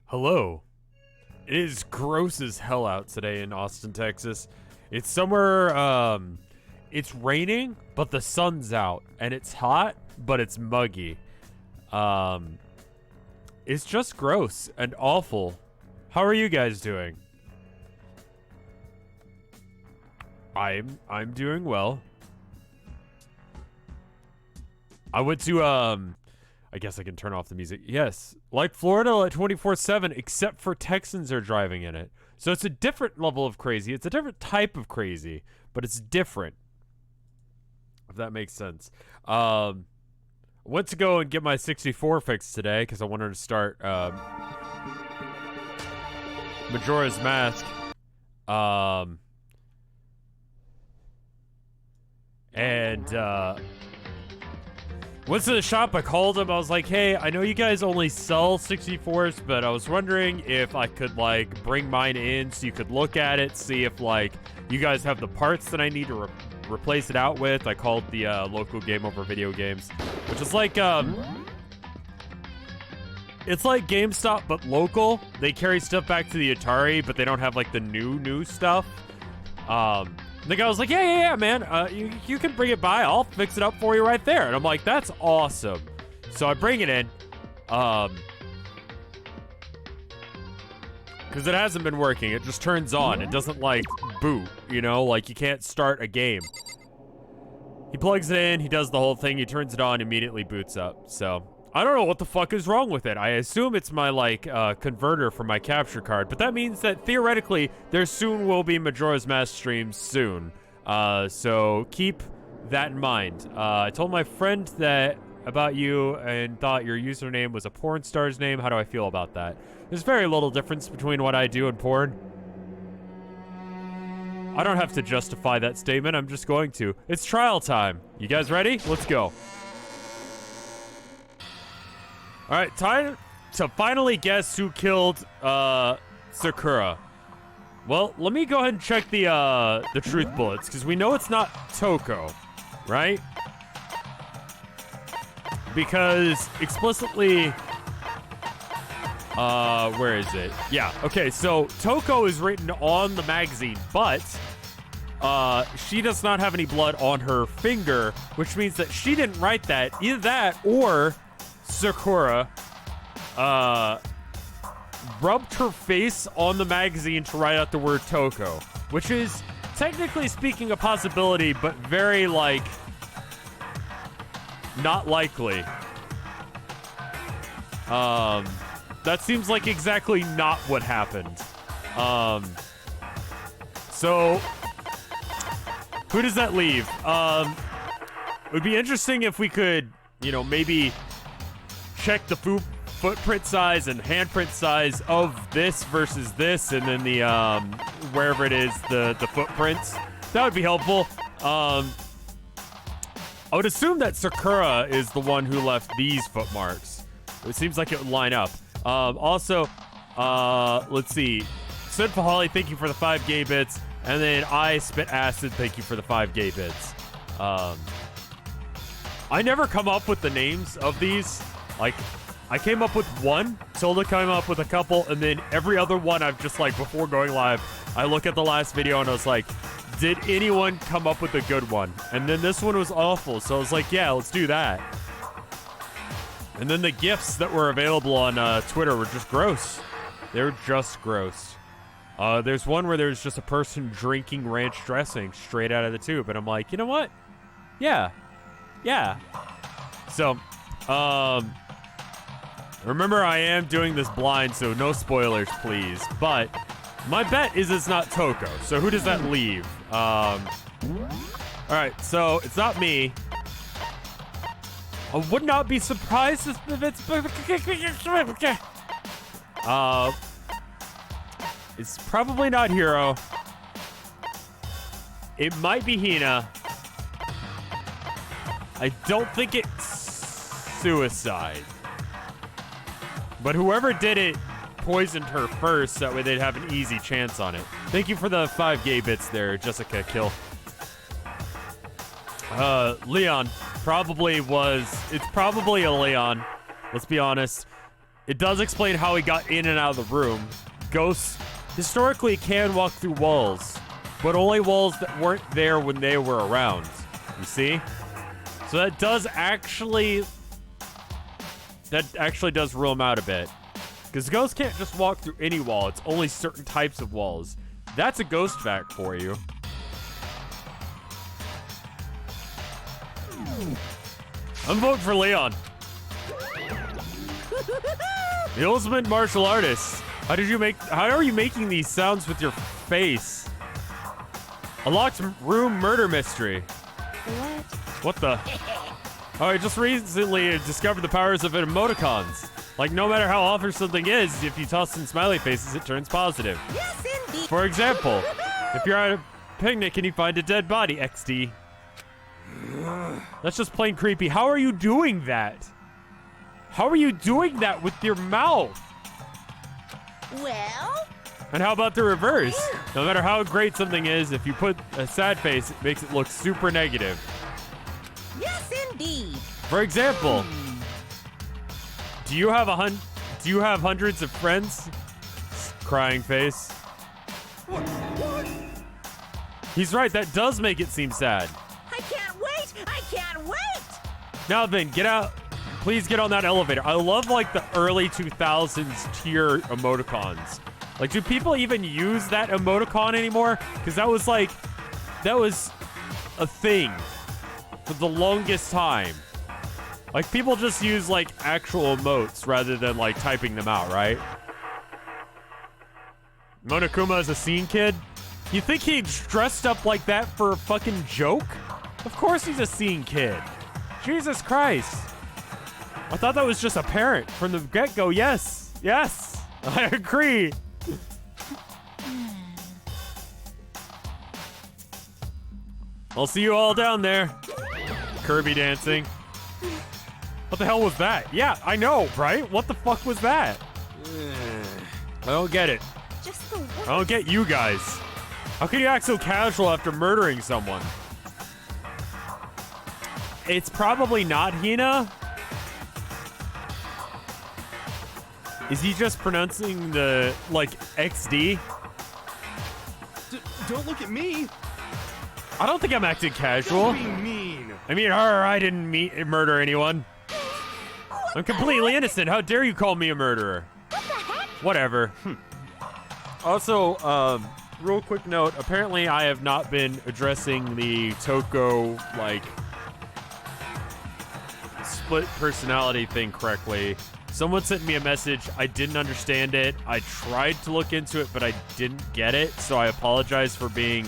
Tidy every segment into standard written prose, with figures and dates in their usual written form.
Hello. It is gross as hell out today in Austin, Texas. It's somewhere, it's raining, but the sun's out. And it's hot, but it's muggy. It's just gross and awful. How are you guys doing? I'm doing well. I went to, I guess I can turn off the music. Yes, like Florida at 24/7, except for Texans are driving in it. So it's a different level of crazy. It's a different type of crazy, but it's different. If that makes sense. Went to go and get my 64 fixed today because I wanted to start Majora's Mask. Went to the shop, I called him, I was like, hey, I know you guys only sell 64s, but I was wondering if I could, like, bring mine in so you could look at it, see if, like, you guys have the parts that I need to replace it out with. I called the local Game Over Video Games, which is like, it's like GameStop, but local. They carry stuff back to the Atari, but they don't have, like, the new stuff. The guy was like, yeah, man, you can bring it by. I'll fix it up for you right there. And I'm like, that's awesome. So I bring it in, because it hasn't been working. It just turns on. It doesn't, like, boot, you know? Like, you can't start a game. He plugs it in. He does the whole thing. He turns it on, immediately boots up. So I don't know what the fuck is wrong with it. I assume it's my, like, converter for my capture card, but that means that, theoretically, there soon will be Majora's Mask streams soon. So keep that in mind. I told my friend that about you and thought your username was a porn star's name. How do I feel about that? There's very little difference between what I do and porn. I don't have to justify that statement. I'm just going to. It's trial time. You guys ready? Let's go. All right, time to finally guess who killed Sakura. Well, let me go ahead and check the truth bullets, because we know it's not Toko, right? Because explicitly, where is it? Yeah, okay, so Toko is written on the magazine, but she does not have any blood on her finger, which means that she didn't write that. Either that or Sakura rubbed her face on the magazine to write out the word Toko, which is technically speaking a possibility, but very, like, not likely. That seems like exactly not what happened. So who does that leave? It would be interesting if we could, you know, maybe check the footprint size and handprint size of this versus this, and then the wherever it is, the footprints. That would be helpful. I would assume that Sakura is the one who left these footmarks. It seems like it would line up. Also, let's see. Sid Fahali, thank you for the 5 gay bits, and then I Spit Acid, thank you for the 5 gay bits. I never come up with the names of these. Like, I came up with one, Tilda came up with a couple, and then every other one I've just, like, before going live, I look at the last video and I was like, did anyone come up with a good one? And then this one was awful, so I was like, yeah, let's do that. And then the GIFs that were available on Twitter were just gross. They were just gross. There's one where there's just a person drinking ranch dressing straight out of the tube, and I'm like, you know what? Yeah. So, remember, I am doing this blind, so no spoilers, please. But my bet is it's not Toko. So who does that leave? All right, so it's not me. I would not be surprised if it's... It's probably not Hiro. It might be Hina. I don't think it's suicide. But whoever did it poisoned her first, that way they'd have an easy chance on it. Thank you for the 5 gay bits there, Jessica Kill. Leon probably was... It's probably a Leon. Let's be honest. It does explain how he got in and out of the room. Ghosts historically can walk through walls, but only walls that weren't there when they were around. You see? So that actually does rule him out a bit. Because ghosts can't just walk through any wall. It's only certain types of walls. That's a ghost fact for you. I'm voting for Leon. The ultimate martial artist. How are you making these sounds with your face? A locked room murder mystery. What the? Oh, I just recently discovered the powers of emoticons. Like, no matter how awful something is, if you toss in smiley faces, it turns positive. Yes, indeed. For example, if you're at a picnic and you find a dead body, XD. That's just plain creepy. How are you doing that? How are you doing that with your mouth? Well? And how about the reverse? No matter how great something is, if you put a sad face, it makes it look super negative. Yes, indeed. For example, do you have hundreds of friends? Crying face. What? He's right, that does make it seem sad. I can't wait! I can't wait! Now then, get out. Please get on that elevator. I love, like, the early 2000s tier emoticons. Like, do people even use that emoticon anymore? Because that was a thing for the longest time. Like, people just use, like, actual emotes rather than, like, typing them out, right? Monokuma is a scene kid? You think he's dressed up like that for a fucking joke? Of course he's a scene kid. Jesus Christ. I thought that was just apparent from the get-go. Yes. Yes. I agree. I'll see you all down there. Kirby dancing. What the hell was that? Yeah, I know, right? What the fuck was that? I don't get it. Just the worst. I don't get you guys. How can you act so casual after murdering someone? It's probably not Hina. Is he just pronouncing the, like, XD? Don't look at me. I don't think I'm acting casual. Don't be mean. I mean, I didn't murder anyone. I'm completely innocent. How dare you call me a murderer? What the heck? Whatever. Also, real quick note. Apparently, I have not been addressing the Toko, like, split personality thing correctly. Someone sent me a message. I didn't understand it. I tried to look into it, but I didn't get it. So I apologize for being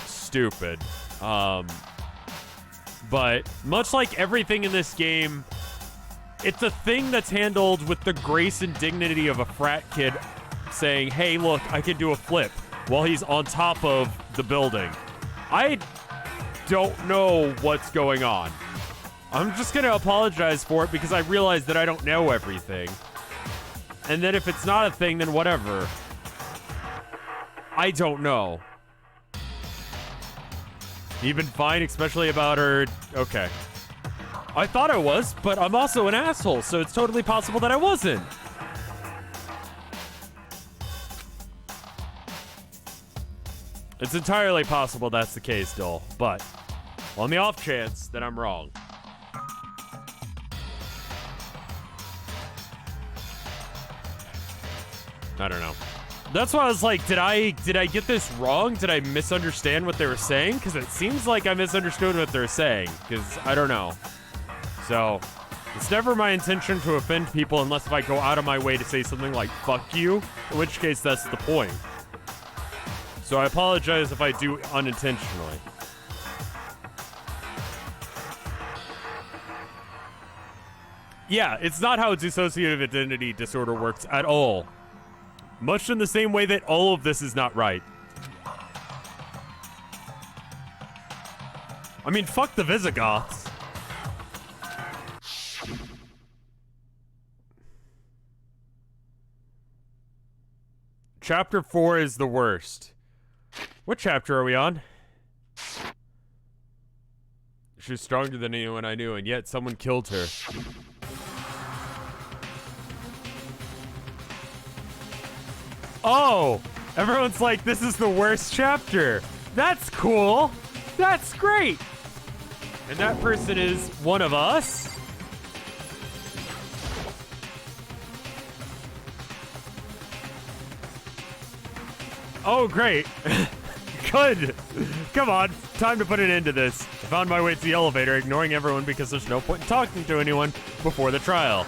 stupid. But much like everything in this game, it's a thing that's handled with the grace and dignity of a frat kid saying, hey, look, I can do a flip while he's on top of the building. I don't know what's going on. I'm just going to apologize for it because I realize that I don't know everything. And then if it's not a thing, then whatever. I don't know. You've been fine, especially about her... Okay. I thought I was, but I'm also an asshole, so it's totally possible that I wasn't. It's entirely possible that's the case, Dole, but on the off chance that I'm wrong. I don't know. That's why I was like, did I get this wrong? Did I misunderstand what they were saying? Because it seems like I misunderstood what they're saying, because I don't know. So, it's never my intention to offend people unless if I go out of my way to say something like, fuck you, in which case that's the point. So I apologize if I do unintentionally. Yeah, it's not how dissociative identity disorder works at all. Much in the same way that all of this is not right. I mean, fuck the Visigoths. Chapter 4 is the worst. What chapter are we on? She was stronger than anyone I knew, and yet someone killed her. Oh, everyone's like, this is the worst chapter. That's cool. That's great. And that person is one of us. Oh, great. Good. Come on. Time to put an end to this. I found my way to the elevator, ignoring everyone because there's no point in talking to anyone before the trial.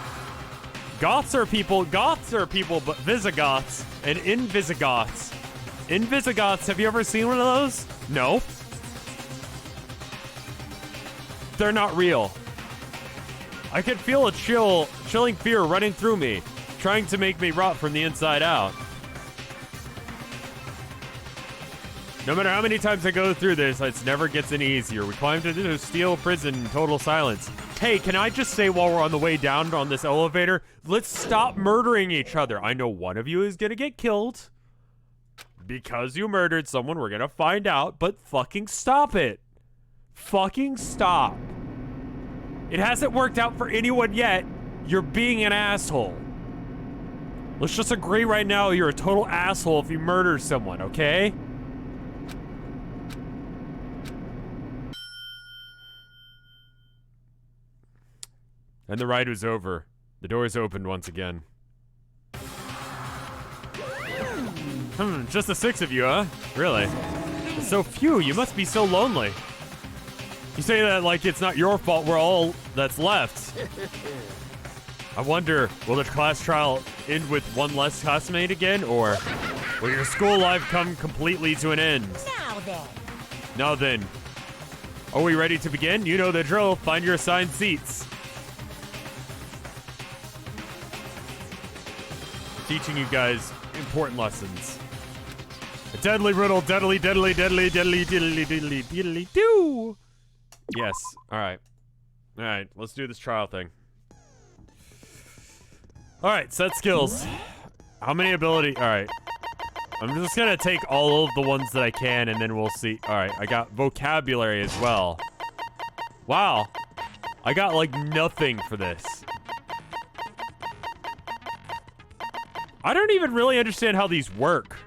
Goths are people, but Visigoths and Invisigoths. Invisigoths, have you ever seen one of those? No. They're not real. I could feel a chilling fear running through me, trying to make me rot from the inside out. No matter how many times I go through this, it never gets any easier. We climbed into a steel prison in total silence. Hey, can I just say while we're on the way down on this elevator, let's stop murdering each other. I know one of you is gonna get killed because you murdered someone. We're gonna find out, but fucking stop it. Fucking stop. It hasn't worked out for anyone yet. You're being an asshole. Let's just agree right now you're a total asshole if you murder someone, okay? And the ride was over. The doors opened once again. Just the 6 of you, huh? Really? So few, you must be so lonely. You say that like it's not your fault we're all that's left. I wonder, will the class trial end with one less classmate again, or will your school life come completely to an end? Now then. Are we ready to begin? You know the drill. Find your assigned seats. Teaching you guys important lessons. A deadly riddle, deadly, deadly, deadly, deadly, deadly, deadly, deadly, do. Yes. All right. All right. Let's do this trial thing. All right. Set skills. How many ability? All right. I'm just gonna take all of the ones that I can, and then we'll see. All right. I got vocabulary as well. Wow. I got like nothing for this. I don't even really understand how these work.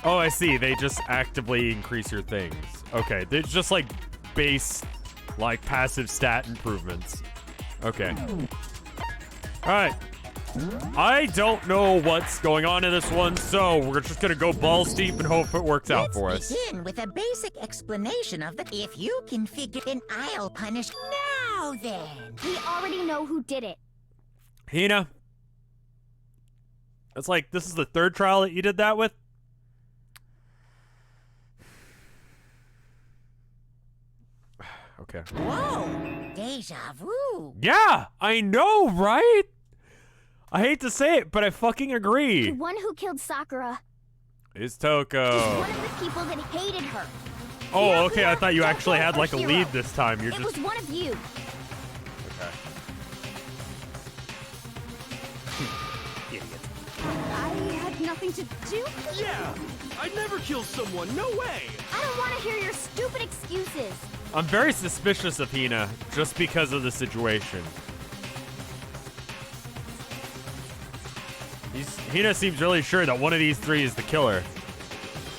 Oh, I see. They just actively increase your things. Okay, they're just like base, like passive stat improvements. Okay. All right. I don't know what's going on in this one, so we're just gonna go balls deep and hope it works out for us. Let's begin with a basic explanation of the. If you can figure it, I'll punish. Now then. We already know who did it. Hina. It's like, this is the 3rd trial that you did that with? Okay. Whoa! Deja vu. Yeah, I know, right? I hate to say it, but I fucking agree. The one who killed Sakura It's is Toko. one of the people that hated her. Oh, okay, I thought you actually had like a lead this time. You're It just... was one of you. Okay. Idiot. I had nothing to do. Yeah! I'd never kill someone, no way! I don't want to hear your stupid excuses. I'm very suspicious of Hina, just because of the situation. Hina seems really sure that one of these 3 is the killer.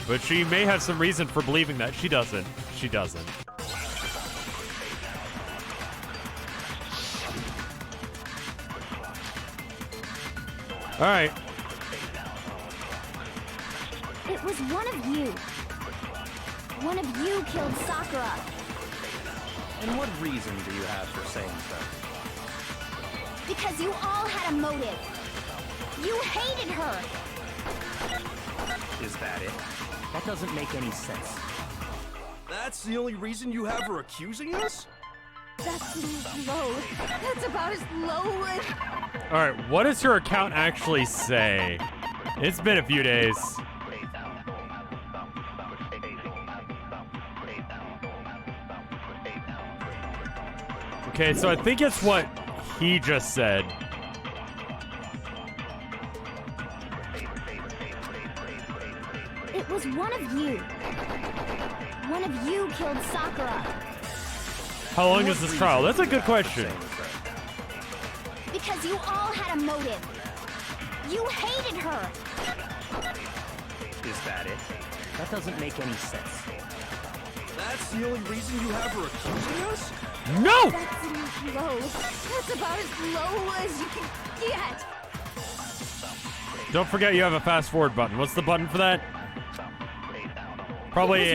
But she may have some reason for believing that. She doesn't. She doesn't. Alright. It was one of you. One of you killed Sakura. And what reason do you have for saying so? Because you all had a motive. You hated her. Is that it? That doesn't make any sense. That's the only reason you have for accusing us? That's low. That's about as low as... Alright, what does her account actually say? It's been a few days. Okay, so I think it's what he just said. It was one of you. One of you killed Sakura. How long is this trial? That's a good question. Because you all had a motive. You hated her. Is that it? That doesn't make any sense. That's the only reason you have her accusing us? No! That's low. That's about as low as you can get. Don't forget you have a fast forward button. What's the button for that? Probably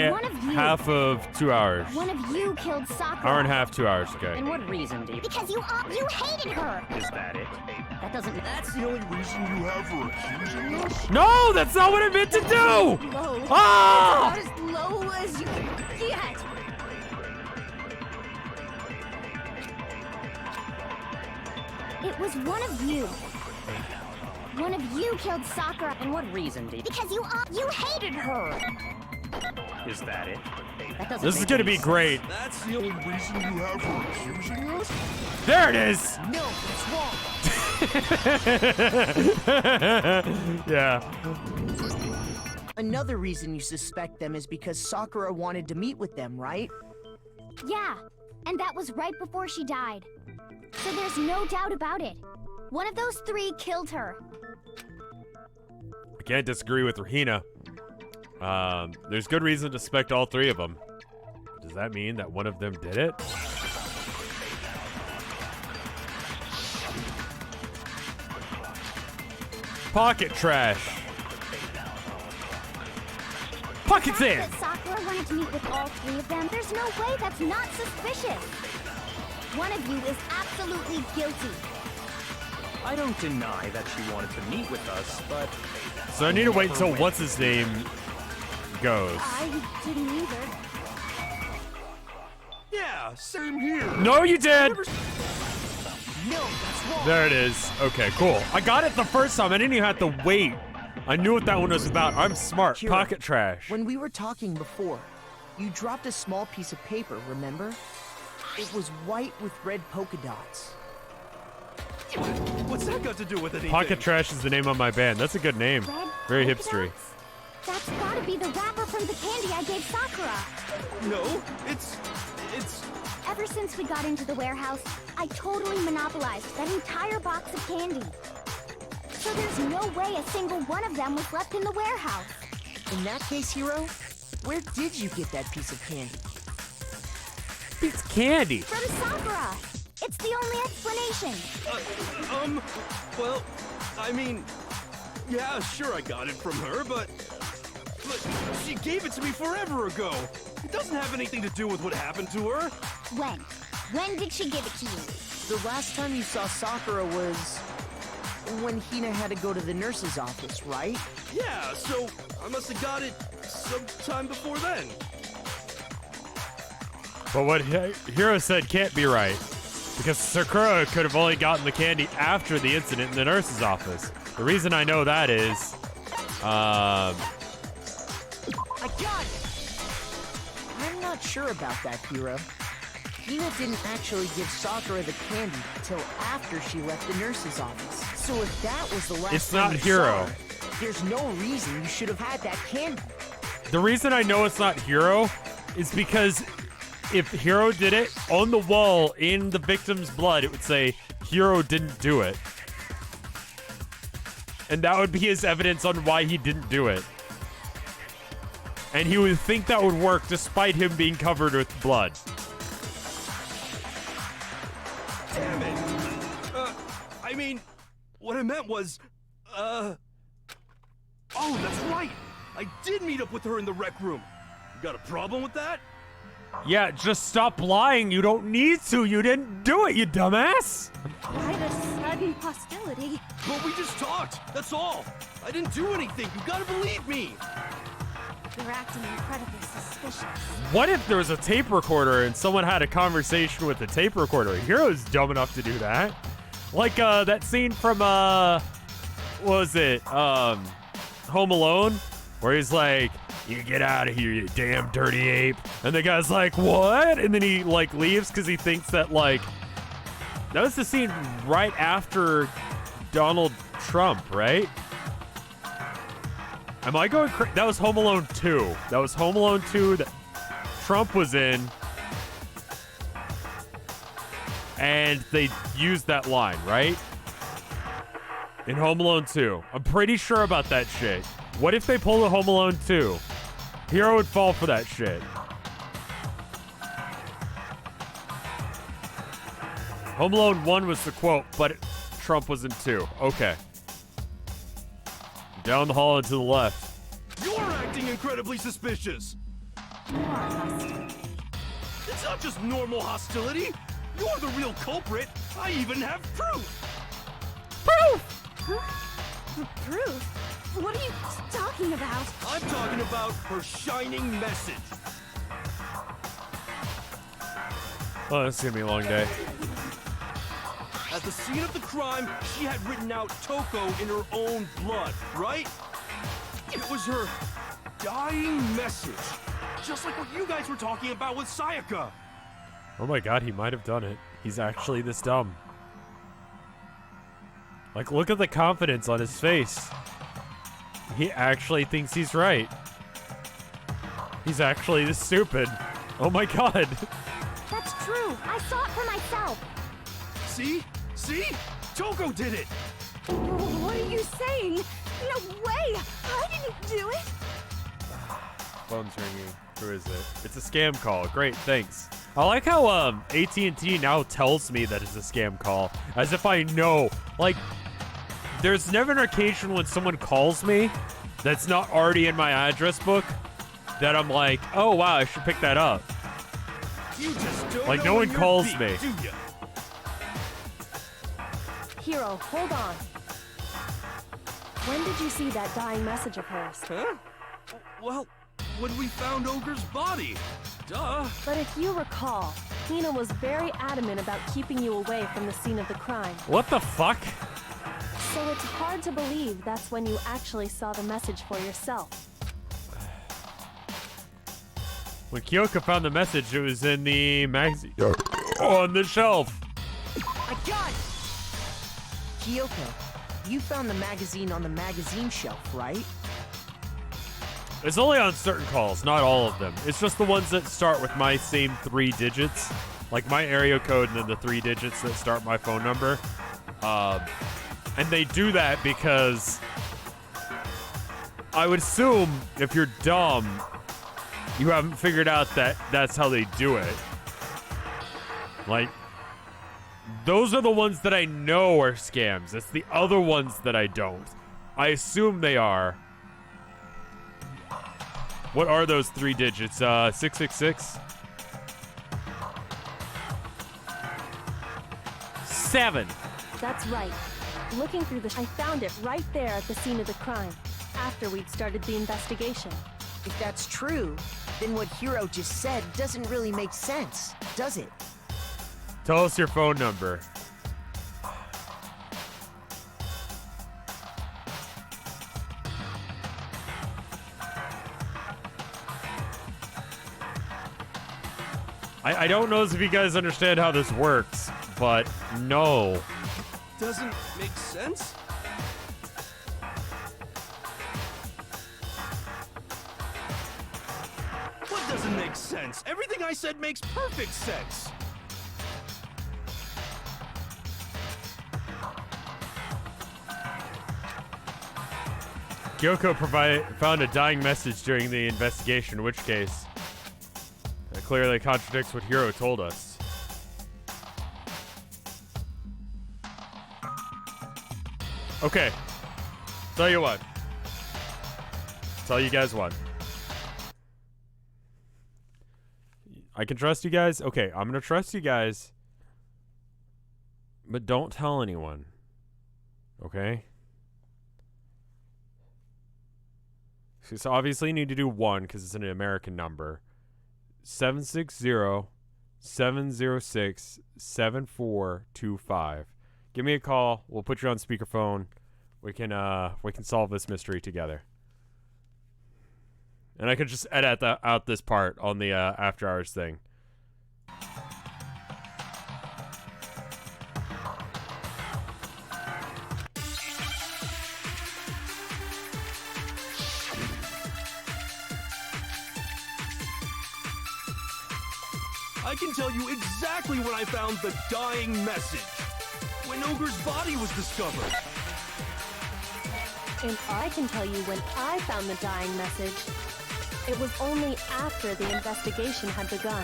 half of 2 hours. One of you killed Sakura. Hour and a half, 2 hours. Okay. And what reason, Dave? Because you hated her. Is that it? That doesn't. That's the only reason you have her accusing us? No, that's not what I meant to do. Low. Ah! That's about as low as you can get. It was one of you. One of you killed Sakura. And what reason, Dave? Because you hated her. Is that it? That doesn't. This is gonna be great. That's the only reason you have her accusing us? There it is. No, it's wrong. Yeah. Another reason you suspect them is because Sakura wanted to meet with them, right? Yeah, and that was right before she died. So there's no doubt about it. One of those three killed her. I can't disagree with Rahina. There's good reason to suspect all three of them. Does that mean that one of them did it? Pocket trash. Pockets The in. fact that Sakura wanted to meet with all three of them, there's no way that's not suspicious. One of you is absolutely guilty. I don't deny that she wanted to meet with us, but So I need to wait till what's his name goes. I didn't either. Yeah, same here. No, you did. No, that's wrong. There it is. Okay, cool. I got it the first time. I didn't even have to wait. I knew what that one was about. I'm smart. Kira, Pocket trash. When we were talking before, you dropped a small piece of paper, remember? It was white with red polka dots. What's that got to do with anything? Pocket trash is the name of my band. That's a good name. Red Very polka hipstery. dots? That's gotta be the wrapper from the candy I gave Sakura. No, it's... Ever since we got into the warehouse, I totally monopolized that entire box of candy. So there's no way a single one of them was left in the warehouse. In that case, Hero, where did you get that piece of candy? It's candy. From Sakura. It's the only explanation. Well, I mean... Yeah, sure I got it from her, but she gave it to me forever ago. It doesn't have anything to do with what happened to her. When? When did she give it to you? The last time you saw Sakura was when Hina had to go to the nurse's office, right? Yeah, so I must have got it sometime before then. But what Hiro said can't be right. Because Sakura could have only gotten the candy after the incident in the nurse's office. The reason I know that is... I got it! I'm not sure about that, Hiro. Hina didn't actually give Sakura the candy till after she left the nurse's office. So if that was the last It's time not you Hiro. saw her, there's no reason you should have had that candy. The reason I know it's not Hiro is because if Hiro did it, on the wall in the victim's blood, it would say, Hiro didn't do it. And that would be his evidence on why he didn't do it. And he would think that would work despite him being covered with blood. Damn it. I mean, what I meant was, Oh, that's right. I did meet up with her in the rec room. You got a problem with that? Yeah, just stop lying. You don't need to. You didn't do it, you dumbass. Why the sudden hostility? But we just talked. That's all. I didn't do anything. You gotta believe me. You're acting incredibly suspicious. What if there was a tape recorder and someone had a conversation with the tape recorder? Hero's dumb enough to do that. Like that scene from what was it? Home Alone, where he's like, "You get out of here, you damn dirty ape," and the guy's like, "What?" And then he like leaves because he thinks that like that was the scene right after Donald Trump, right? Am I going crazy? That was Home Alone 2. That was Home Alone 2 that Trump was in. and they used that line, right? In Home Alone 2. I'm pretty sure about that shit. What if they pulled a Home Alone 2? Hero would fall for that shit. Home Alone 1 was the quote, but Trump was in 2. Okay. Down the hall and to the left. You're acting incredibly suspicious. You are hostile. It's not just normal hostility. You're the real culprit. I even have proof. Proof? What are you talking about? I'm talking about her shining message. Oh, this is gonna be a long day. At the scene of the crime, she had written out Toko in her own blood, right? It was her dying message. Just like what you guys were talking about with Sayaka. Oh my god, he might have done it. He's actually this dumb. Like, look at the confidence on his face. He actually thinks he's right. He's actually this stupid. Oh my god. That's true. I saw it for myself. See? See? Toko did it! What are you saying? No way! I didn't do it! Phone's ringing. Who is it? It's a scam call. Great, thanks. I like how AT&T now tells me that it's a scam call, as if I know. Like, there's never an occasion when someone calls me that's not already in my address book that I'm like, oh wow, I should pick that up. You just don't Like, know no when one you're calls beat, me. do ya? Hero, hold on. When did you see that dying message of hers? Huh? Well, when we found Ogre's body. Duh. But if you recall, Hina was very adamant about keeping you away from the scene of the crime. What the fuck? So it's hard to believe that's when you actually saw the message for yourself. When Kyoko found the message, it was in the magazine on the shelf. I got it! Kyoko, you found the magazine on the magazine shelf, right? It's only on certain calls, not all of them. It's just the ones that start with my same 3 digits. Like my area code and then the 3 digits that start my phone number. And they do that because I would assume if you're dumb, you haven't figured out that that's how they do it. Like, those are the ones that I know are scams. It's the other ones that I don't. I assume they are. What are those 3 digits? 666? 7. That's right. Looking through I found it right there at the scene of the crime, after we'd started the investigation. If that's true, then what Hiro just said doesn't really make sense, does it? Tell us your phone number. I don't know if you guys understand how this works, but no. Doesn't make sense? What doesn't make sense? Everything I said makes perfect sense. Kyoko found a dying message during the investigation, in which case that clearly contradicts what Hiro told us. Okay, tell you what. Tell you guys what. I can trust you guys. Okay, I'm gonna trust you guys, but don't tell anyone. Okay? So obviously you need to do 1 because it's an American number. 760-706-7425. Give me a call. We'll put you on speakerphone. We can solve this mystery together. And I could just edit out this part on the after hours thing. I can tell you exactly when I found the dying message. When Ogre's body was discovered. And I can tell you when I found the dying message. It was only after the investigation had begun.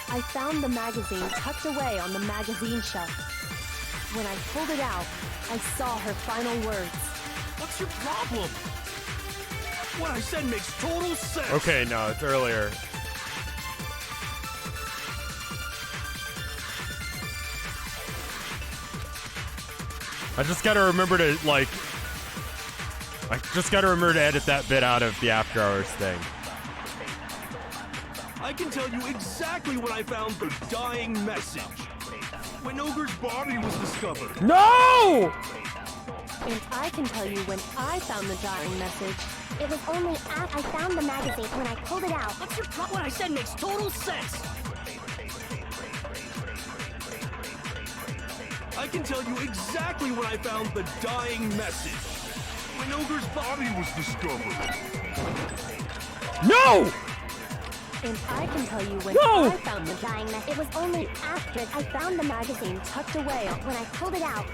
I found the magazine tucked away on the magazine shelf. When I pulled it out, I saw her final words. What's your problem? What I said makes total sense. Okay, no, it's earlier. I just gotta remember to, like... I just gotta remember to edit that bit out of the After Hours thing. I can tell you exactly when I found the dying message. When Ogre's body was discovered. No! And I can tell you when I found the dying message. It was only after I found the magazine when I pulled it out. What's your problem? What I said makes total sense. I can tell you exactly when I found the dying message. When Ogre's body was discovered. No! And I can tell you when No! I found the dying message. It was only after I found the magazine Tucked away. when I pulled it out.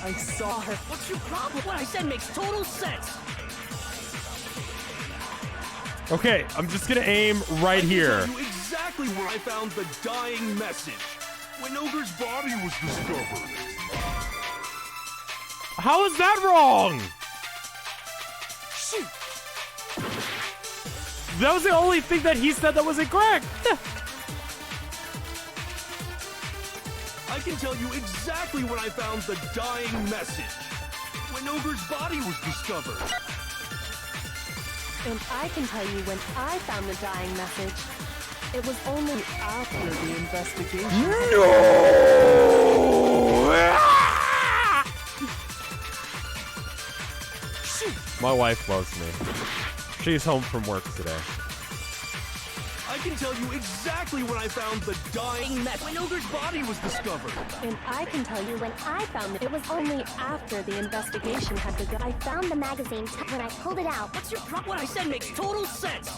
I saw her. What's your problem? What I said makes total sense. Okay, I'm just gonna aim right here. I can tell you exactly where I found the dying message. When Ogre's body was discovered. How is that wrong? Shoot! That was the only thing that he said that was incorrect. I can tell you exactly when I found the dying message. When Ogre's body was discovered. And I can tell you when I found the dying message. It was only after the investigation. My wife loves me. She's home from work today. I can tell you exactly when I found the dying message. When Ogre's body was discovered. And I can tell you when I found it. It was only after the investigation had begun. I found the magazine when I pulled it out. What's your problem? What I said makes total sense.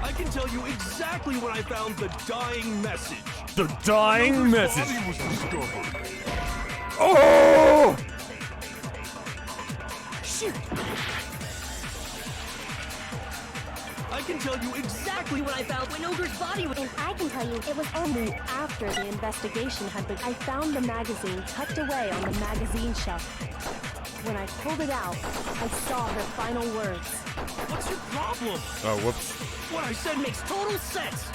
I can tell you exactly when I found the dying message. The dying message. Body was discovered. Oh! Shoot! I can tell you exactly when I found when Ogre's body was. And I can tell you it was only After the investigation had begun, I found the magazine tucked away on the magazine shelf. When I pulled it out, I saw her final words. What's your problem? Oh, whoops. What I said makes total sense.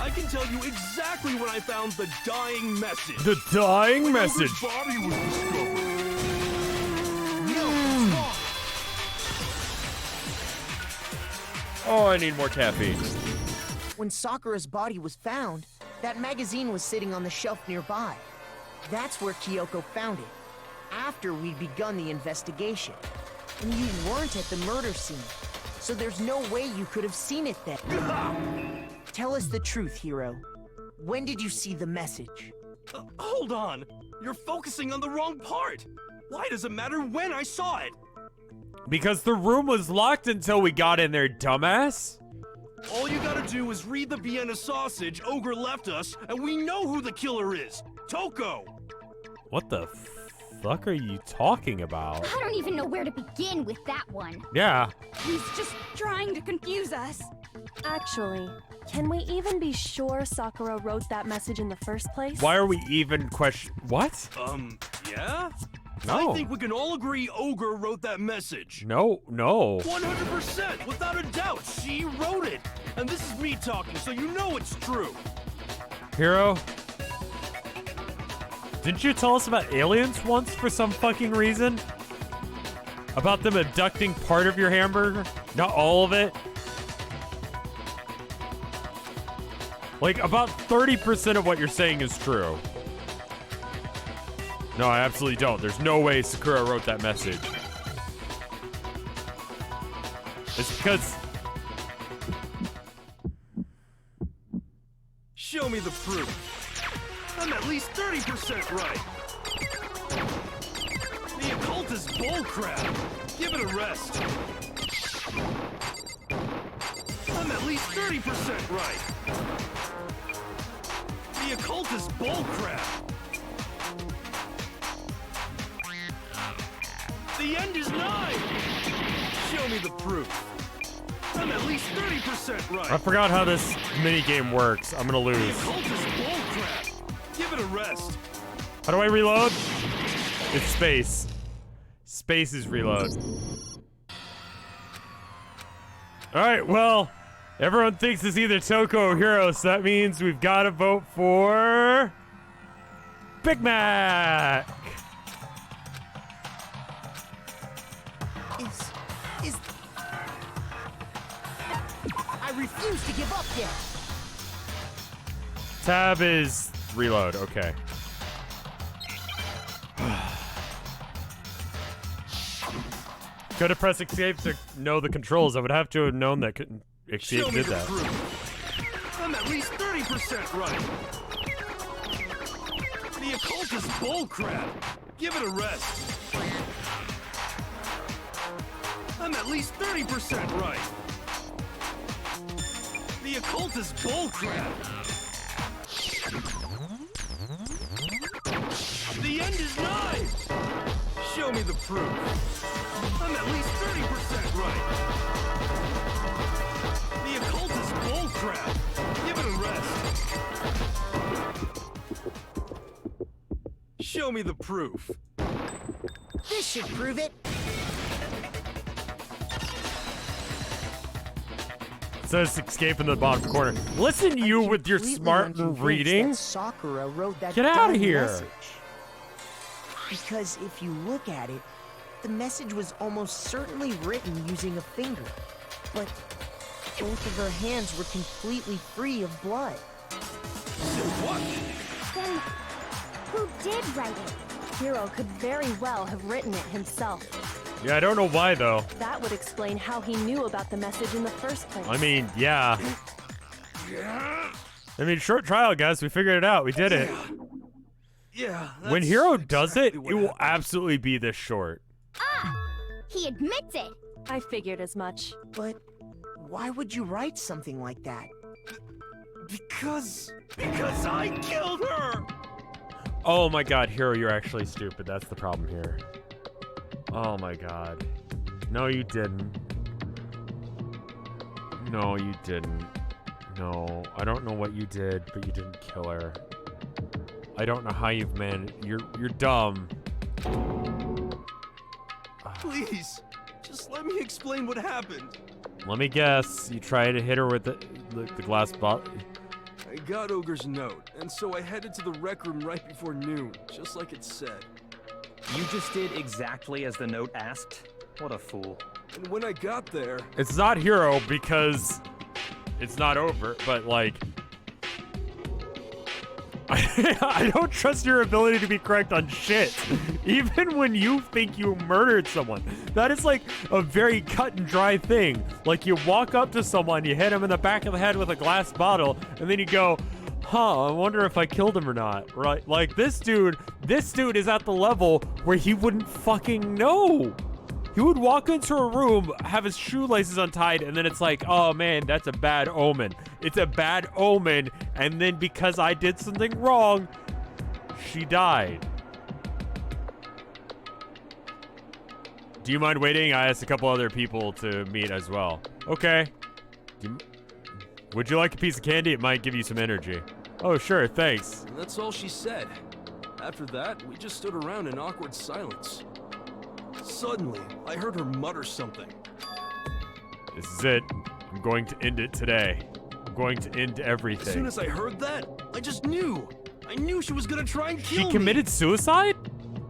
I can tell you exactly when I found the dying message. The dying message. Ogre's body was discovered. Oh, I need more caffeine. When Sakura's body was found, that magazine was sitting on the shelf nearby. That's where Kyoko found it, after we'd begun the investigation. And you weren't at the murder scene, so there's no way you could have seen it then. Tell us the truth, Hiro. When did you see the message? Hold on. You're focusing on the wrong part. Why does it matter when I saw it? Because the room was locked until we got in there, dumbass. All you gotta do is read the Vienna sausage Ogre left us, and we know who the killer is. Toko! What the fuck are you talking about? I don't even know where to begin with that one. Yeah. He's just trying to confuse us. Actually, can we even be sure Sakura wrote that message in the first place? Why are we even What? Yeah? No. I think we can all agree Ogre wrote that message. No. 100%, without a doubt, she wrote it. And this is me talking, so you know it's true. Hiro? Didn't you tell us about aliens once for some fucking reason? About them abducting part of your hamburger? Not all of it? Like, about 30% of what you're saying is true. No, I absolutely don't. There's no way Sakura wrote that message. It's because... Show me the proof. I'm at least 30% right. The occultist is bullcrap. Give it a rest. I'm at least 30% right. The occult is bullcrap. The end is nigh. Show me the proof. I'm at least 30% right. I forgot how this minigame works. I'm gonna The lose. occult is bullcrap. Give it a rest. How do I reload? It's space. Space is reload. Alright, well, everyone thinks it's either Toko or Hero, so that means we've got to vote for Big Mac. I refuse to give up yet. Tab is reload, okay. Could have pressed escape to know the controls. I would have to have known that escape did that. Proof. I'm at least 30% right. The occult is bullcrap. Give it a rest. I'm at least 30% right. The occult is bullcrap. The end is nigh. Show me the proof. I'm at least 30% right. The occult is bullcrap. Give it a rest. Show me the proof. This should prove it. It says escape in the bottom corner. Listen, you with your Completely smart unconvinced reading. that Sakura wrote that Get outta damn here. message. Because if you look at it, the message was almost certainly written using a finger. But both of her hands were completely free of blood. What? Then, who did write it? Hero could very well have written it himself. Yeah, I don't know why though. That would explain how he knew about the message in the first place. I mean, yeah. I mean, short trial, guys. We figured it out. We did it. Yeah. When that's Hero does exactly it, what it will happened. absolutely be this short. Ah! He admits it! I figured as much. But why would you write something like that? Because I killed her. Oh my god, Hero, you're actually stupid. That's the problem here. Oh my god. No, you didn't. No, you didn't. No, I don't know what you did, but you didn't kill her. I don't know how you've managed. You're dumb. Please, just let me explain what happened. Let me guess. You tried to hit her with the glass bottle. I got Ogre's note, and so I headed to the rec room right before noon, just like it said. You just did exactly as the note asked? What a fool. And when I got there, It's not Hero because it's not over, but like... I don't trust your ability to be correct on shit. Even when you think you murdered someone. That is like a very cut and dry thing. Like you walk up to someone, you hit him in the back of the head with a glass bottle, and then you go, huh, I wonder if I killed him or not, right? Like this dude is at the level where he wouldn't fucking know. He would walk into a room, have his shoelaces untied, and then it's like, oh man, that's a bad omen. It's a bad omen, and then because I did something wrong, she died. Do you mind waiting? I asked a couple other people to meet as well. Okay. Would you like a piece of candy? It might give you some energy. Oh, sure, thanks. and that's all she said. After that, we just stood around in awkward silence. Suddenly, I heard her mutter something. This is it. I'm going to end it today. I'm going to end everything. As soon as I heard that, I just knew. I knew she was gonna try and kill me. She committed suicide?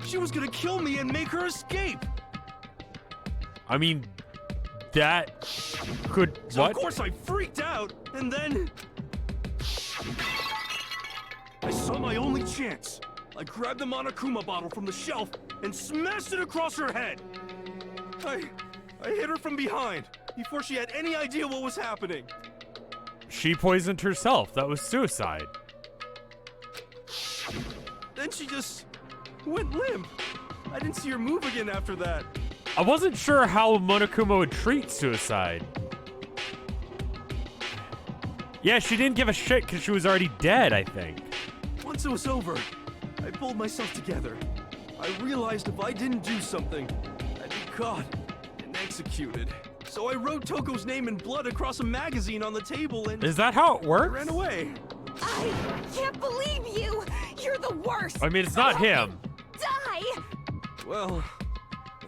She was gonna kill me and make her escape. I mean, that could... So what? of course I freaked out, and then... I saw my only chance. I grabbed the Monokuma bottle from the shelf and smashed it across her head. I hit her from behind before she had any idea what was happening. She poisoned herself. That was suicide. Then she just went limp. I didn't see her move again after that. I wasn't sure how Monokuma would treat suicide. Yeah, she didn't give a shit because she was already dead, I think. Once it was over, I pulled myself together. I realized if I didn't do something, I'd be caught and executed. So I wrote Toko's name in blood across a magazine on the table and... Is that how it works? ran away. I can't believe you! You're the worst! I mean, it's not him. Die! Well,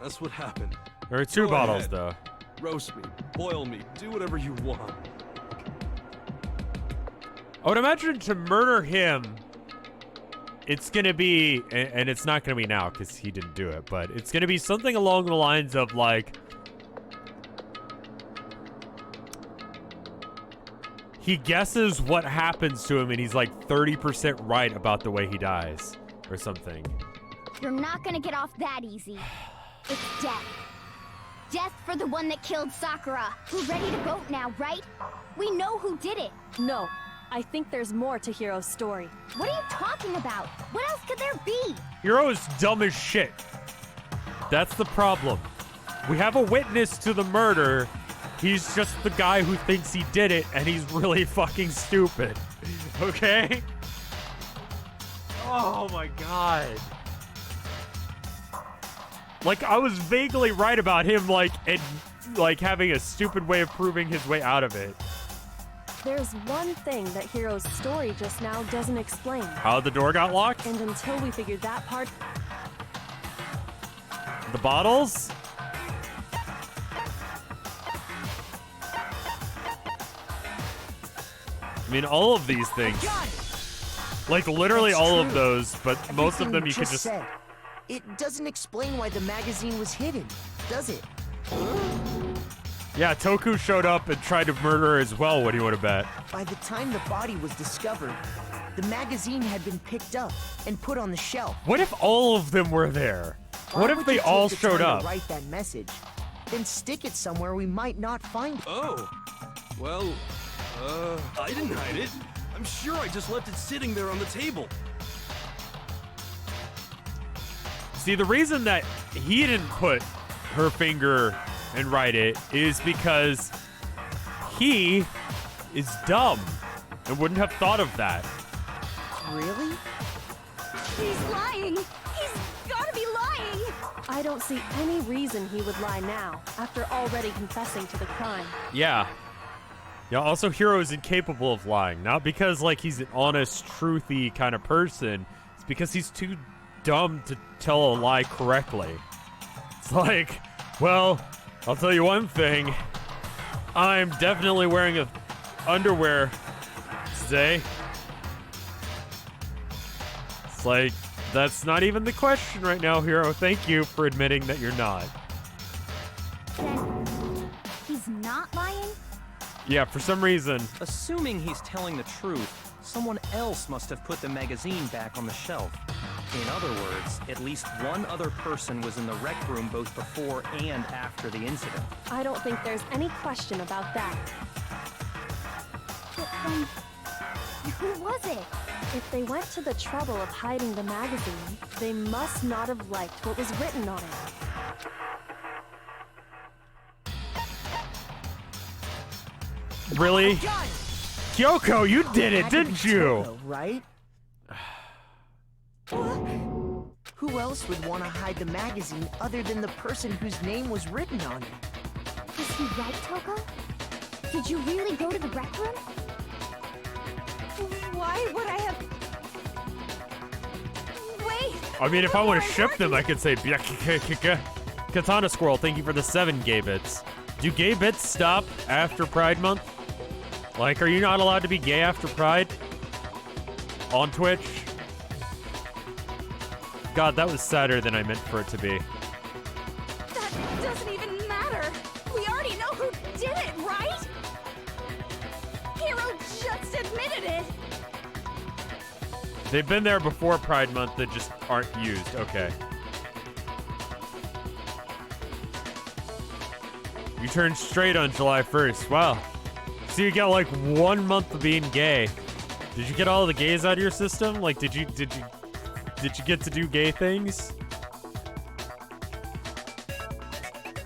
that's what happened. There are two Go bottles, ahead. though. Roast me, boil me, do whatever you want. I would imagine to murder him, it's gonna be, and it's not gonna be now because he didn't do it, but it's gonna be something along the lines of like, he guesses what happens to him and he's like 30% right about the way he dies, or something. You're not gonna get off that easy. It's death. Death for the one that killed Sakura. We're ready to vote now, right? We know who did it. No, I think there's more to Hiro's story. What are you talking about? What else could there be? Hero's dumb as shit. That's the problem. We have a witness to the murder. He's just the guy who thinks he did it, and he's really fucking stupid. Okay? Oh my god. Like, I was vaguely right about him, like having a stupid way of proving his way out of it. There's one thing that Hiro's story just now doesn't explain. How the door got locked? And until we figure that part... The bottles? I mean, all of these things. Like, literally That's all of true. those, but most of Everything them you you could just... said. It doesn't explain why the magazine was hidden, does it? Yeah, Toku showed up and tried to murder her as well, what do you want to bet? By the time the body was discovered, the magazine had been picked up and put on the shelf. What if all of them were there? Why What if would they you take all the showed time up? to write that message, then stick it somewhere we might not find it? Oh, well, I didn't hide it. I'm sure I just left it sitting there on the table. See, the reason that he didn't put her finger and write it is because he is dumb and wouldn't have thought of that. Really? He's lying! He's gotta be lying! I don't see any reason he would lie now, after already confessing to the crime. Yeah. Yeah, also Hiro is incapable of lying. Not because, like, he's an honest, truthy kind of person. It's because he's too dumb to tell a lie correctly. It's like, well, I'll tell you one thing. I'm definitely wearing underwear today. It's like, that's not even the question right now, Hiro. Thank you for admitting that you're not. Then he's not lying? Yeah, for some reason. Assuming he's telling the truth, someone else must have put the magazine back on the shelf. In other words, at least one other person was in the rec room both before and after the incident. I don't think there's any question about that. But then, who was it? If they went to the trouble of hiding the magazine, they must not have liked what was written on it. Really? Done! Kyoko, you did it, Had to be didn't you? Toto, right? Who else would want to hide the magazine other than the person whose name was written on it? Was he right, Toko? Did you really go to the rec room? Why would I have... Wait! I mean, if I want to I'm ship them, I working. could say, Katana Squirrel, thank you for the 7 gay bits. Do gay bits stop after Pride Month? Like, are you not allowed to be gay after Pride? On Twitch? God, that was sadder than I meant for it to be. That doesn't even matter! We already know who did it, right? Hiro just admitted it! They've been there before Pride Month, that just aren't used. Okay. You turned straight on July 1st. Wow. So you got like 1 month of being gay. Did you get all the gays out of your system? Like, did you get to do gay things?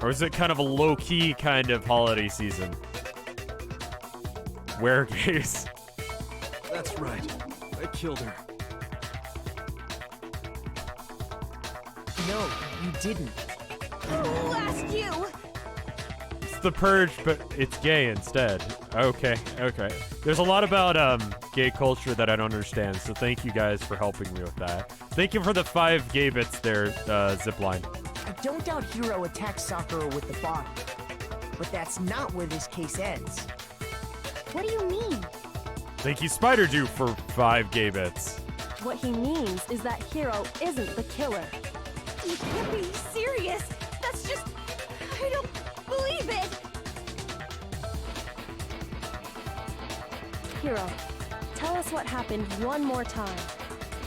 Or is it kind of a low-key kind of holiday season? Where gays? That's right. I killed her. No, you didn't. Who asked you? It's the Purge, but it's gay instead. Okay, okay. There's a lot about gay culture that I don't understand, so thank you guys for helping me with that. Thank you for the 5 gay bits there, Zipline. I don't doubt Hiro attacked Sakura with the body. But that's not where this case ends. What do you mean? Thank you, Spider Dew, for 5 gay bits. What he means is that Hiro isn't the killer. You can't be serious. That's just... I don't believe it. Hiro, tell us what happened one more time.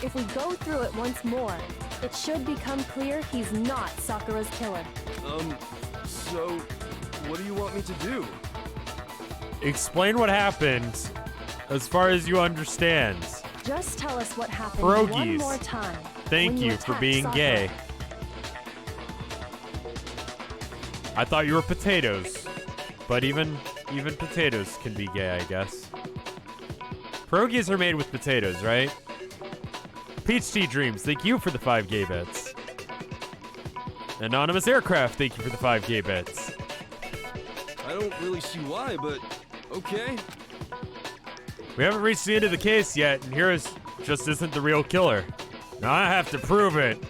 If we go through it once more, it should become clear he's not Sakura's killer. So, what do you want me to do? Explain what happened as far as you understand. Just tell us what happened Pierogies. one more time. Thank when you for attacked being Sakura. gay. I thought you were potatoes, but even potatoes can be gay, I guess. Pierogies are made with potatoes, right? Peach Tea Dreams, thank you for the 5 gay bits. Anonymous Aircraft, thank you for the 5 gay bits. I don't really see why, but okay. We haven't reached the end of the case yet, and Heroes just isn't the real killer. Now I have to prove it.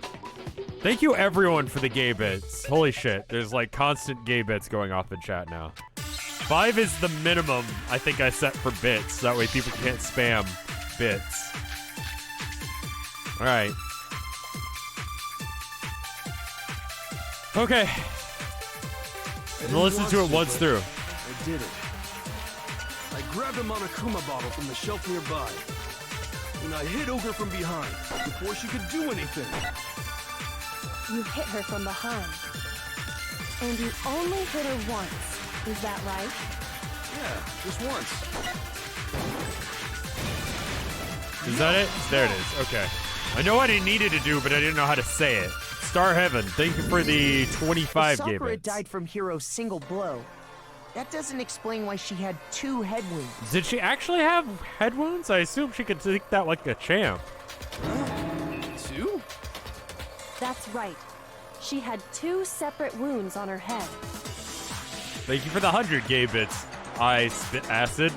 Thank you everyone for the gay bits. Holy shit, there's like constant gay bits going off in chat now. 5 is the minimum I think I set for bits, so that way people can't spam bits. Alright. Okay. We'll listen to it once through. I did it. I grabbed a Monokuma bottle from the shelf nearby, and I hit Ogre from behind before she could do anything. You hit her from behind. And you only hit her once. Is that right? Yeah, just once. Is that it? There it is. Okay. I know what I needed to do, but I didn't know how to say it. Star Heaven, thank you for the 25 gay Sakura bits. died from Hiro's single blow. That doesn't explain why she had 2 head wounds. Did she actually have head wounds? I assume she could take that like a champ. 2? That's right. She had 2 separate wounds on her head. Thank you for the 100 gay bits. I spit acid.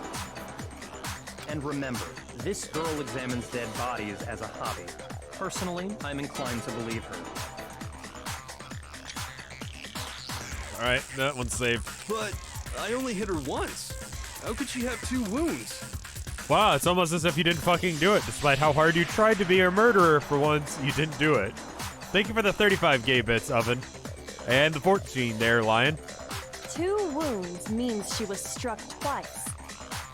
And remember, this girl examines dead bodies as a hobby. Personally, I'm inclined to believe her. Alright, that one's safe. But I only hit her once. How could she have 2 wounds? Wow, it's almost as if you didn't fucking do it, despite how hard you tried to be a murderer for once, you didn't do it. Thank you for the 35 gay bits, Oven. And the 14 there, Lion. 2 wounds means she was struck twice.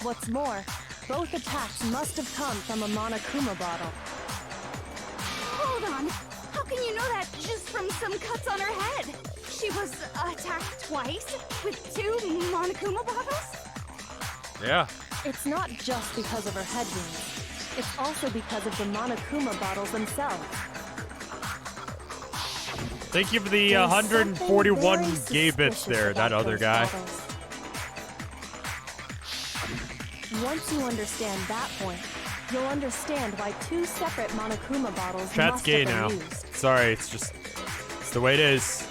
What's more, both attacks must have come from a Monokuma bottle. Hold on. How can you know that just from some cuts on her head? She was attacked twice with 2 Monokuma bottles? Yeah. It's not just because of her head wounds. It's also because of the Monokuma bottles themselves. Thank you for the There's 141 something gay very bits there, suspicious that about other those guy. bottles. Once you understand that point, you'll understand why 2 separate Monokuma bottles Chat's must gay have now. been used. Sorry, it's the way it is.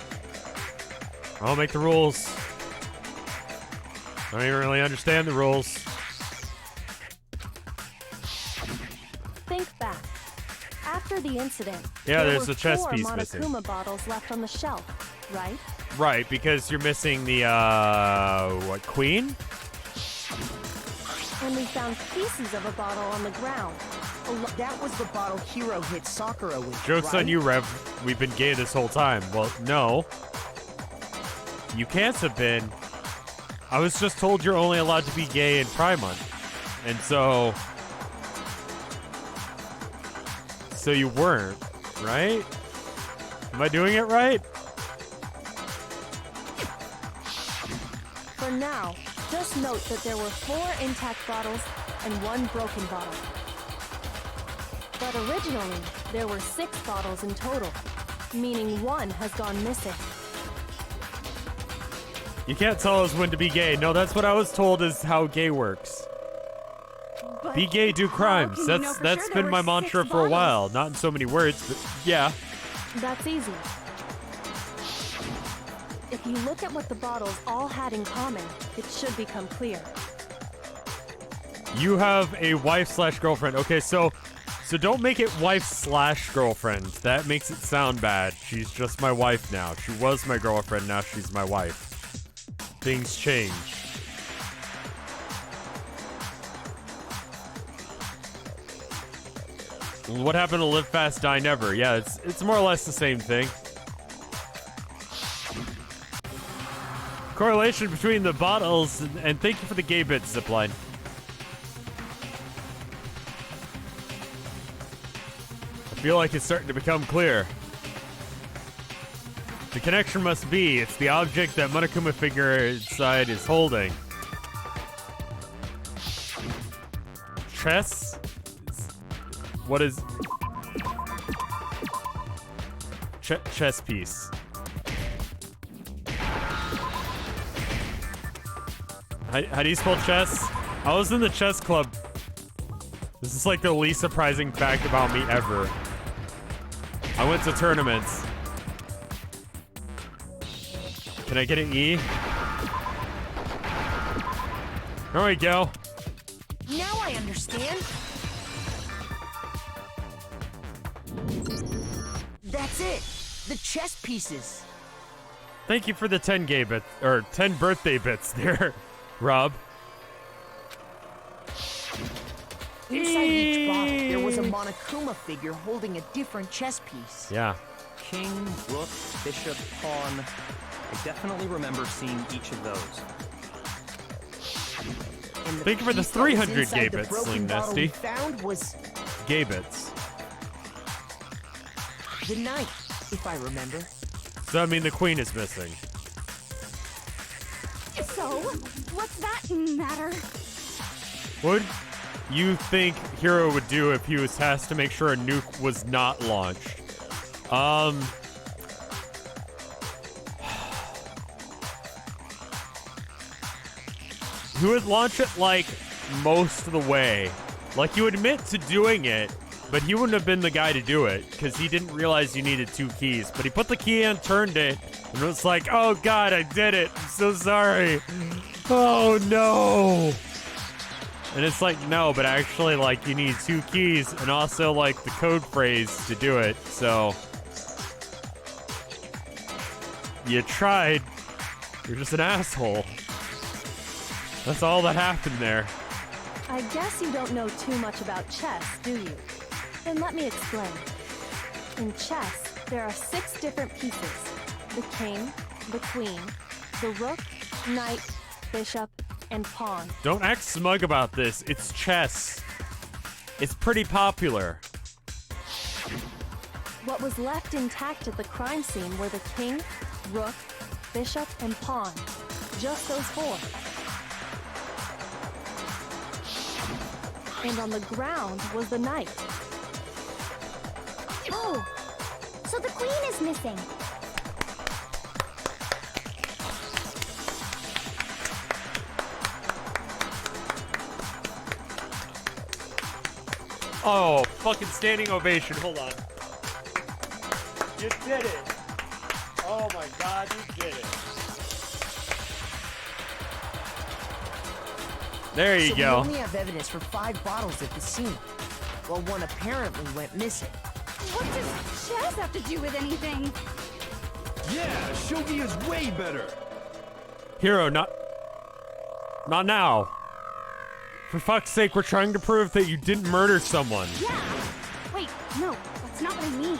I'll make the rules. I don't even really understand the rules. Think back. After the incident, Yeah, there there's were a chess 4 piece Monokuma missing. bottles left on the shelf, right? Right, because you're missing the, what, queen? And we found pieces of a bottle on the ground. That was the bottle Hiro hit Sakura with. Joke's right? on you, Rev. We've been gay this whole time. Well, no. You can't have been. I was just told you're only allowed to be gay in Pride Month. And so you weren't, right? Am I doing it right? For now, just note that there were 4 intact bottles and 1 broken bottle. But originally, there were 6 bottles in total, meaning 1 has gone missing. You can't tell us when to be gay. No, that's what I was told is how gay works. But Be gay, do how crimes. can you know for That's sure been there my were mantra 6 for a bottles? while. Not in so many words, but yeah. That's easy. If you look at what the bottles all had in common, it should become clear. You have a wife/girlfriend. Okay, so don't make it wife/girlfriend. That makes it sound bad. She's just my wife now. She was my girlfriend, now she's my wife. Things change. What happened to Live Fast, Die Never? Yeah, it's more or less the same thing. Correlation between the bottles, and thank you for the gay bit, Zipline. I feel like it's starting to become clear. The connection must be, it's the object that Monokuma figure inside is holding. Chess? What is... chess piece. How do you spell chess? I was in the chess club. This is like the least surprising fact about me ever. I went to tournaments. Can I get an E? There we go. Now I understand. That's it. The chess pieces. Thank you for the 10 gay bits, or 10 birthday bits there, Rob. Inside each bottle, there was a Monokuma figure holding a different chess piece. Yeah. King, rook, bishop, pawn. I definitely remember seeing each of those. And the Thank you for the piece that was 300 inside gay the bits, broken Sling bottle we Nasty. found was Gay bits. the knight, if I remember. Does that mean the queen is missing? So, what's that matter? Would you think Hero would do if he was tasked to make sure a nuke was not launched? He would launch it like most of the way. Like he would admit to doing it, but he wouldn't have been the guy to do it because he didn't realize you needed 2 keys. But he put the key in, turned it, and it was like, oh god, I did it. I'm so sorry. Oh no. And it's like, no, but actually, like, you need 2 keys and also, like, the code phrase to do it. So, you tried. You're just an asshole. That's all that happened there. I guess you don't know too much about chess, do you? Then let me explain. In chess, there are 6 different pieces. The king, the queen, the rook, knight, bishop, and pawn. Don't act smug about this. It's chess. It's pretty popular. What was left intact at the crime scene were the king, rook, bishop, and pawn. Just those 4. And on the ground was the knight. Oh, so the queen is missing. Oh, fucking standing ovation. Hold on. You did it. Oh my god, you did it. There you So go. we only have evidence for 5 bottles at the scene, while one apparently went missing. What does chess have to do with anything? Yeah, shogi is way better. Hero, not now. For fuck's sake, we're trying to prove that you didn't murder someone. Yeah. Wait, no, that's not what I mean.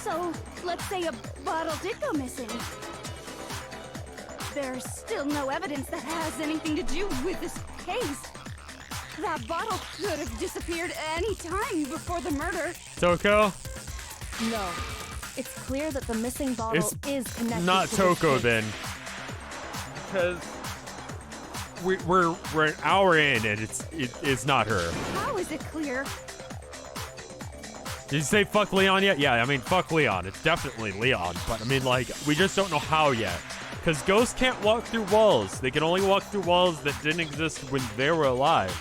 So, let's say a bottle did go missing. There's still no evidence that has anything to do with this case. That bottle could have disappeared any time before the murder. Toko? No. It's clear that the missing bottle It's is connected not to Toko this case. then. Because we're an hour in and it's not her. How is it clear? Did you say fuck Leon yet? Yeah, I mean fuck Leon. It's definitely Leon, but I mean like we just don't know how yet. Because ghosts can't walk through walls. They can only walk through walls that didn't exist when they were alive.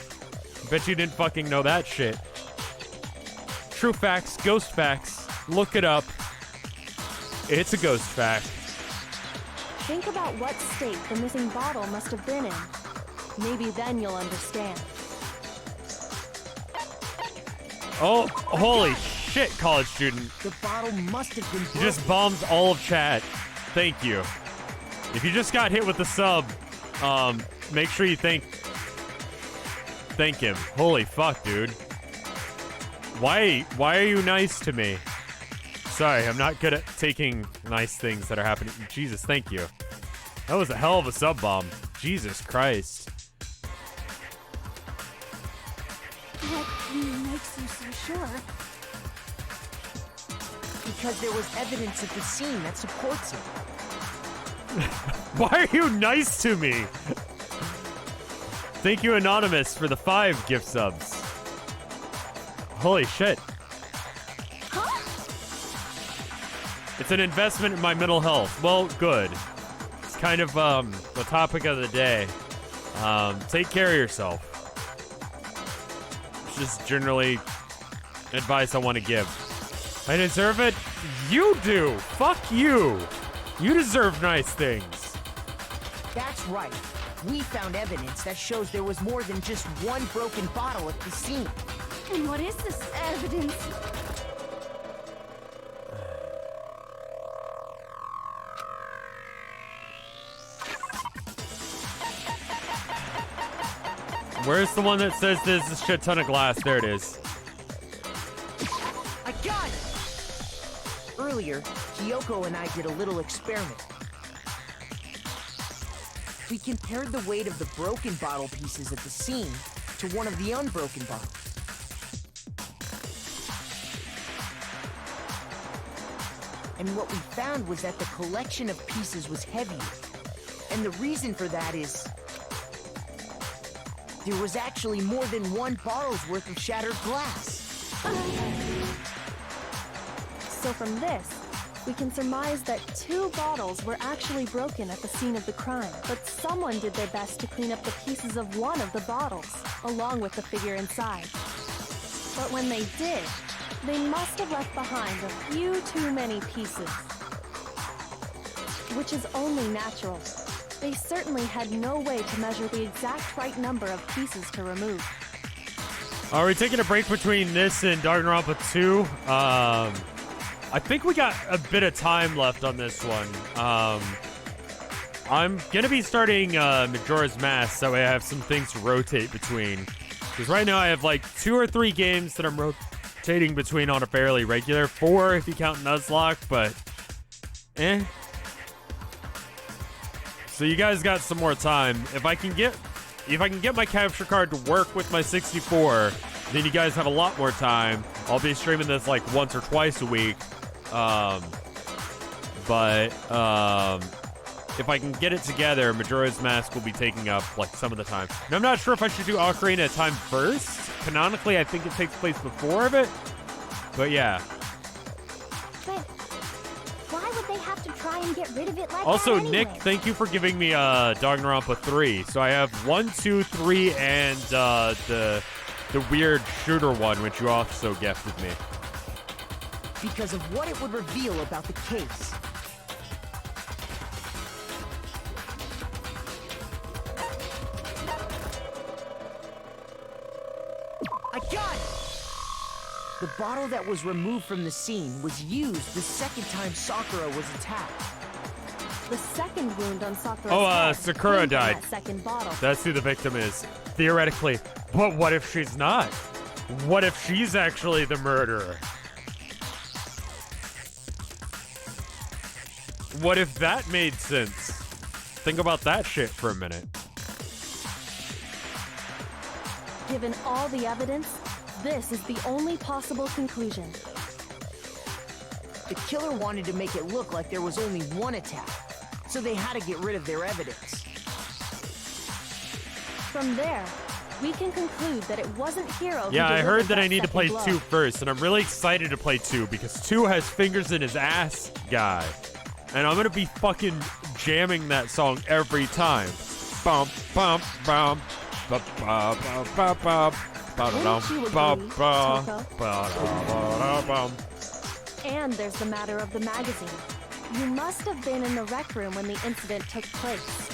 Bet you didn't fucking know that shit. True facts, ghost facts. Look it up. It's a ghost fact. Think about what state the missing bottle must have been in. Maybe then you'll understand. Oh, holy shit, college student. The bottle must have been broken. You just bombed all of chat. Thank you. If you just got hit with the sub, make sure you thank him. Holy fuck, dude. Why are you nice to me? Sorry, I'm not good at taking nice things that are happening. Jesus, thank you. That was a hell of a sub bomb. Jesus Christ. What makes you so sure? Because there was evidence at the scene that supports it. Why are you nice to me? Thank you, Anonymous, for the 5 gift subs. Holy shit. Huh? It's an investment in my mental health. Well, good. It's kind of the topic of the day. Take care of yourself. It's just generally advice I want to give. I deserve it? You do! Fuck you! You deserve nice things. That's right. We found evidence that shows there was more than just one broken bottle at the scene. And what is this evidence? Where's the one that says there's a shit ton of glass? There it is. I got it! Earlier, Kyoko and I did a little experiment. We compared the weight of the broken bottle pieces at the scene to one of the unbroken bottles. And what we found was that the collection of pieces was heavier. And the reason for that is there was actually more than one bottle's worth of shattered glass. So from this, we can surmise that 2 bottles were actually broken at the scene of the crime, but someone did their best to clean up the pieces of one of the bottles, along with the figure inside. But when they did, they must have left behind a few too many pieces. Which is only natural. They certainly had no way to measure the exact right number of pieces to remove. Are we taking a break between this and Dangarompa 2? I think we got a bit of time left on this one. I'm gonna be starting Majora's Mask, that way I have some things to rotate between. Because right now I have like 2 or 3 games that I'm rotating between on a fairly regular. 4 if you count Nuzlocke, but eh. So you guys got some more time. If I can get my capture card to work with my 64, then you guys have a lot more time. I'll be streaming this like once or twice a week. If I can get it together, Majora's Mask will be taking up like some of the time. And I'm not sure if I should do Ocarina of Time first. Canonically, I think it takes place before of it. But yeah. But why would they have to try and get rid of it like Also, that anyway? Nick, thank you for giving me Dangarompa 3. So I have 1, 2, 3, and the weird shooter one, which you also gifted me. Because of what it would reveal about the case. I got it! The bottle that was removed from the scene was used the second time Sakura was attacked. The second wound on Sakura's Oh, head Sakura came from died. that second bottle. That's who the victim is, theoretically. But what if she's not? What if she's actually the murderer? What if that made sense? Think about that shit for a minute. Given all the evidence, this is the only possible conclusion. The killer wanted to make it look like there was only one attack, so they had to get rid of their evidence. From there, we can conclude that it wasn't Hiro who Yeah, I heard delivered that I need to play second blow. 2 first, and I'm really excited to play 2 because 2 has fingers in his ass guy. and I'm gonna be fucking jamming that song every time. Bum bum bum bum bum bum bum bum. And there's the matter of the magazine. You must have been in the rec room when the incident took place.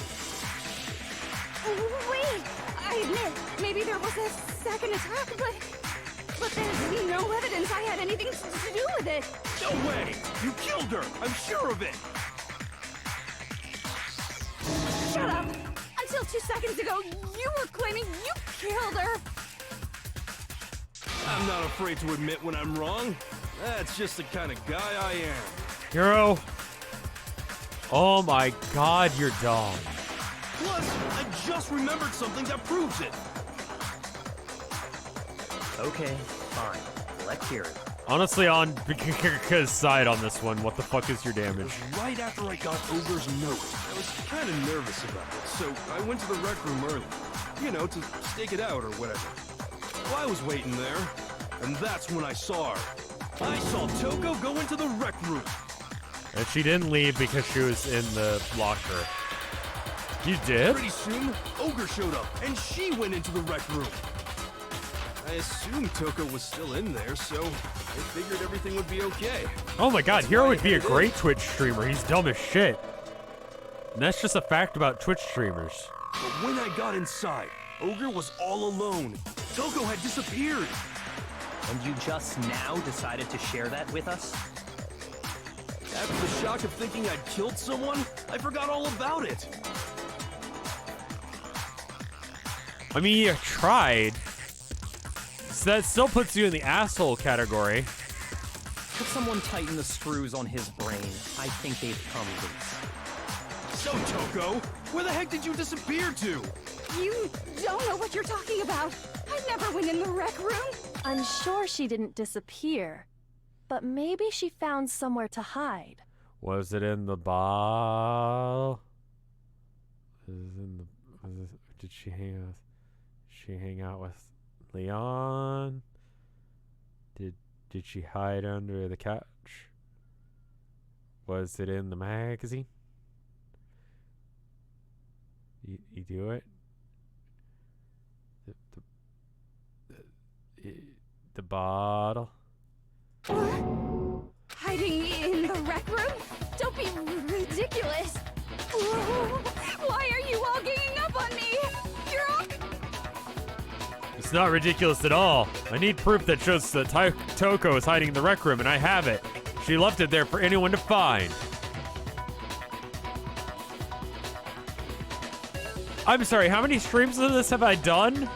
Wait! I admit, maybe there was a second attack, but there's no evidence I had anything to do with it. No way! You killed her! I'm sure of it! Shut up! Until 2 seconds ago, you were claiming you killed her! I'm not afraid to admit when I'm wrong. That's just the kind of guy I am. Hero. Oh my god, you're dumb. Plus, I just remembered something that proves it. Okay, fine. Let's hear it. Honestly, on Bikika's side on this one, what the fuck is your It damage? was right after I got Ogre's note. I was kind of nervous about it, so I went to the rec room early. You know, to stake it out or whatever. Well, I was waiting there, and that's when I saw her. I saw Toko go into the rec room. And she didn't leave because she was in the locker. You did? Pretty soon, Ogre showed up, and she went into the rec room. I assumed Toko was still in there, so I figured everything would be okay. Oh my god, That's Hero why would I be a headed in. great Twitch streamer. He's dumb as shit. And that's just a fact about Twitch streamers. But when I got inside, Ogre was all alone. Toko had disappeared. And you just now decided to share that with us? After the shock of thinking I'd killed someone, I forgot all about it. I mean, you tried. So that still puts you in the asshole category. Could someone tighten the screws on his brain? I think they've come loose. So, Toko, where the heck did you disappear to? You don't know what you're talking about. I never went in the rec room. I'm sure she didn't disappear, but maybe she found somewhere to hide. Was it in the bottle? Did she hang out with Leon? Did she hide under the couch? Was it in the magazine? You do it? The bottle? Hiding in the rec room? Don't be ridiculous. Why are you all ganging up on me? You're all... It's not ridiculous at all. I need proof that shows that Toko is hiding in the rec room, and I have it. She left it there for anyone to find. I'm sorry, how many streams of this have I done?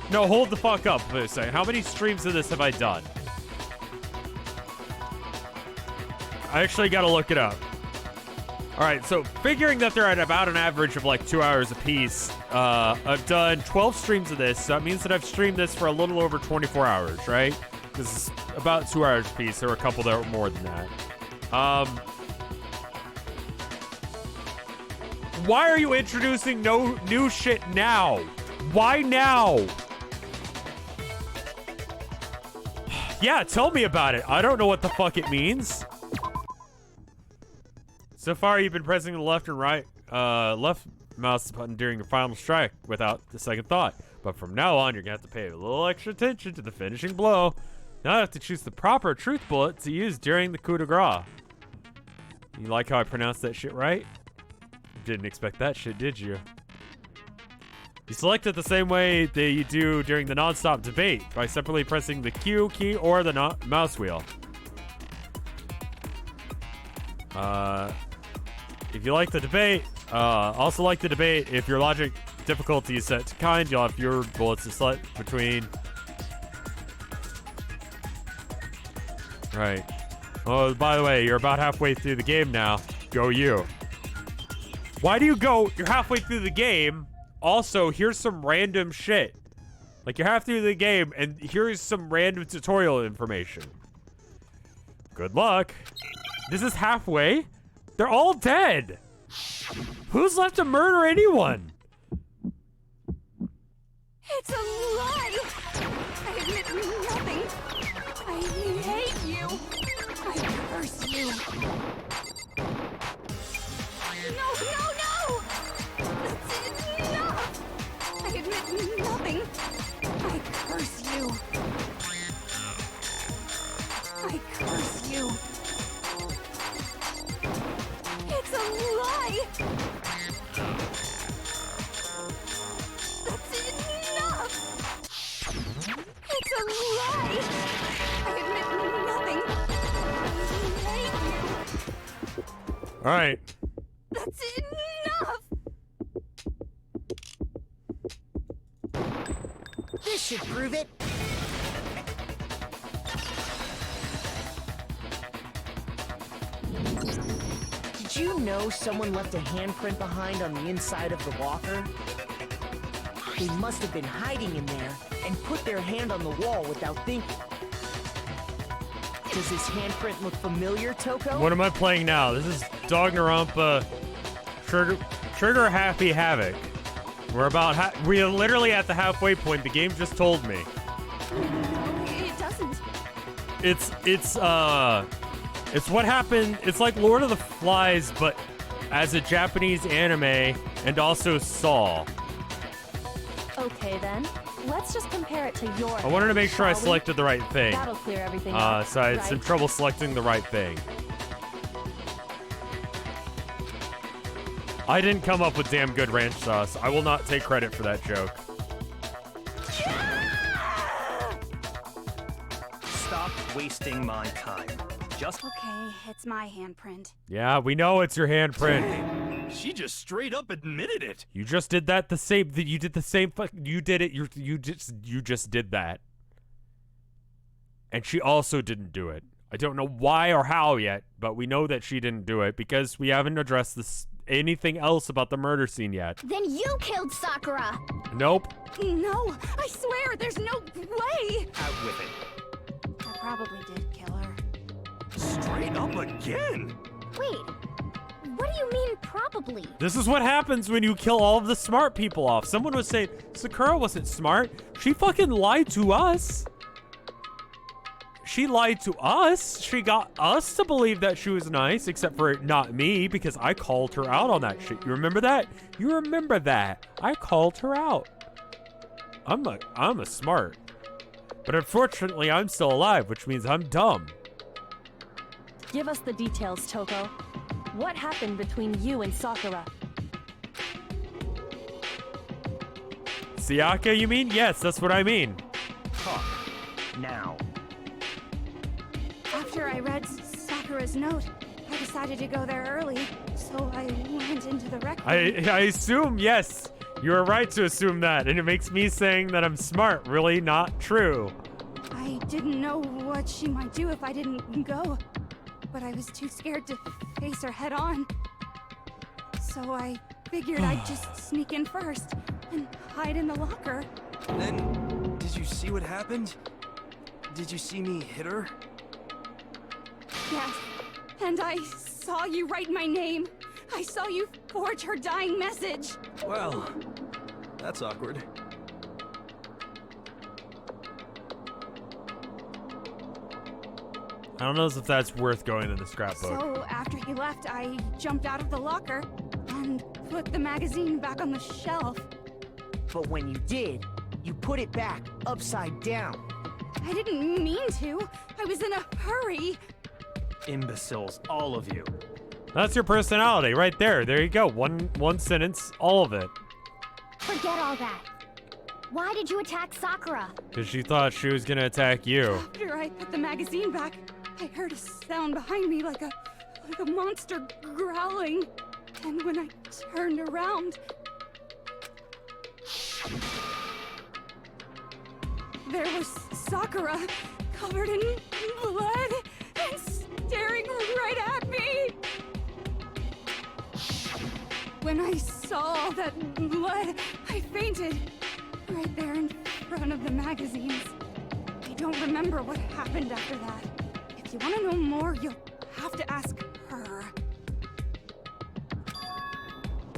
No, hold the fuck up for a second. How many streams of this have I done? I actually gotta look it up. Alright, so figuring that they're at about an average of like 2 hours apiece, I've done 12 streams of this, so that means that I've streamed this for a little over 24 hours, right? This is about 2 hours apiece. There were a couple that were more than that. Why are you introducing no new shit now? Why now? Yeah, tell me about it. I don't know what the fuck it means. So far, you've been pressing the left and right, left mouse button during your final strike without the second thought. But from now on, you're gonna have to pay a little extra attention to the finishing blow. Now I have to choose the proper truth bullet to use during the coup de grace. You like how I pronounced that shit right? Didn't expect that shit, did you? You select it the same way that you do during the non-stop debate by separately pressing the Q key or the mouse wheel. If you like the debate, also like the debate, if your logic difficulty is set to kind, you'll have fewer bullets to select between. Right. Oh, by the way, you're about halfway through the game now. Go you. Why do you go? You're halfway through the game. Also, here's some random shit. Like, you're half through the game, and here's some random tutorial information. Good luck. This is halfway. They're all dead. Who's left to murder anyone? It's a lie! I admit nothing. I hate you. I curse you. No, no, no! That's enough! I admit nothing. I curse you. I curse you. It's a lie! That's enough! It's a lie! I admit nothing. I hate you. All right. That's enough! This should prove it. Did you know someone left a handprint behind on the inside of the locker? They must have been hiding in there and put their hand on the wall without thinking. Does this handprint look familiar, Toko? What am I playing now? This is Dangarompa Trigger Happy Havoc. We're literally at the halfway point. The game just told me. It doesn't. It's what happened. It's like Lord of the Flies, but as a Japanese anime, and also Saw. Okay then, let's just compare it to your. I wanted to make sure I shall we? selected the right thing. That'll clear everything up. So I had some right? trouble selecting the right thing. I didn't come up with damn good ranch sauce. I will not take credit for that joke. Stop wasting my time. Just Okay, it's my handprint. Yeah, we know it's your handprint. She just straight up admitted it. You just did that the same. You did the same. You did it. You just did that. And she also didn't do it. I don't know why or how yet, but we know that she didn't do it because we haven't addressed anything else about the murder scene yet. Then you killed Sakura! Nope. No, I swear, there's no way! out with it. I probably did kill her. Straight up again. Wait, what do you mean probably? This is what happens when you kill all of the smart people off. Someone was saying Sakura wasn't smart. She fucking lied to us. She lied to us. She got us to believe that she was nice, except for not me, because I called her out on that shit. You remember that? You remember that? I called her out. I'm a smart. But unfortunately, I'm still alive, which means I'm dumb. Give us the details, Toko. What happened between you and Sakura? Sayaka, you mean? Yes, that's what I mean. Talk. Now. After I read Sakura's note, I decided to go there early, so I went into the rec room. I assume, yes. You are right to assume that, and it makes me saying that I'm smart really not true. I didn't know what she might do if I didn't go, but I was too scared to face her head on. So I figured I'd just sneak in first and hide in the locker. Then, did you see what happened? Did you see me hit her? Yes, and I saw you write my name. I saw you forge her dying message. Well, that's awkward. I don't know if that's worth going in the scrapbook. So after he left, I jumped out of the locker and put the magazine back on the shelf. But when you did, you put it back upside down. I didn't mean to. I was in a hurry. Imbeciles, all of you. That's your personality right there. There you go. One sentence, all of it. Forget all that. Why did you attack Sakura? Because she thought she was gonna attack you. After I put the magazine back, I heard a sound behind me like a monster growling. And when I turned around, there was Sakura, covered in blood and staring right at me. When I saw all that blood, I fainted right there in front of the magazines. I don't remember what happened after that. If you want to know more, you'll have to ask her.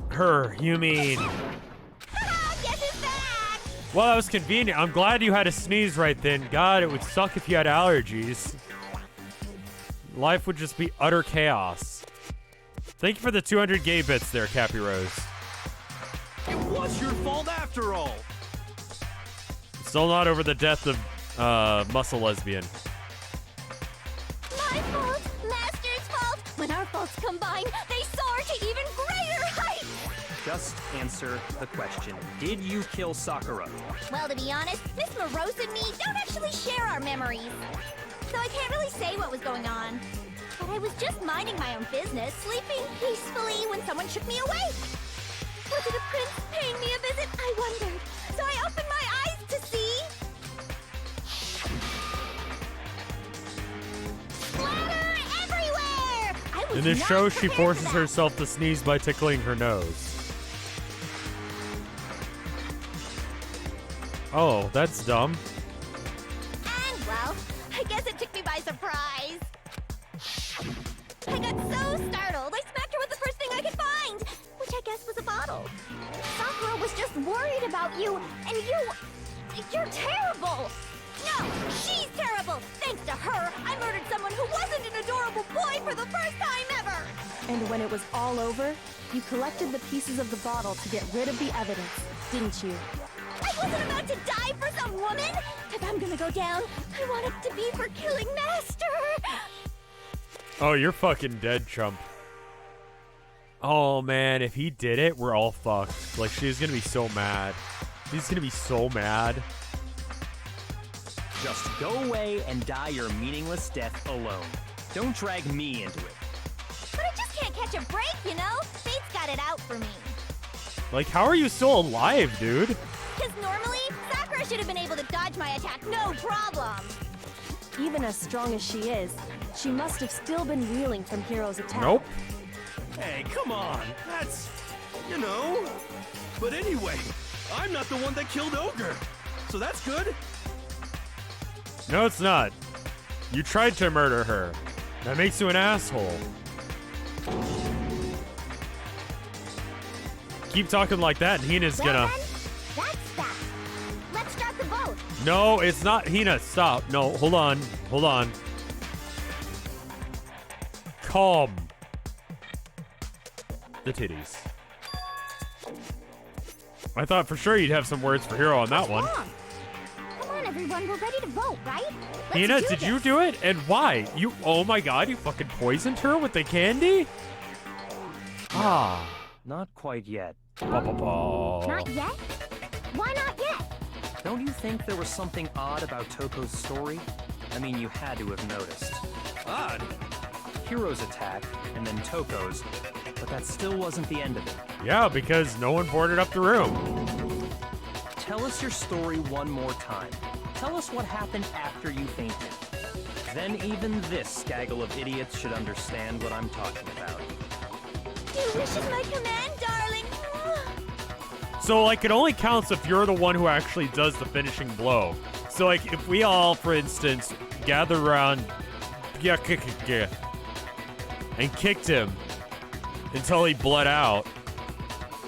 Her, you mean? Guess it's back! Well, that was convenient. I'm glad you had a sneeze right then. God, it would suck if you had allergies. Life would just be utter chaos. Thank you for the 200 gay bits there, Cappy Rose. It was your fault after all. Still not over the death of Muscle Lesbian. My fault, Master's fault. When our faults combine, they soar to even greater heights. Just answer the question. Did you kill Sakura? Well, to be honest, Miss Morose and me don't actually share our memories. So I can't really say what was going on. But I was just minding my own business, sleeping peacefully when someone shook me awake. Was it a prince paying me a visit? I wondered. So I opened my eyes to see... splatter everywhere! I was In this not show, she prepared forces for that. herself to sneeze by tickling her nose. Oh, that's dumb. And, well, I guess it took me by surprise. I got so startled, I smacked her with the first thing I could find, which I guess was a bottle. Sakura was just worried about you, and you're terrible. No, she's terrible. Thanks to her, I murdered someone who wasn't an adorable boy for the first time ever. And when it was all over, you collected the pieces of the bottle to get rid of the evidence, didn't you? I wasn't about to die for some woman. If I'm gonna go down, I want it to be for killing Master. Oh, you're fucking dead, chump. Oh, man, if he did it, we're all fucked. Like, she's gonna be so mad. She's gonna be so mad. Just go away and die your meaningless death alone. Don't drag me into it. But I just can't catch a break, you know? Fate's got it out for me. Like, how are you still alive, dude? Because normally, Sakura should have been able to dodge my attack, no problem. Even as strong as she is, she must have still been reeling from Hiro's attack. Nope. Hey, come on. That's, you know. But anyway, I'm not the one that killed Ogre. So that's good. No, it's not. You tried to murder her. That makes you an asshole. Keep talking like that, and Hina's Well gonna... then, that's that. Let's start the boat. No, it's not. Hina, stop. No, hold on. Hold on. Calm. The titties. I thought for sure you'd have some words for Hiro on that one. Wrong. Come on, everyone, we're ready to vote, right? Let's Hina, do did this. you do it? And why? You, oh my god, you fucking poisoned her with the candy? Ah. Not quite yet. Not yet? Why not yet? Don't you think there was something odd about Toko's story? I mean, you had to have noticed. Odd. Hiro's attack, and then Toko's, but that still wasn't the end of it. Yeah, because no one boarded up the room. Tell us your story one more time. Tell us what happened after you fainted. Then even this gaggle of idiots should understand what I'm talking about. Your wish is my command, darling. So, like, it only counts if you're the one who actually does the finishing blow. So, like, if we all, for instance, gather around and kicked him until he bled out,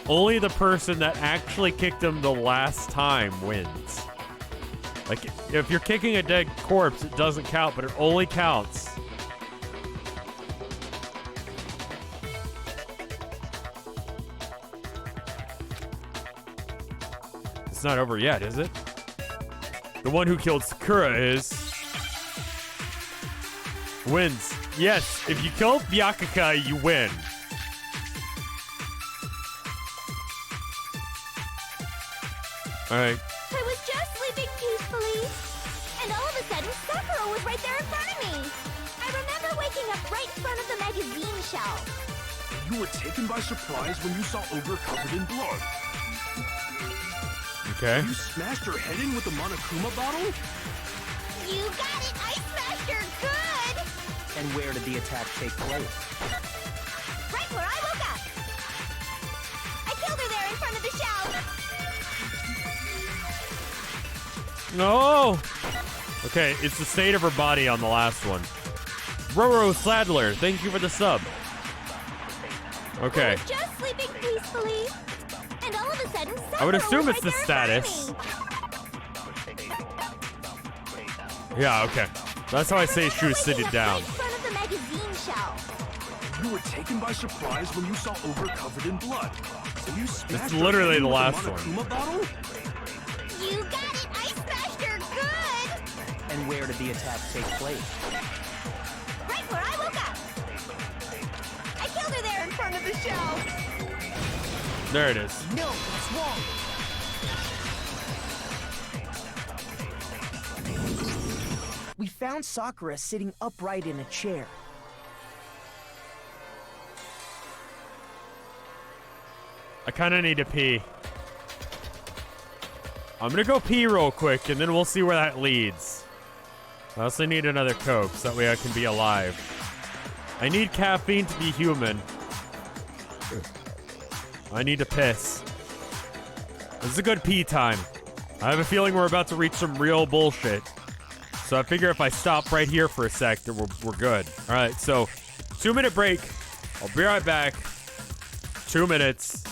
only the person that actually kicked him the last time wins. Like, if you're kicking a dead corpse, it doesn't count, but it only counts. It's not over yet, is it? The one who killed Sakura wins. Yes, if you kill Byakuya, you win. Alright. I was just sleeping peacefully, and all of a sudden, Sakura was right there in front of me. I remember waking up right in front of the magazine shelf. You were taken by surprise when you saw Ogre covered in blood. Okay. You smashed her head in with the Monokuma bottle? You got it! I smashed her good! And where did the attack take place? Right where I woke up! I killed her there in front of the shelf! No! Okay, it's the state of her body on the last one. Roro Sadler, thank you for the sub. Okay. I was just sleeping peacefully, and all of a sudden, Sakura I would assume was it's right the there in status. front of me. Yeah, okay. That's how I say she was sitting down. Right in front of the magazine shelf. you were taken by surprise when you saw Ogre covered in blood. So you smashed her literally head the with a last one. Monokuma bottle? You got it! I smashed her good! And where did the attack take place? Right where I woke up! I killed her there in front of the show! There it is. No, that's wrong. We found Sakura sitting upright in a chair. I kind of need to pee. I'm gonna go pee real quick, and then we'll see where that leads. I also need another Coke, so that way I can be alive. I need caffeine to be human. I need to piss. This is a good pee time. I have a feeling we're about to reach some real bullshit. So I figure if I stop right here for a sec, then we're good. All right, so 2-minute break. I'll be right back. 2 minutes.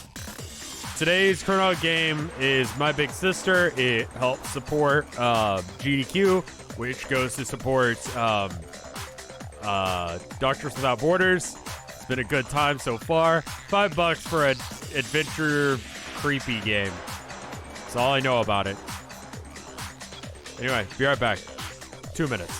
Today's Chrono game is my big sister. It helps support GDQ, which goes to support Doctors Without Borders. It's been a good time so far. $5 for an adventure creepy game. That's all I know about it. Anyway, be right back. 2 minutes.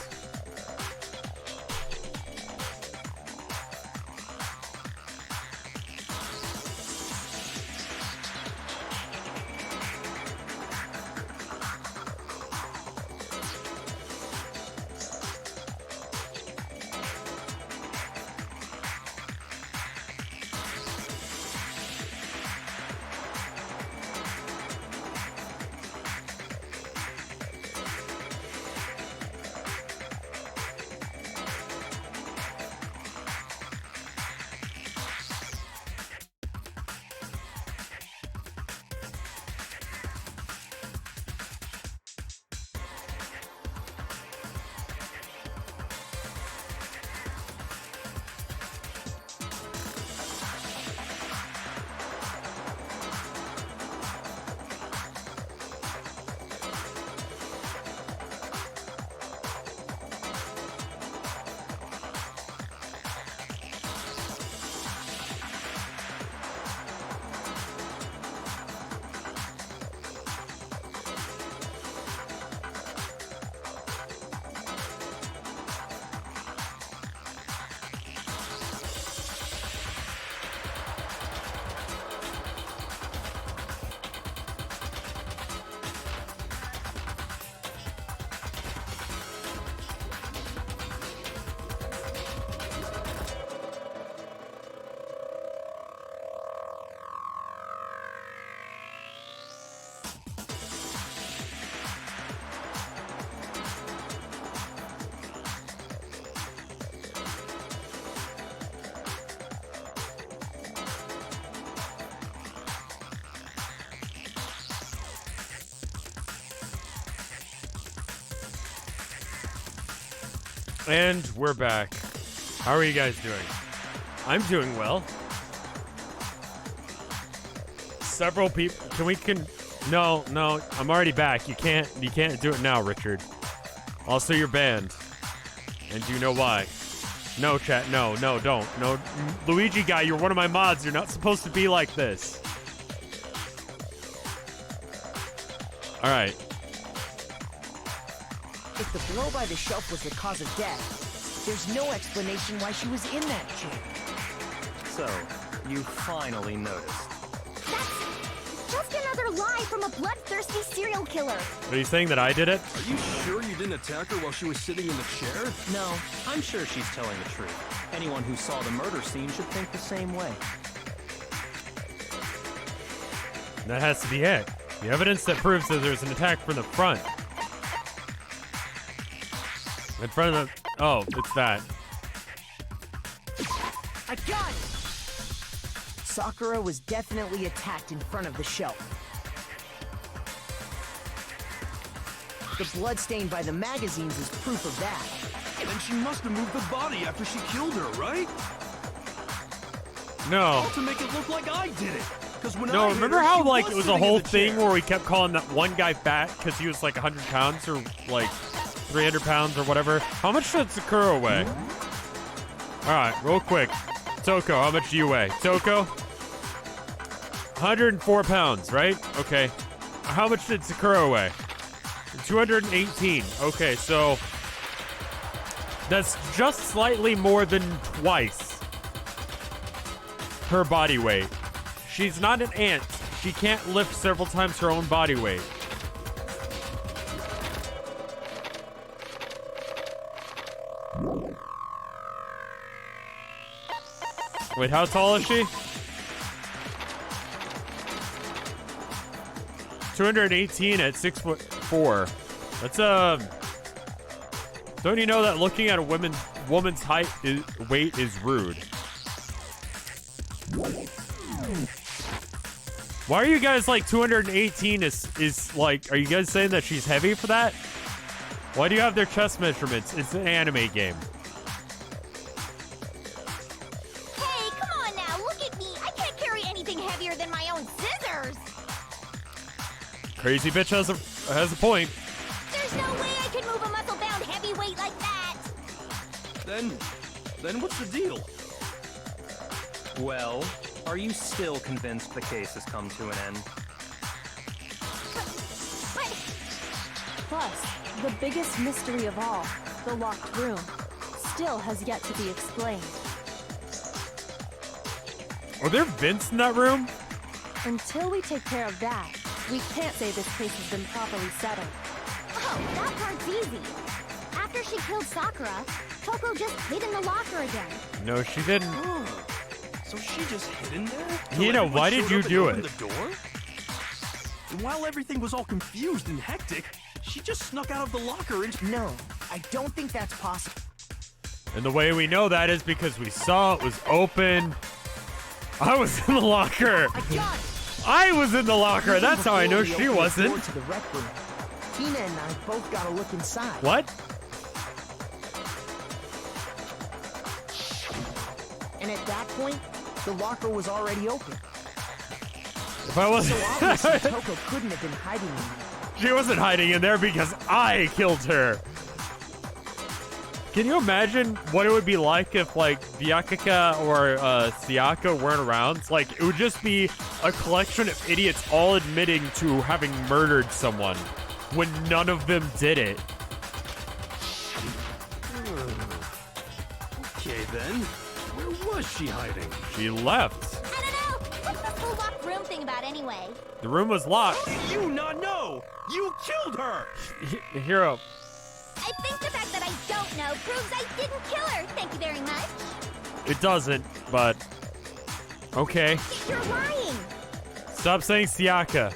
And we're back. How are you guys doing? I'm doing well. Several people. No, I'm already back. You can't do it now, Richard. Also, you're banned. And you know why. No, chat. No, don't. No, Luigi guy, you're one of my mods. You're not supposed to be like this. All right. If the blow by the shelf was the cause of death, there's no explanation why she was in that chair. So, you finally noticed. That's just another lie from a bloodthirsty serial killer. Are you saying that I did it? Are you sure you didn't attack her while she was sitting in the chair? No, I'm sure she's telling the truth. Anyone who saw the murder scene should think the same way. That has to be it. The evidence that proves that there's an attack from the front. In front of the... Oh, it's that. I got it! Sakura was definitely attacked in front of the shelf. The blood stain by the magazines is proof of that. Then she must have moved the body after she killed her, right? No. All to make it look like I did it. No, remember how, like, it was a whole thing chair. where we kept calling that one guy fat because he was, like, 100 pounds or, like, 300 pounds or whatever? How much does Sakura weigh? All right, real quick. Toko, how much do you weigh? Toko? 104 pounds, right? Okay. How much did Sakura weigh? 218. Okay, so that's just slightly more than twice her body weight. She's not an ant. She can't lift several times her own body weight. Wait, how tall is she? 218 at 6'4". That's Don't you know that looking at a woman's weight is rude? Why are you guys like 218 is like, are you guys saying that she's heavy for that? Why do you have their chest measurements? It's an anime game. Hey, come on now, look at me. I can't carry anything heavier than my own scissors. Crazy bitch has a point. There's no way I can move a muscle-bound heavyweight like that. Then what's the deal? Well, are you still convinced the case has come to an end? But Plus, the biggest mystery of all, the locked room, still has yet to be explained. Are there vents in that room? Until we take care of that, we can't say this case has been properly settled. oh, that part's easy. After she killed Sakura, Toko just hid in the locker again. No, she didn't. Oh, so she just hid in there? Hina, why did you do it? The door? And while everything was all confused and hectic, she just snuck out of the locker and... No, I don't think that's possible. And the way we know that is because we saw it was open. I was in the locker. I was in the locker. That's how I know she wasn't. To the rec room. Tina and I both got to look inside. What? And at that point, the locker was already open. If I wasn't... So obviously Toko couldn't have been hiding in there. She wasn't hiding in there because I killed her. Can you imagine what it would be like if, like, Byakuya or Sayaka weren't around? Like, it would just be a collection of idiots all admitting to having murdered someone when none of them did it. Okay, then. Where was she hiding? She left. I don't know. What's this whole locked room thing about anyway? The room was locked. How do you not know? You killed her! Hero. I think the fact that I don't know proves I didn't kill her. Thank you very much. It doesn't, but... Okay. You're lying. Stop saying Sayaka.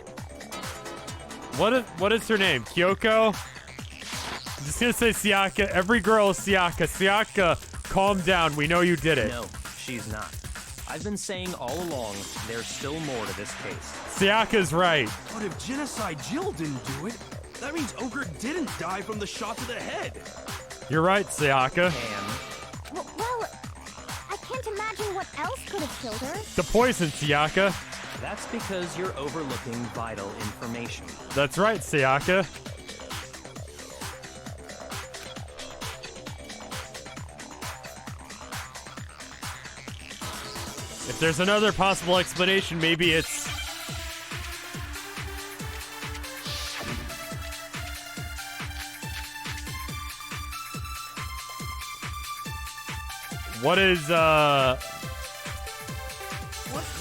What is her name? Kyoko? I'm just gonna say Sayaka. Every girl is Sayaka. Sayaka, calm down. We know you did it. No, she's not. I've been saying all along, there's still more to this case. Sayaka's right. But if Genocide Jill didn't do it, that means Ogre didn't die from the shot to the head. You're right, Sayaka. And Well, I can't imagine what else could have killed her. The poison, Sayaka. that's because you're overlooking vital information. That's right, Sayaka. If there's another possible explanation, maybe it's... What is, What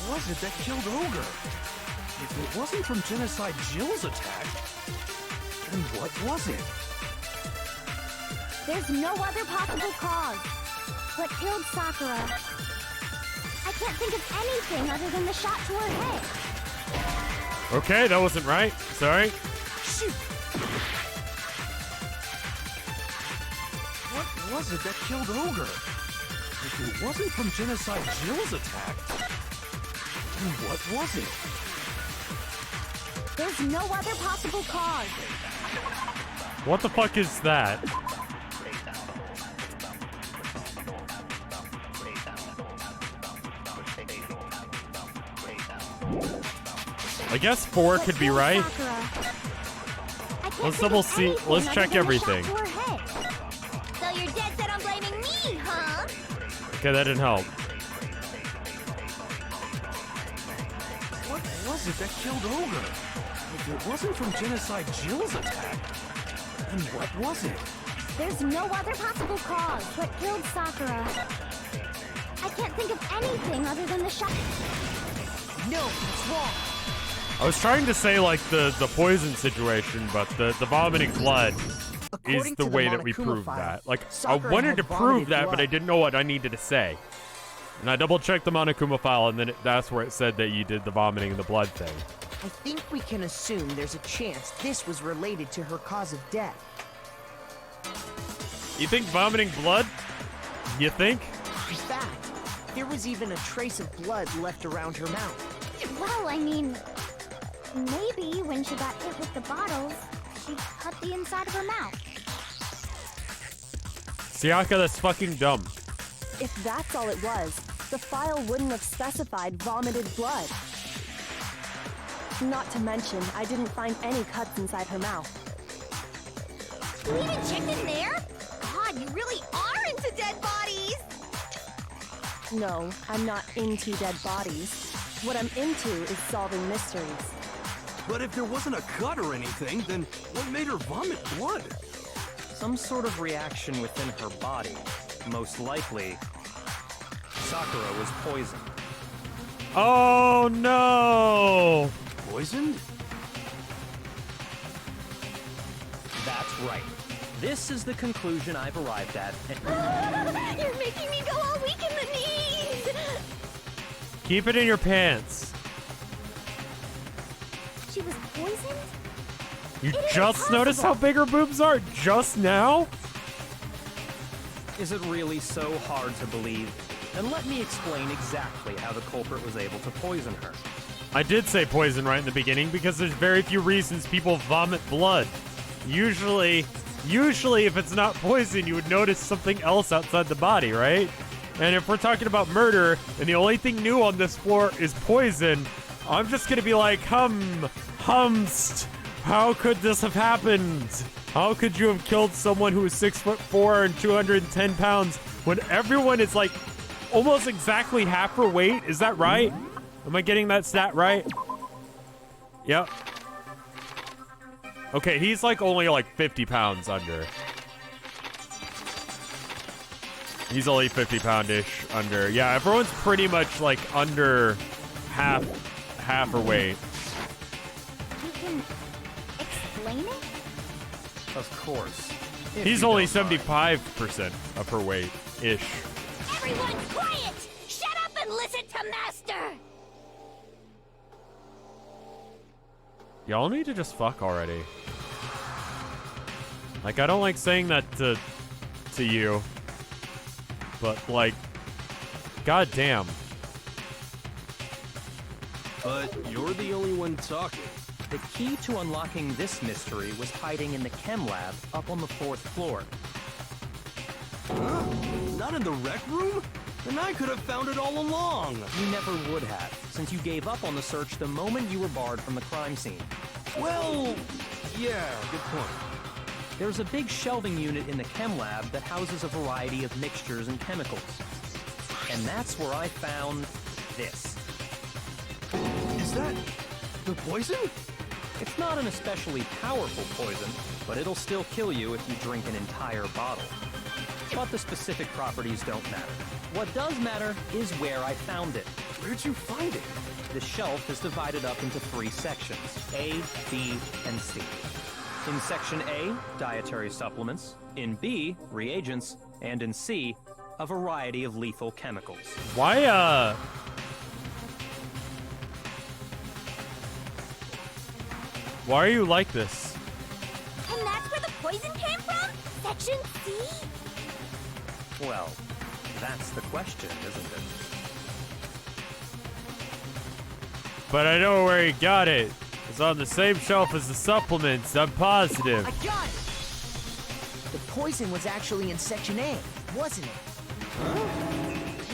was it that killed Ogre? If it wasn't from Genocide Jill's attack, then what was it? There's no other possible cause. What killed Sakura? I can't think of anything other than the shot to her head. Okay, that wasn't right. Sorry. Shoot! What was it that killed Ogre? If it wasn't from Genocide Jill's attack, then what was it? There's no other possible cause. What the fuck is that? I guess 4 could be right. Let's double see. Let's check everything. So you're dead set on blaming me, huh? Okay, that didn't help. was it that killed Ogre? If it wasn't from Genocide Jill's attack, then what was it? There's no other possible cause. What killed Sakura? I can't think of anything other than the shot. No, it's wrong. I was trying to say like the poison situation, but the vomiting blood According is the to way that we Monokuma proved file, that. Like, Sakura I wanted had to prove vomited that, but I blood. didn't know what I needed to say. And I double-checked the Monokuma file, and then that's where it said that you did the vomiting and the blood thing. I think we can assume there's a chance this was related to her cause of death. You think vomiting blood? You think? In fact, there was even a trace of blood left around her mouth. Well, I mean, maybe when she got hit with the bottles, she cut the inside of her mouth. Siaka, that's fucking dumb. If that's all it was, the file wouldn't have specified vomited blood. Not to mention, I didn't find any cuts inside her mouth. You even checked in there? God, you really are into dead bodies! No, I'm not into dead bodies. What I'm into is solving mysteries. But if there wasn't a cut or anything, then what made her vomit blood? Some sort of reaction within her body. Most likely, Sakura was poisoned. Oh no! Poisoned? That's right. This is the conclusion I've arrived at. You're making me go all weak in the knees! Keep it in your pants. She was poisoned? You It is just noticed how impossible. big her boobs are? Just now? Is it really so hard to believe? Then let me explain exactly how the culprit was able to poison her. I did say poison right in the beginning because there's very few reasons people vomit blood. Usually if it's not poison, you would notice something else outside the body, right? And if we're talking about murder and the only thing new on this floor is poison, I'm just gonna be like, humst. How could this have happened? How could you have killed someone who is 6'4" and 210 pounds when everyone is like almost exactly half her weight? Is that right? Am I getting that stat right? Yep. Okay, he's like only like 50 pounds under. He's only 50 poundish under. Yeah, everyone's pretty much like under half her weight. You can explain it? Of course. If He's you only don't mind. 75% of her weight-ish. Everyone quiet! Shut up and listen to Master! Y'all need to just fuck already. Like, I don't like saying that to you. But, like, goddamn. But you're the only one talking. The key to unlocking this mystery was hiding in the chem lab up on the 4th floor. Huh? Not in the rec room? Then I could have found it all along. You never would have, since you gave up on the search the moment you were barred from the crime scene. Well, yeah, good point. There's a big shelving unit in the chem lab that houses a variety of mixtures and chemicals. And that's where I found this. Is that the poison? It's not an especially powerful poison, but it'll still kill you if you drink an entire bottle. But the specific properties don't matter. What does matter is where I found it. Where'd you find it? The shelf is divided up into 3 sections, A, B, and C. In Section A, dietary supplements. In B, reagents. And in C, a variety of lethal chemicals. Why are you like this? And that's where the poison came from? Section C? Well, that's the question, isn't it? But I know where he got it. It's on the same shelf as the supplements, I'm positive. I got it! The poison was actually in Section A, wasn't it?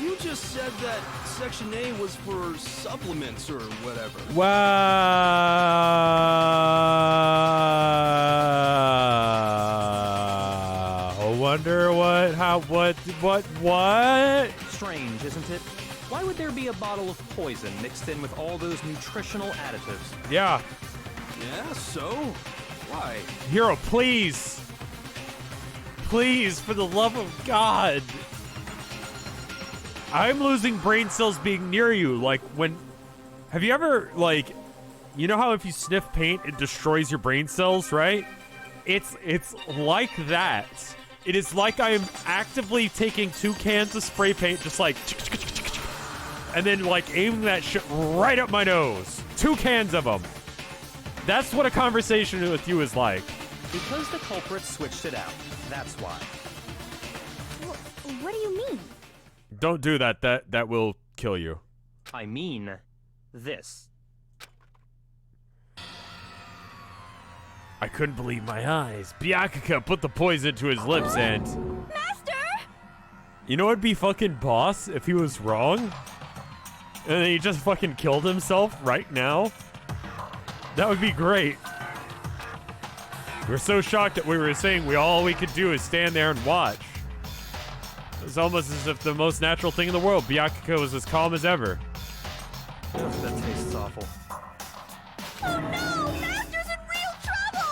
You just said that Section A was for supplements or whatever. Wow. I wonder what? Strange, isn't it? Why Why would there be a bottle of poison mixed in with all those nutritional additives? Yeah. Yeah, so? Why? Hero, please. Please, for the love of God. I'm losing brain cells being near you. Like, when... Have you ever, like... You know how if you sniff paint, it destroys your brain cells, right? It's like that. It is like I am actively taking 2 cans of spray paint, just like... And then, like, aiming that shit right up my nose. 2 cans of them. That's what a conversation with you is like. Because the culprit switched it out. That's why. What do you mean? Don't do that. That will kill you. I mean, this. I couldn't believe my eyes. Byakuya put the poison to his lips and... Master! You know what'd be fucking boss if he was wrong? And then he just fucking killed himself right now? That would be great. We're so shocked that we were saying all we could do is stand there and watch. It's almost as if the most natural thing in the world, Byakuya was as calm as ever. Ugh, that tastes awful. Oh no! Master's in real trouble!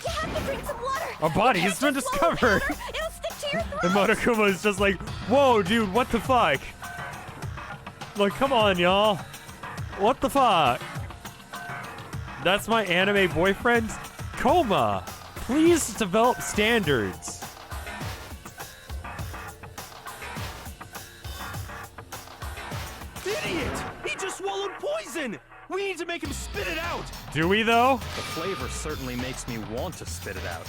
You have to drink some water! Our body has been discovered! It'll stick to your throat! And Monokuma is just like, whoa, dude, what the fuck? Like, come on, y'all. What the fuck? That's my anime boyfriend? Coma, please develop standards. Idiot! He just swallowed poison! We need to make him spit it out! Do we, though? The flavor certainly makes me want to spit it out.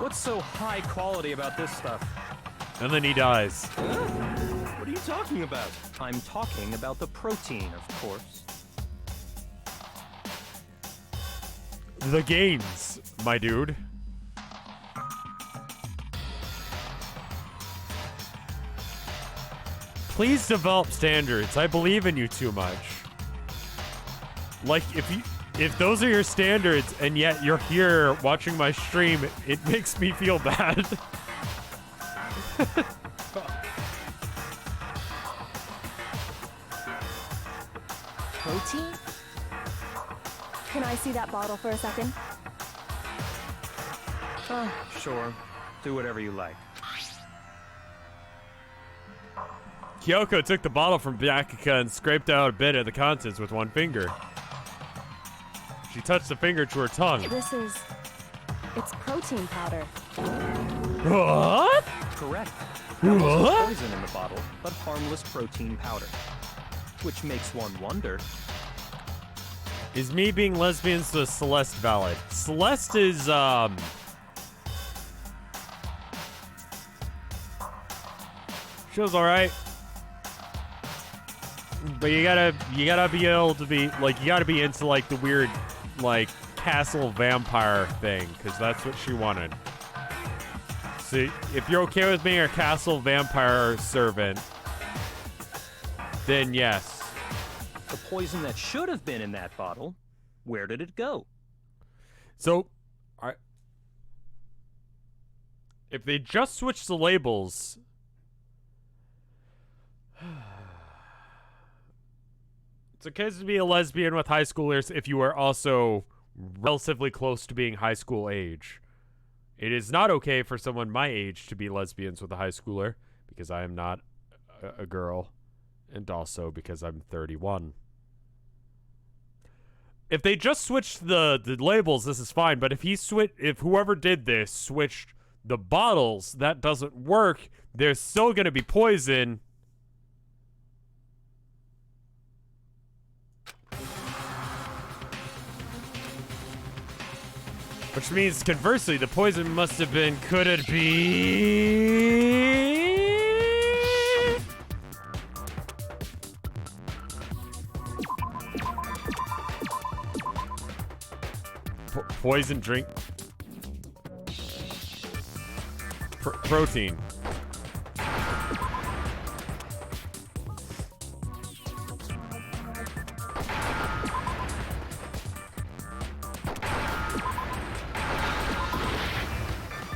What's so high quality about this stuff? And then he dies. Huh? What are you talking about? I'm talking about the protein, of course. The gains, my dude. Please develop standards. I believe in you too much. Like, if those are your standards and yet you're here watching my stream, it makes me feel bad. Protein? Can I see that bottle for a second? Sure. Do whatever you like. Kyoko took the bottle from Byakuya and scraped out a bit of the contents with one finger. She touched the finger to her tongue. It's protein powder. What? Correct. There wasn't What? poison in the bottle, but harmless protein powder. Which makes one wonder. Is me being lesbian to Celeste valid? Celeste is, she was alright. But you gotta be able to be, like, you gotta be into, like, the weird, like, castle vampire thing, because that's what she wanted. So, if you're okay with being a castle vampire servant, then yes. The poison that should have been in that bottle, where did it go? So, if they just switch the labels... It's okay to be a lesbian with high schoolers if you are also relatively close to being high school age. It is not okay for someone my age to be lesbians with a high schooler, because I am not a girl, and also because I'm 31. If they just switched the labels, this is fine, but if whoever did this switched the bottles, that doesn't work. There's still going to be poison. Which means, conversely, the poison must have been, could it be... Poison drink... protein.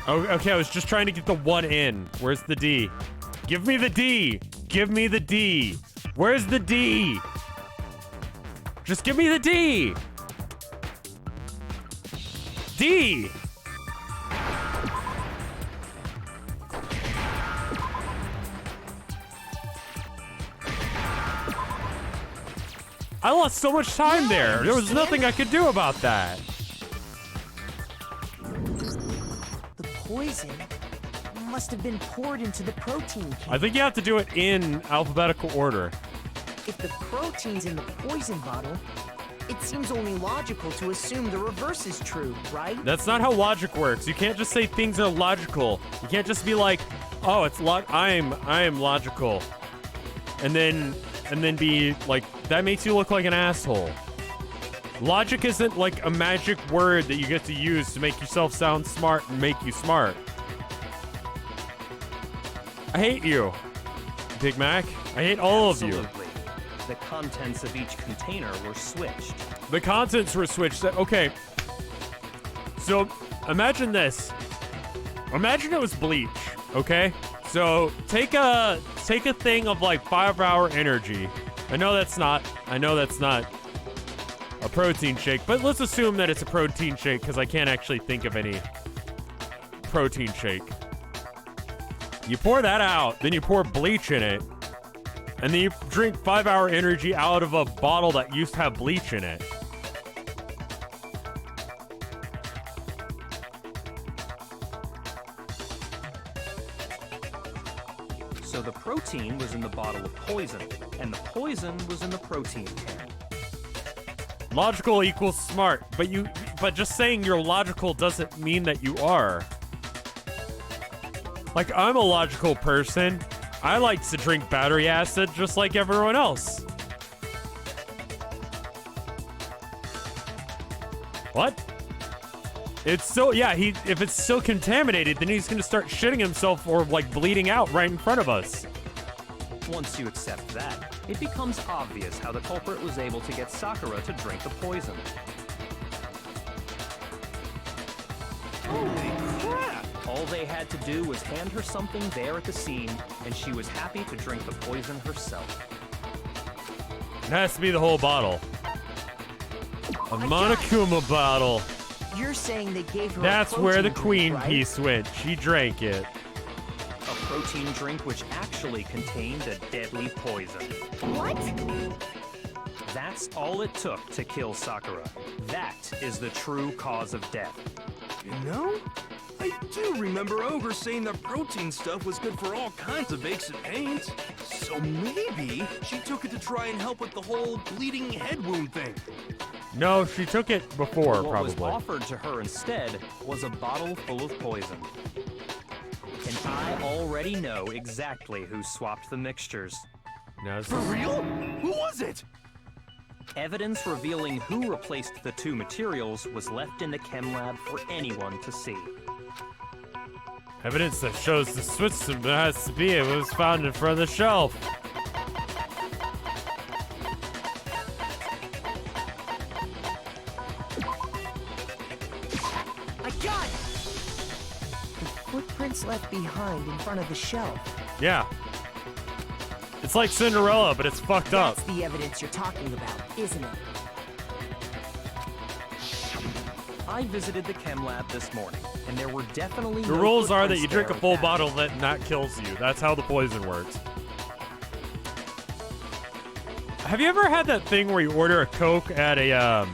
Oh, okay, I was just trying to get the one in. Where's the D? Give me the D! Give me the D! Where's the D? Just give me the D. D. I lost so much time there. There was nothing I could do about that. The poison must have been poured into the protein can. I think you have to do it in alphabetical order. If the protein's in the poison bottle, it seems only logical to assume the reverse is true, right? That's not how logic works. You can't just say things are logical. You can't just be like, "Oh, it's I am logical," and then be like, that makes you look like an asshole. Logic isn't like a magic word that you get to use to make yourself sound smart and make you smart. I hate you, Big Mac. I hate all of you. Absolutely. The contents of each container were switched. The contents were switched. Okay. So imagine this. Imagine it was bleach, okay? So take a thing of like 5-hour energy. I know that's not a protein shake, but let's assume that it's a protein shake because I can't actually think of any protein shake. You pour that out, then you pour bleach in it, and then you drink 5-hour energy out of a bottle that used to have bleach in it. So the protein was in the bottle of poison, and the poison was in the protein can. Logical equals smart, but just saying you're logical doesn't mean that you are. Like, I'm a logical person. I like to drink battery acid just like everyone else. What? It's so, yeah, if it's still contaminated, then he's gonna start shitting himself or like bleeding out right in front of us. Once you accept that, it becomes obvious how the culprit was able to get Sakura to drink the poison. Holy crap! All they had to do was hand her something there at the scene, and she was happy to drink the poison herself. It has to be the whole bottle. A Monokuma bottle. You're saying they gave her That's a where the protein queen drink, right? piece went. She drank it. A protein drink which actually contained a deadly poison. What? That's all it took to kill Sakura. That is the true cause of death. You know, I do remember Ogre saying that protein stuff was good for all kinds of aches and pains. So maybe she took it to try and help with the whole bleeding head wound thing. No, she took it before, What was probably. offered to her instead was a bottle full of poison. And I already know exactly who swapped the mixtures. No, this For is- real? Who was it? Evidence revealing who replaced the two materials was left in the chem lab for anyone to see. Evidence that shows the Switzerland has to be. It was found in front of the shelf. I got it! The footprints left behind in front of the shelf. Yeah. It's like Cinderella, but it's fucked up. That's the evidence you're talking about, isn't it? I visited the chem lab this morning, and there were definitely The no rules are that footprints you drink a there full of that. bottle, then that kills you. That's how the poison works. Have you ever had that thing where you order a Coke at a,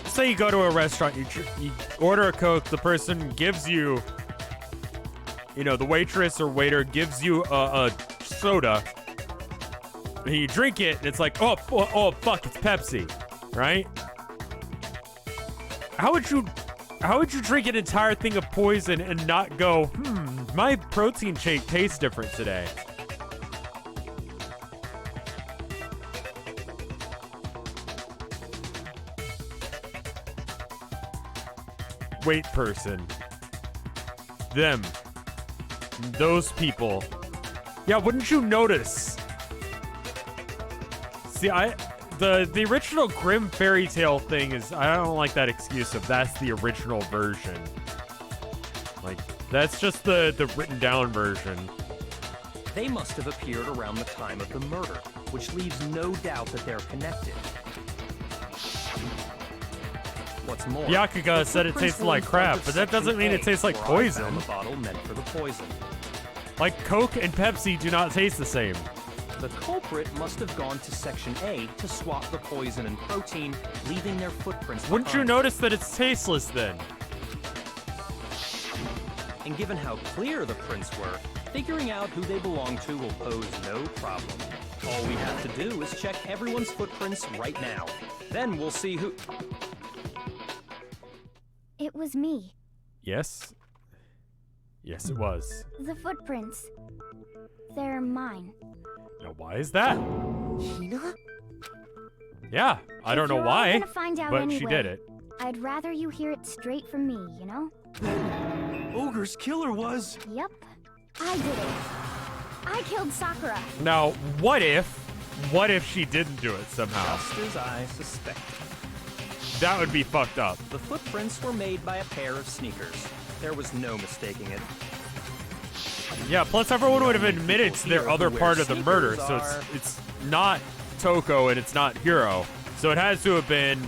say you go to a restaurant, you order a Coke, the person gives you, the waitress or waiter gives you a soda, and you drink it, and it's like, oh, fuck, it's Pepsi, right? How would you drink an entire thing of poison and not go, my protein shake tastes different today? Wait person. Them. Those people. Yeah, wouldn't you notice? See, the original Grimm fairy tale thing is, I don't like that excuse of that's the original version. Like, that's just the written down version. They must have appeared around the time of the murder, which leaves no doubt that they're connected. What's more, Byakuya said it tasted like crap, but that doesn't mean it tastes like poison. The bottle meant for the poison. Like Coke and Pepsi do not taste the same. The culprit must have gone to Section A to swap the poison and protein, leaving their footprints Wouldn't you behind. notice that it's tasteless then? And given how clear the prints were, figuring out who they belong to will pose no problem. All we have to do is check everyone's footprints right now. Then we'll see who... It was me. Yes? Yes, it was. The footprints. They're mine. Now, why is that? Hina? Yeah, I don't know You're all why, gonna find out but anyway. she did it. I'd rather you hear it straight from me, you know? Ogre's killer was... Yep. I did it. I killed Sakura. Now, what if she didn't do it somehow? Just as I suspected. That would be fucked up. The footprints were made by a pair of sneakers. There was no mistaking it. Yeah, plus everyone would have admitted to their other part of the murder, so it's not Toko and it's not Hiro. So it has to have been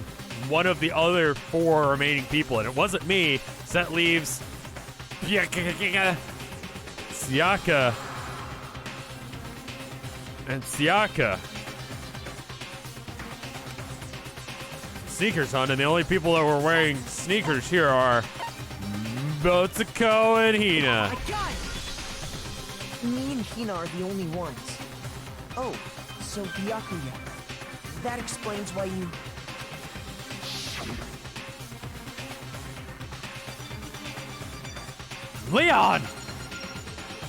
one of the other 4 remaining people, and it wasn't me. So that leaves Sayaka and Sayaka. Sneakers on, and the only people that were wearing sneakers here are Botoko and Hina. I got it! Me and Hina are the only ones. Oh, so Byakuya. That explains why you... Leon!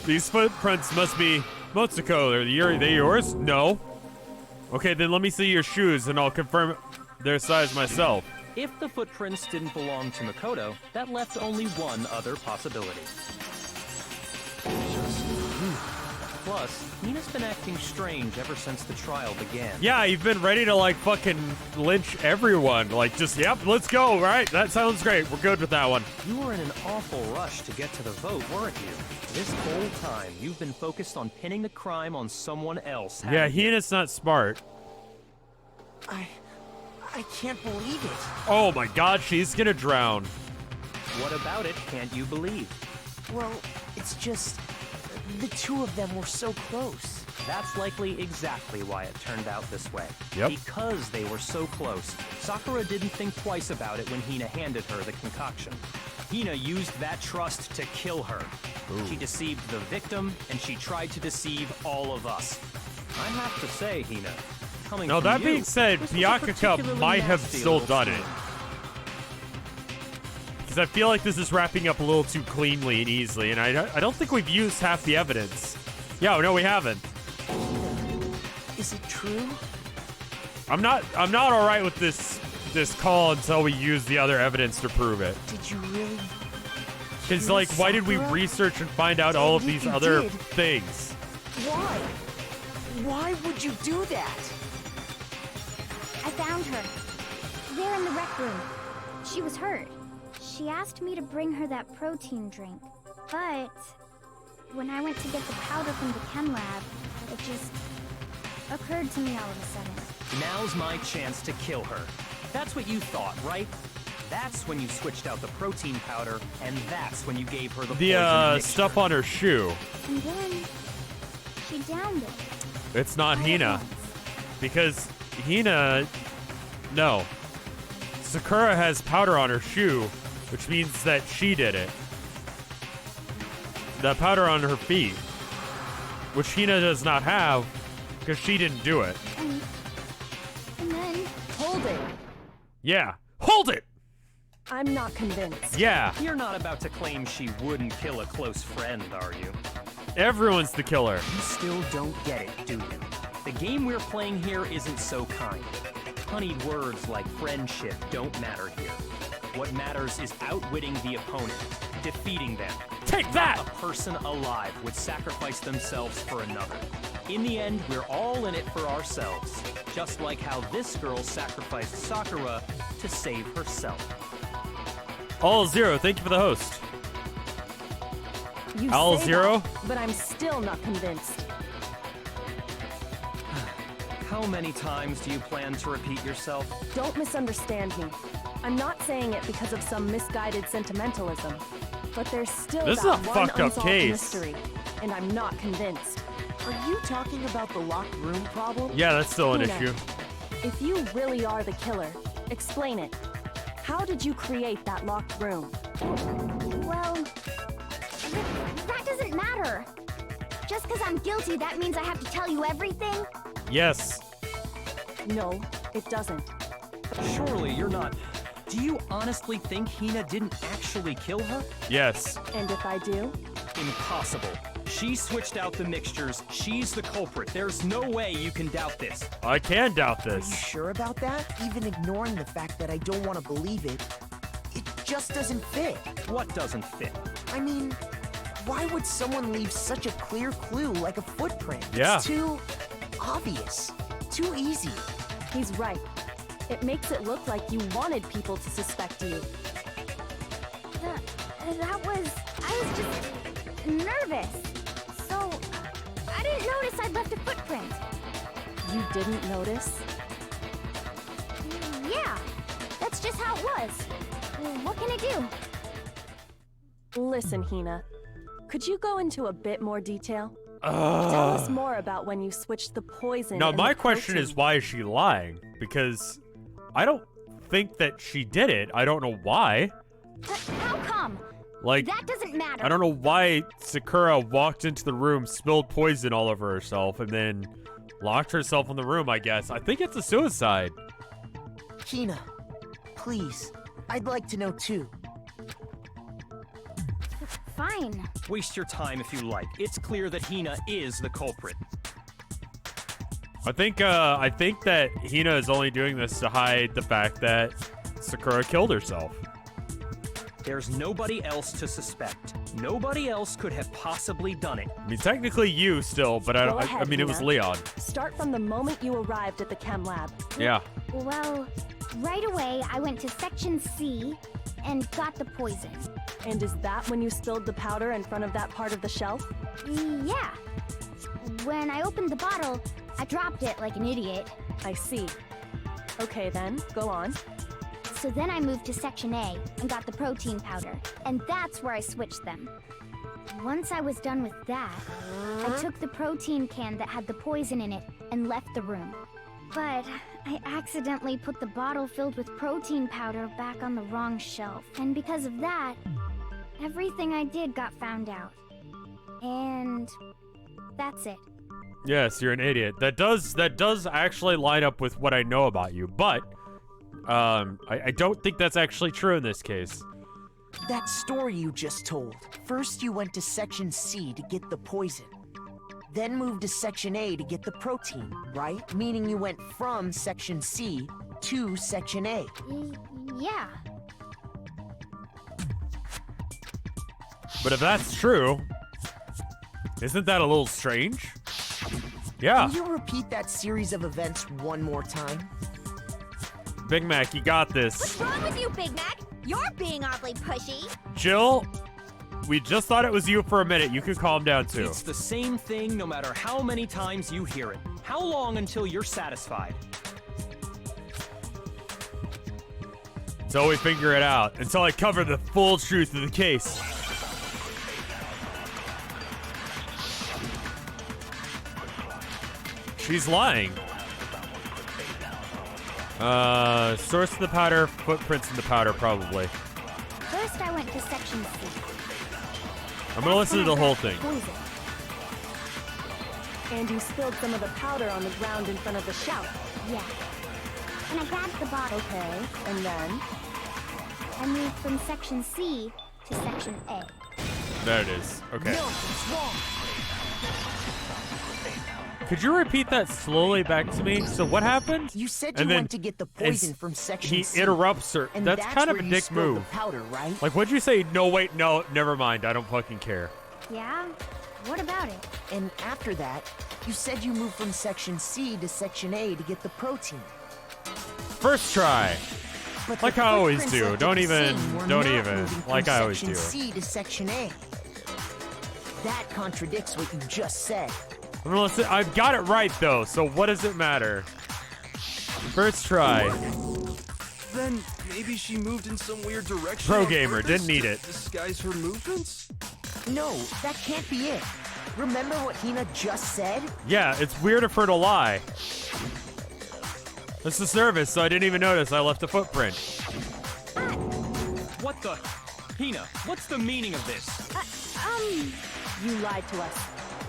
These footprints must be Motsuko. Are they yours? No. Okay, then let me see your shoes and I'll confirm their size myself. If the footprints didn't belong to Makoto, that left only one other possibility. Plus, Hina's been acting strange ever since the trial began. Yeah, you've been ready to like fucking lynch everyone. Like just, yep, let's go, right? That sounds great. We're good with that one. You were in an awful rush to get to the vote, weren't you? This whole time, you've been focused on pinning the crime on someone else. Yeah, haven't you? Hina's not smart. I can't believe it. Oh my god, she's gonna drown. What about it can't you believe? Well, it's just... the two of them were so close. That's likely exactly why it turned out this way. Yep. Because they were so close, Sakura didn't think twice about it when Hina handed her the concoction. Hina used that trust to kill her. Ooh. She deceived the victim, and she tried to deceive all of us. I have to say, Hina, coming Now from that you, being said, this was a Byakuya particularly might have nasty still little done scheme. it. Because I feel like this is wrapping up a little too cleanly and easily, and I don't think we've used half the evidence. Yeah, no, we haven't. Is it true? I'm not all right with this call until we use the other evidence to prove it. Did you really... Because, kill like, why did we Sakura? research and find out all of If these you other did. things? Why? Why would you do that? I found her. There in the rec room. She was hurt. She asked me to bring her that protein drink. But when I went to get the powder from the chem lab, it just occurred to me all of a sudden. Now's my chance to kill her. That's what you thought, right? That's when you switched out the protein powder, and that's when you gave her the poison mixture. Stuff on her shoe. And then she downed it. It's not all at Hina. once. Because Hina... No. Sakura has powder on her shoe, which means that she did it. The powder on her feet, which Hina does not have, because she didn't do it. And then Hold it. Yeah. Hold it! I'm not convinced. Yeah. You're not about to claim she wouldn't kill a close friend, are you? Everyone's the killer. You still don't get it, do you? The game we're playing here isn't so kind. Honeyed words like friendship don't matter here. What matters is outwitting the opponent, defeating them. Take that! Not a person alive would sacrifice themselves for another. In the end, we're all in it for ourselves, just like how this girl sacrificed Sakura to save herself. All Zero, thank you for the host. You Al say Zero? that, but I'm still not convinced. How many times do you plan to repeat yourself? Don't misunderstand me. I'm not saying it because of some misguided sentimentalism, but there's still This is that a one fucked up unsolved case. mystery, and I'm not convinced. Are you talking about the locked room problem? Yeah, that's still an Hina, issue. If you really are the killer, explain it. How did you create that locked room? Well, that doesn't matter. Just because I'm guilty, that means I have to tell you everything? Yes. No, it doesn't. Surely you're not... Do you honestly think Hina didn't actually kill her? Yes. And if I do? Impossible. She switched out the mixtures. She's the culprit. There's no way you can doubt this. I can doubt Are you this. sure about that? Even ignoring the fact that I don't want to believe it, it just doesn't fit. What doesn't fit? I mean, why would someone leave such a clear clue like a footprint? Yeah. It's too obvious, too easy. He's right. It makes it look like you wanted people to suspect you. I was just nervous. So, I didn't notice I'd left a footprint. You didn't notice? Yeah, that's just how it was. What can I do? Listen, Hina. Could you go into a bit more detail? Tell us more about when you switched the poison. Now, and my the question protein. is, why is she lying? Because I don't think that she did it. I don't know why. But how come? Like, That doesn't matter. I don't know why Sakura walked into the room, spilled poison all over herself, and then locked herself in the room, I guess. I think it's a suicide. Hina, please, I'd like to know too. Fine. Waste your time if you like. It's clear that Hina is the culprit. I think that Hina is only doing this to hide the fact that Sakura killed herself. There's nobody else to suspect. Nobody else could have possibly done it. I mean, technically you still, but Go I ahead, mean, it was Hina. Leon. Start from the moment you arrived at the chem lab. Yeah. Well, right away I went to Section C and got the poison. And is that when you spilled the powder in front of that part of the shelf? Yeah. When I opened the bottle, I dropped it like an idiot. I see. Okay then, go on. So then I moved to Section A and got the protein powder, and that's where I switched them. Once I was done with that, I took the protein can that had the poison in it and left the room. But I accidentally put the bottle filled with protein powder back on the wrong shelf, and because of that, everything I did got found out. And that's it. Yes, you're an idiot. That does actually line up with what I know about you, but I don't think that's actually true in this case. That story you just told. First you went to Section C to get the poison. Then moved to Section A to get the protein, right? Meaning you went from Section C to Section A. Yeah. But if that's true, isn't that a little strange? Yeah. Can you repeat that series of events one more time? Big Mac, you got this. What's wrong with you, Big Mac? You're being awfully pushy. Jill, we just thought it was you for a minute. You could calm down too. It's the same thing no matter how many times you hear it. How long until you're satisfied? Until we figure it out. Until I cover the full truth of the case. She's lying. Source of the powder, footprints in the powder, probably. First, I went to Section C. I'm gonna listen to the whole thing. Poison. And you spilled some of the powder on the ground in front of the shelf. Yeah. And I grabbed the bottle. Okay, and then? I moved from Section C to Section A. There it is. Okay. No, it's wrong. Could you repeat that slowly back to me? So what happened? You said you And then went to get the poison from Section He C. interrupts her. And That's kind of where a you dick spilled move. The powder, right? Like, what'd you say? No, wait, no, never mind. I don't fucking care. Yeah? What about it? And after that, you said you moved from Section C to Section A to get the protein. First try. But Like the I always footprints do. looked Don't the even- same. We're don't not even. moving from Like I always Section do. C to Section A. That contradicts what you just said. Unless I've got it right though, so what does it matter? First try. Then maybe she moved in some weird direction. Pro on gamer, purpose didn't need to it. Disguise her movements? No, that can't be it. Remember what Hina just said? Yeah, it's weird of her to lie. It's the service, so I didn't even notice I left a footprint. What the? Hina, what's the meaning of this? You lied to us.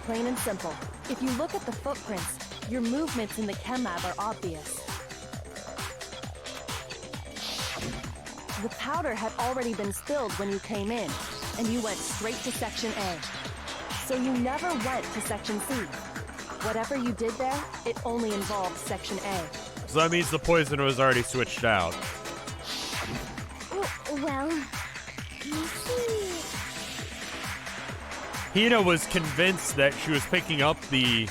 Plain and simple. If you look at the footprints, your movements in the chem lab are obvious. The powder had already been spilled when you came in, and you went straight to Section A. So you never went to Section C. Whatever you did there, it only involved Section A. So that means the poison was already switched out. Well, you see... Hina was convinced that she was picking up the...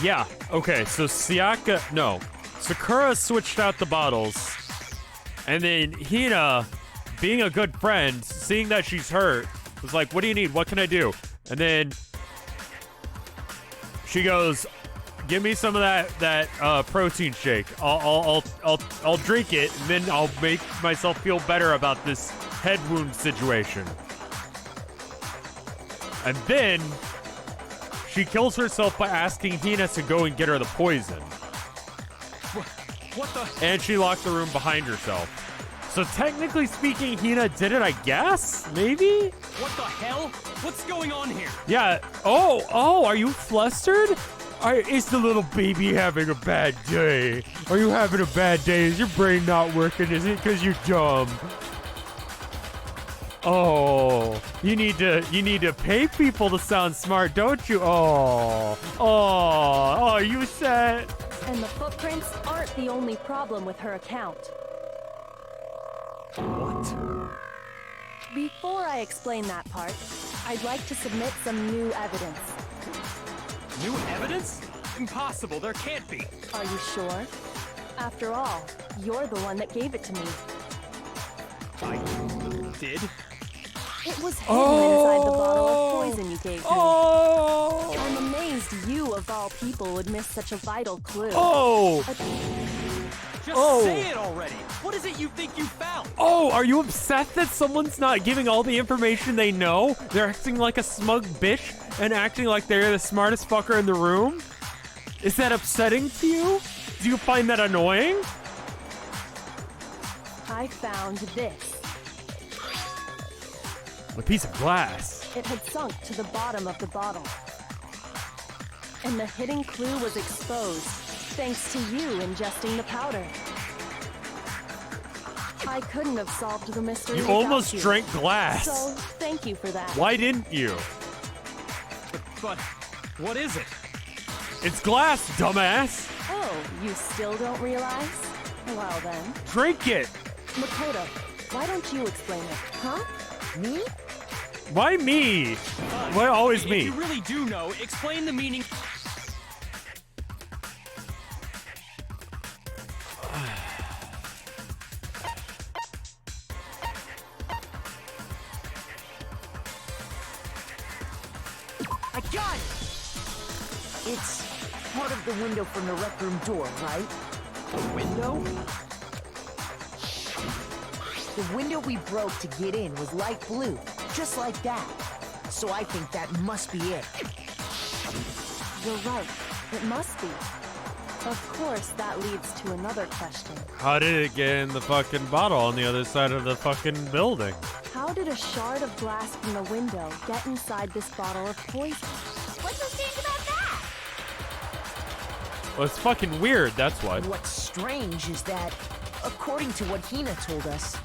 Yeah, okay, so Sakura switched out the bottles. And then Hina, being a good friend, seeing that she's hurt, was like, what do you need? What can I do? And then she goes, give me some of that protein shake. I'll drink it, and then I'll make myself feel better about this head wound situation. And then she kills herself by asking Hina to go and get her the poison. What the? And she locked the room behind herself. So technically speaking, Hina did it, I guess? Maybe? What the hell? What's going on here? Yeah. Oh, are you flustered? Is the little baby having a bad day? Are you having a bad day? Is your brain not working? Is it because you're dumb? Oh, you need to pay people to sound smart, don't you? Oh, you said. And the footprints aren't the only problem with her account. What? Before I explain that part, I'd like to submit some new evidence. New evidence? Impossible, there can't be. Are you sure? After all, you're the one that gave it to me. I did? It was hidden inside the bottle of poison you gave me. Oh. I'm amazed you, of all people, would miss such a vital clue. Oh. Just say it already. What is it you think you found? Oh, are you upset that someone's not giving all the information they know? They're acting like a smug bitch and acting like they're the smartest fucker in the room? Is that upsetting to you? Do you find that annoying? I found this. A piece of glass. It had sunk to the bottom of the bottle. And the hidden clue was exposed, thanks to you ingesting the powder. I couldn't have solved the mystery You without almost you. drank glass. So, thank you for that. Why didn't you? But what is it? It's glass, dumbass. Oh, you still don't realize? Well then. Drink it. Makoto, why don't you explain it? Huh? Me? Why me? Why always If me? you really do know, explain the meaning. I got it! It's part of the window from the rec room door, right? The window? The window we broke to get in was light blue, just like that. So I think that must be it. You're right. It must be. Of course, that leads to another question. How did it get in the fucking bottle on the other side of the fucking building? How did a shard of glass from the window get inside this bottle of poison? What's so strange about that? Well, it's fucking weird, that's what. What's strange is that, according to what Hina told us,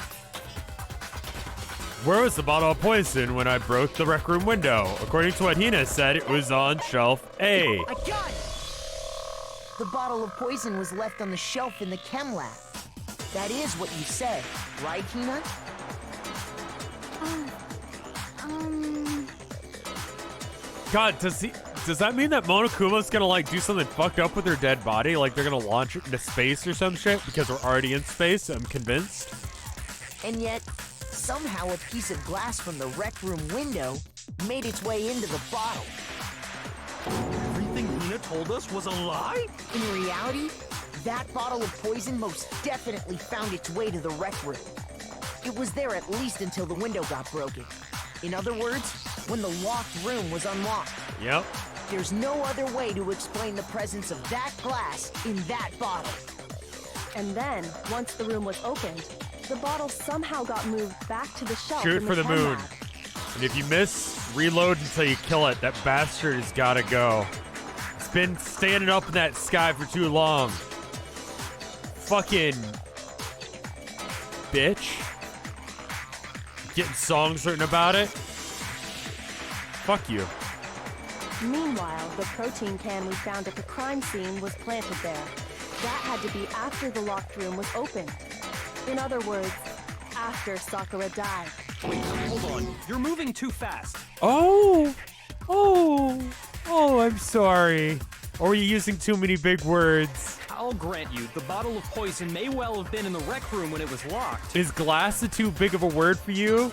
Where was the bottle of poison when I broke the rec room window? According to what Hina said, it was on shelf A. I got it! The bottle of poison was left on the shelf in the chem lab. That is what you said, right, Hina? God, does that mean that Monokuma's gonna like do something fucked up with her dead body? Like they're gonna launch it into space or some shit? Because we're already in space, I'm convinced. And yet, somehow a piece of glass from the rec room window made its way into the bottle. Everything Nina told us was a lie? In reality, that bottle of poison most definitely found its way to the rec room. It was there at least until the window got broken. In other words, when the locked room was unlocked. Yep. There's no other way to explain the presence of that glass in that bottle. And then, once the room was opened, the bottle somehow got moved back to the shelf. Shoot in for the chem moon. lab. And if you miss, reload until you kill it. That bastard has gotta go. It's been standing up in that sky for too long. Fucking bitch. Getting songs written about it. Fuck you. Meanwhile, the protein can we found at the crime scene was planted there. That had to be after the locked room was opened. In other words, after Sakura died. Wait, hold on. You're moving too fast. Oh, I'm sorry. Or were you using too many big words? I'll grant you, the bottle of poison may well have been in the rec room when it was locked. Is glass too big of a word for you?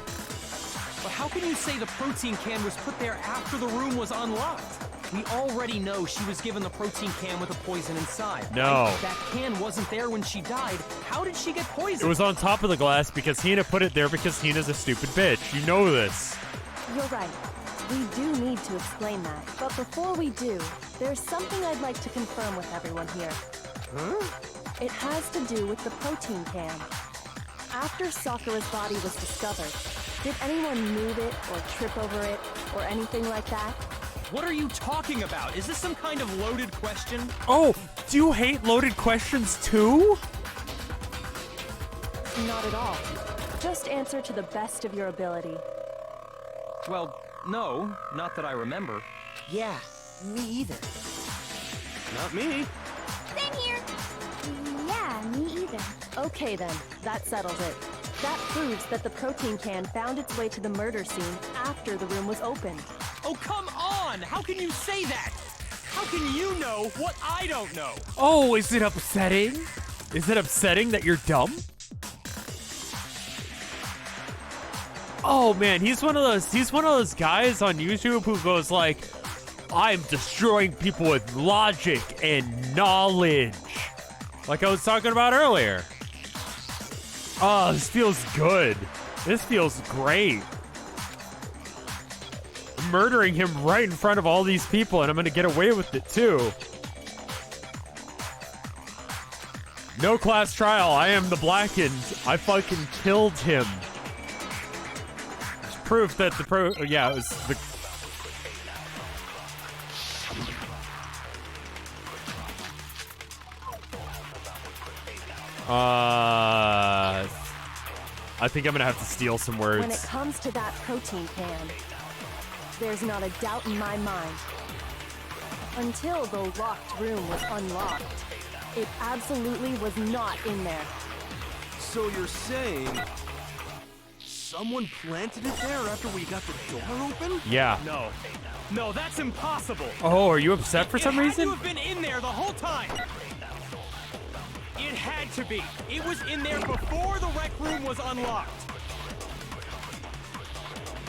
But how can you say the protein can was put there after the room was unlocked? We already know she was given the protein can with the poison inside. No. Right? That can wasn't there when she died. How did she get poisoned? It was on top of the glass because Hina put it there because Hina's a stupid bitch. You know this. You're right. We do need to explain that. But before we do, there's something I'd like to confirm with everyone here. Huh? It has to do with the protein can. After Sakura's body was discovered, did anyone move it or trip over it or anything like that? What are you talking about? Is this some kind of loaded question? Oh, do you hate loaded questions too? Not at all. Just answer to the best of your ability. Well, no, not that I remember. Yeah, me either. Not me. Same here. Yeah, me either. Okay then, that settles it. That proves that the protein can found its way to the murder scene after the room was opened. Oh, come on! How can you say that? How can you know what I don't know? Oh, is it upsetting? Is it upsetting that you're dumb? Oh man, he's one of those guys on YouTube who goes like, I'm destroying people with logic and knowledge. Like I was talking about earlier. Oh, this feels good. This feels great. I'm murdering him right in front of all these people, and I'm gonna get away with it too. No class trial. I am the Blackened. I fucking killed him. It's proof that the yeah, it was the. I think I'm gonna have to steal some words. When it comes to that protein can, there's not a doubt in my mind. Until the locked room was unlocked, it absolutely was not in there. So you're saying someone planted it there after we got the door open? Yeah. No, that's impossible. Oh, are you upset for some It reason? had to have been in there the whole time. It had to be. It was in there before the rec room was unlocked.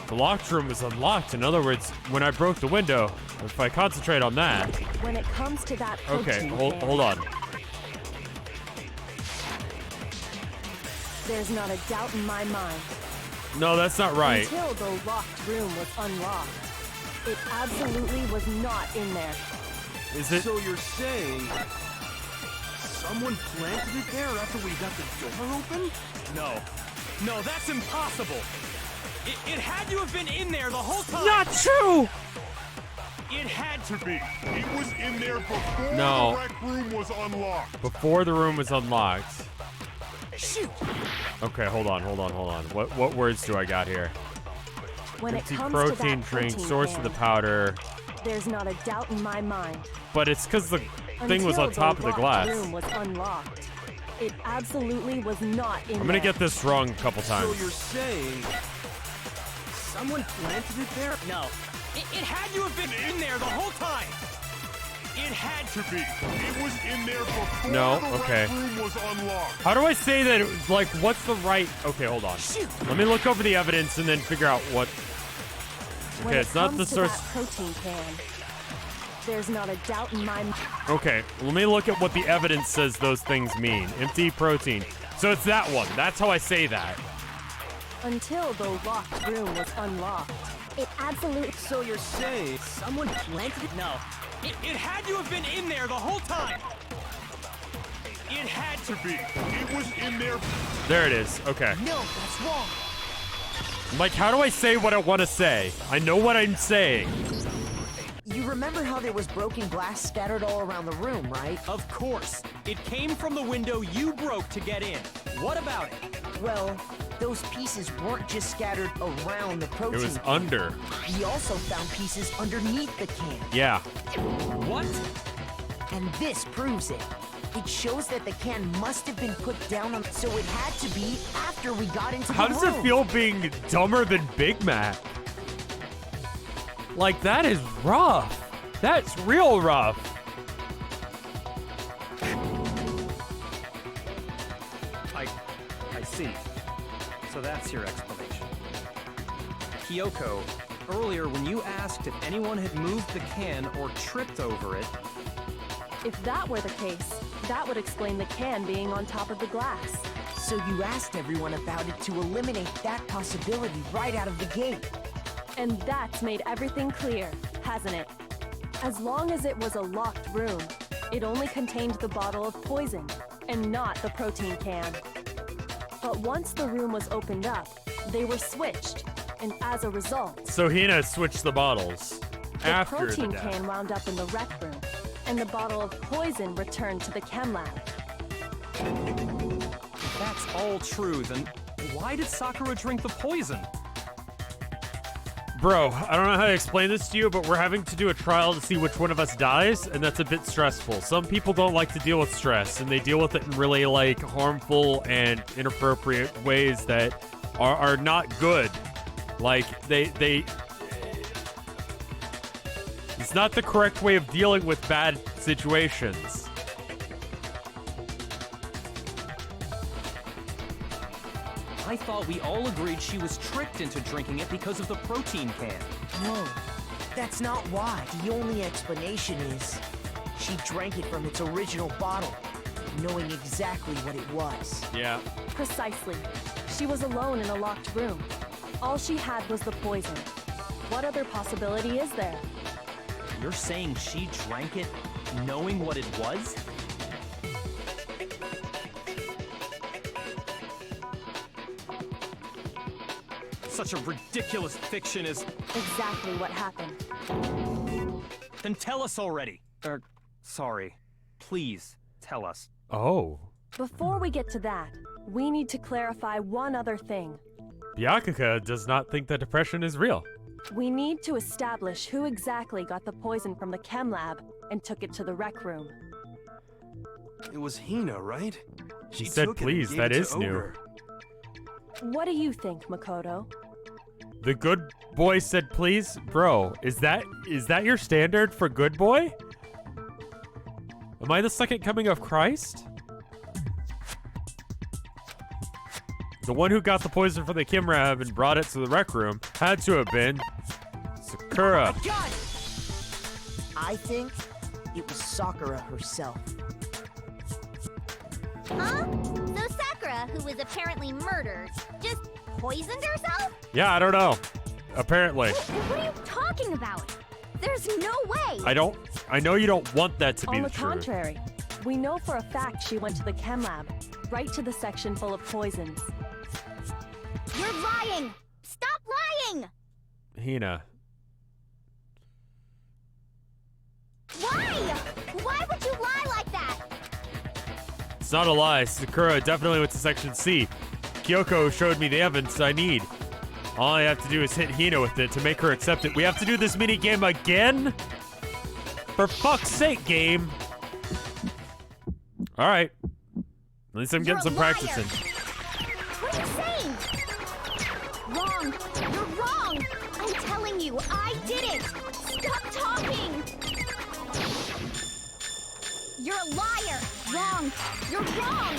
The locked room was unlocked. In other words, when I broke the window, if I concentrate on that. When it comes to that protein Okay, can, hold on. there's not a doubt in my mind. No, that's not right. Until the locked room was unlocked, it absolutely was not in there. Is it? So you're saying someone planted it there after we got the door open? No, that's impossible. It had to have been in there the whole time. Not true! It had to be. It was in there before No. the rec room was unlocked. Before the room was unlocked. Shoot! Okay, hold on. What words do I got here? When it Empty comes protein to that drink, protein source can, of the powder. there's not a doubt in my mind. But it's because the thing was Until on top of the locked glass. room was unlocked, it absolutely was not in I'm gonna there. get this wrong a couple So times. you're saying someone planted it there? No. It had to have been in there the whole time. It had to be. It was in there before No, the okay. rec room was unlocked. How do I say that? Like, what's the right? Okay, hold on. Let me look over the evidence and then figure out what. When Okay, it it's not comes the to source. that protein can, there's not a doubt in my mind. Okay, let me look at what the evidence says those things mean. Empty protein. So it's that one. That's how I say that. Until the locked room was unlocked. It absolutely. So you're saying someone planted it? No. It had to have been in there the whole time. It had to To be. It was in there. There it is. Okay. No, that's wrong. Like, how do I say what I want to say? I know what I'm saying. You remember how there was broken glass scattered all around the room, right? Of course. It came from the window you broke to get in. What about it? Well, those pieces weren't just scattered around the It protein was can. under. We also found pieces underneath the can. Yeah. What? And this proves it. It shows that the can must have been put down on, so it had to be after we got into How the does room. it feel being dumber than Big Mac? Like, that is rough. That's real rough. I see. So that's your explanation. Kyoko, earlier when you asked if anyone had moved the can or tripped over it, If that were the case, that would explain the can being on top of the glass. So you asked everyone about it to eliminate that possibility right out of the gate. And that's made everything clear, hasn't it? As long as it was a locked room, it only contained the bottle of poison, and not the protein can. But once the room was opened up, they were switched, and as a result, So Hina switched the bottles the after the protein death. can wound up in the rec room, and the bottle of poison returned to the chem lab. if that's all true, then why did Sakura drink the poison? Bro, I don't know how to explain this to you, but we're having to do a trial to see which one of us dies, and that's a bit stressful. Some people don't like to deal with stress, and they deal with it in really, like, harmful and inappropriate ways that are not good. Like, they... It's not the correct way of dealing with bad situations. I thought we all agreed she was tricked into drinking it because of the protein can. No, that's not why. The only explanation is she drank it from its original bottle, knowing exactly what it was. Yeah. Precisely. She was alone in a locked room. All she had was the poison. What other possibility is there? You're saying she drank it knowing what it was? Such a ridiculous fiction is... Exactly what happened. Then tell us already. Sorry. Please, tell us. Oh. Before we get to that, we need to clarify one other thing. Byakuya does not think that depression is real. We need to establish who exactly got the poison from the chem lab and took it to the rec room. It was Hina, right? She said, took it and please, gave that it to is new. Ogre. What do you think, Makoto? The good boy said, please? Bro, is that your standard for good boy? Am I the second coming of Christ? The one who got the poison from the chem lab and brought it to the rec room had to have been Sakura. God! I think it was Sakura herself. Huh? So Sakura, who was apparently murdered, just poisoned herself? Yeah, I don't know. Apparently. What are you talking about? There's no way! I know you don't want that to be On the the truth. contrary, we know for a fact she went to the chem lab, right to the section full of poisons. You're lying! Stop lying! Hina. Why? Why would you lie like that? It's not a lie. Sakura definitely went to Section C. Kyoko showed me the evidence I need. All I have to do is hit Hina with it to make her accept it. We have to do this mini game again? For fuck's sake, game. All right. At least I'm getting You're some a liar. practice in. What are you saying? Wrong. You're wrong. I'm telling you, I did it. Stop talking. You're a liar. Wrong. You're wrong.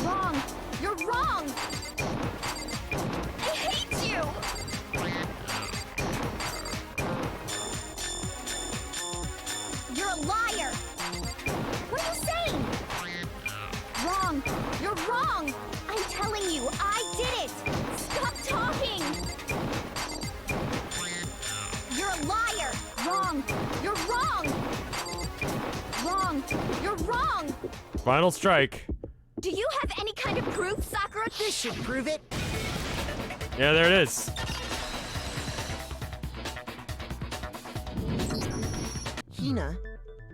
Wrong. You're wrong. I hate you. Wrong! You're wrong! I'm telling you, I did it! Stop talking! You're a liar! Wrong! You're wrong! Wrong! You're wrong! Final strike. Do you have any kind of proof, Sakura? This should prove it. Yeah, there it is. Hina,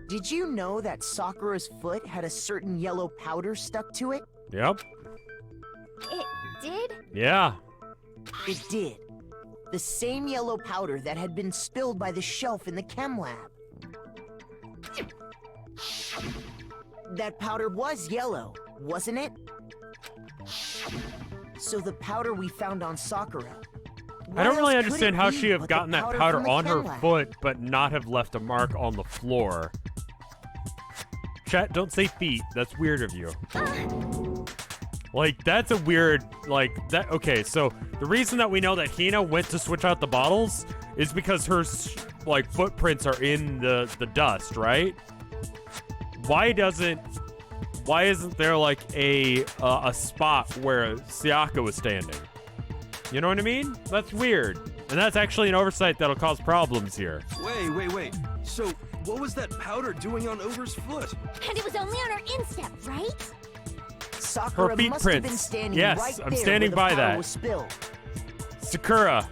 did you know that Sakura's foot had a certain yellow powder stuck to it? Yep. It did? Yeah. It did. The same yellow powder that had been spilled by the shelf in the chem lab. That powder was yellow, wasn't it? So the powder we found on Sakura. I don't really understand how she she have gotten that powder on her foot, but not have left a mark on the floor. Chat, don't say feet. That's weird of you. Like, that's a weird, like, that, okay, so the reason that we know that Hina went to switch out the bottles is because her, like, footprints are in the dust, right? Why isn't there, like, a spot where Sayaka was standing? You know what I mean? That's weird. And that's actually an oversight that'll cause problems here. Wait. So, what was that powder doing on Over's foot? And it was only on her instep, right? Sakura Her feet must have been prints. standing Yes, right I'm there standing where the by powder that. was spilled. Sakura.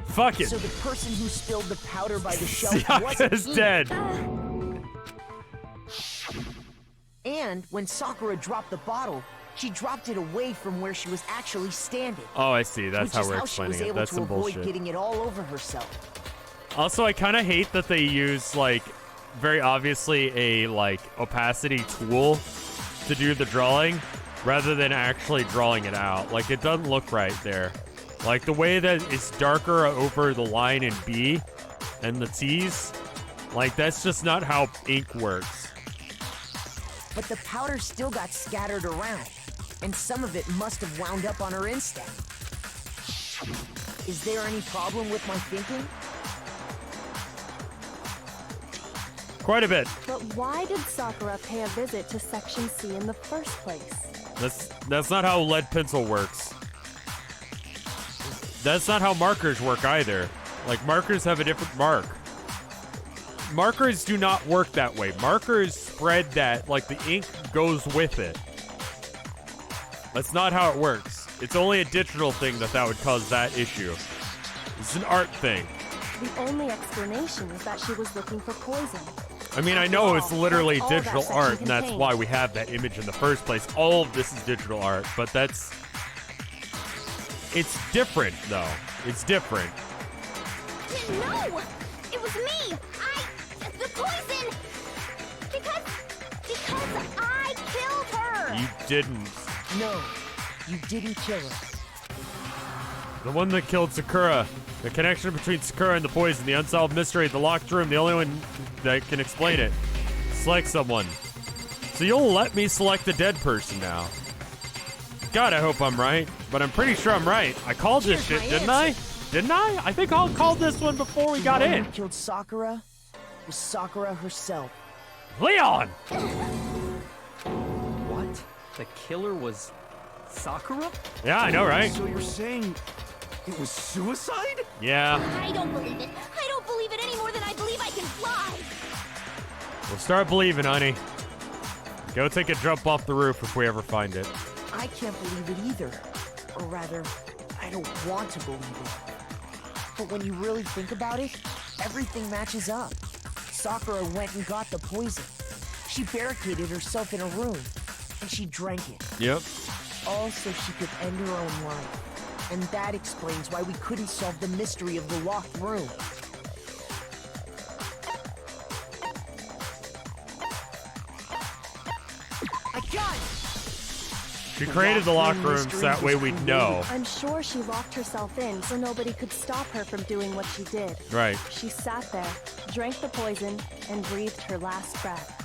Fuck it. So the person who spilled the powder by the shelf Sayaka wasn't is Hina. dead. And when Sakura dropped the bottle, she dropped it away from where she was actually standing. Oh, I see. That's which how is we're how she was explaining it. able That's to some avoid bullshit. getting it all over herself. Also, I kind of hate that they use, like, very obviously a, like, opacity tool to do the drawing rather than actually drawing it out. Like, it doesn't look right there. Like, the way that it's darker over the line in B and the T's, like, that's just not how ink works. But the powder still got scattered around, and some of it must have wound up on her instep. Is there any problem with my thinking? Quite a bit. But why did Sakura pay a visit to Section C in the first place? That's not how lead pencil works. That's not how markers work either. Like, markers have a different mark. Markers do not work that way. Markers spread that, like, the ink goes with it. That's not how it works. It's only a digital thing that would cause that issue. It's an art thing. The only explanation is that she was looking for poison. I mean, I know it's literally That's all digital that art, section and that's contains. why we have that image in the first place. All of this is digital art, but that's... It's different, though. It's different. No! It was me! The poison! Because I killed her! You didn't. No, you didn't kill her. The one that killed Sakura. The connection between Sakura and the poison. The unsolved mystery. The locked room. The only one that can explain it. Select someone. So you'll let me select the dead person now. God, I hope I'm right. But I'm pretty sure I'm right. I called this shit, didn't I? Didn't I? I think I called this one before we got The one in. who killed Sakura was Sakura herself. Leon! What? The killer was Sakura? Yeah, I know, right? So you're saying it was suicide? Yeah. I don't believe it. I don't believe it any more than I believe I can fly. We'll start believing, honey. Go take a jump off the roof if we ever find it. I can't believe it either. Or rather, I don't want to believe it. But when you really think about it, everything matches up. Sakura went and got the poison. She barricaded herself in a room, and she drank it. Yep. All so she could end her own life. And that explains why we couldn't solve the mystery of the locked room. I got it! She created the locker room so that way we'd know. I'm sure she locked herself in so nobody could stop her from doing what she did. Right. She sat there, drank the poison, and breathed her last breath.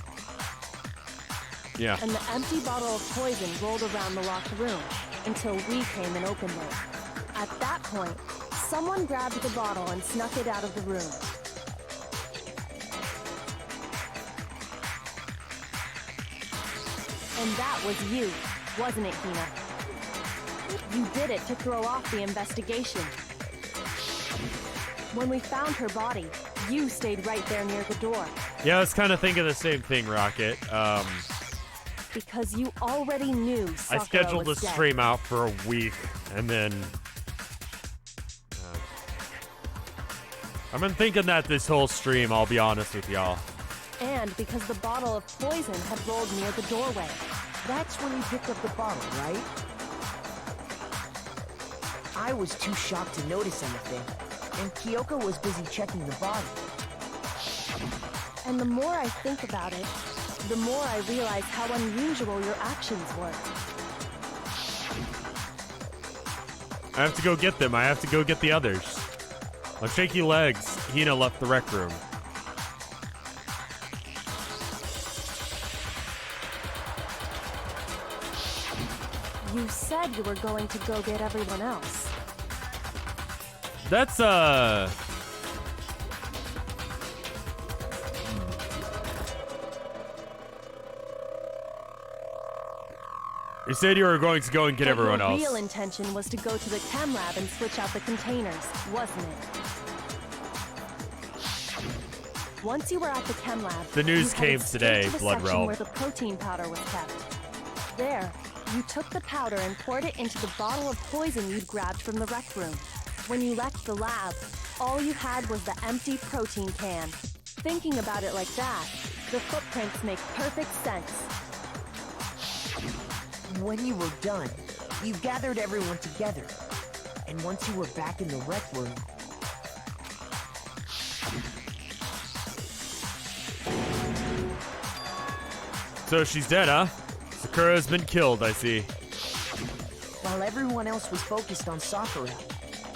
Yeah. And the empty bottle of poison rolled around the locked room until we came and opened it. At that point, someone grabbed the bottle and snuck it out of the room. And that was you, wasn't it, Hina? You did it to throw off the investigation. When we found her body, you stayed right there near the door. Yeah, I was kind of thinking the same thing, Rocket. Because you already knew Sakura I scheduled was the dead. stream out for a week, and then... I've been thinking that this whole stream, I'll be honest with y'all. And because the bottle of poison had rolled near the doorway. That's when you picked up the bottle, right? I was too shocked to notice anything, and Kyoko was busy checking the body. And the more I think about it, the more I realize how unusual your actions were. I have to go get them. I have to go get the others. On shaky legs, Hina left the rec room. You said you were going to go get everyone else. That's, You said you were going to go and get But everyone your else. real intention was to go to the chem lab and switch out the containers, wasn't it? Once you were at the chem lab, The news you came headed straight today, to the Blood section Realm. where the protein powder was kept. There, you took the powder and poured it into the bottle of poison you'd grabbed from the rec room. When you left the lab, all you had was the empty protein can. Thinking about it like that, the footprints make perfect sense. When you were done, you gathered everyone together. And once you were back in the rec room... So she's dead, huh? Sakura's been killed, I see. While everyone else was focused on Sakura,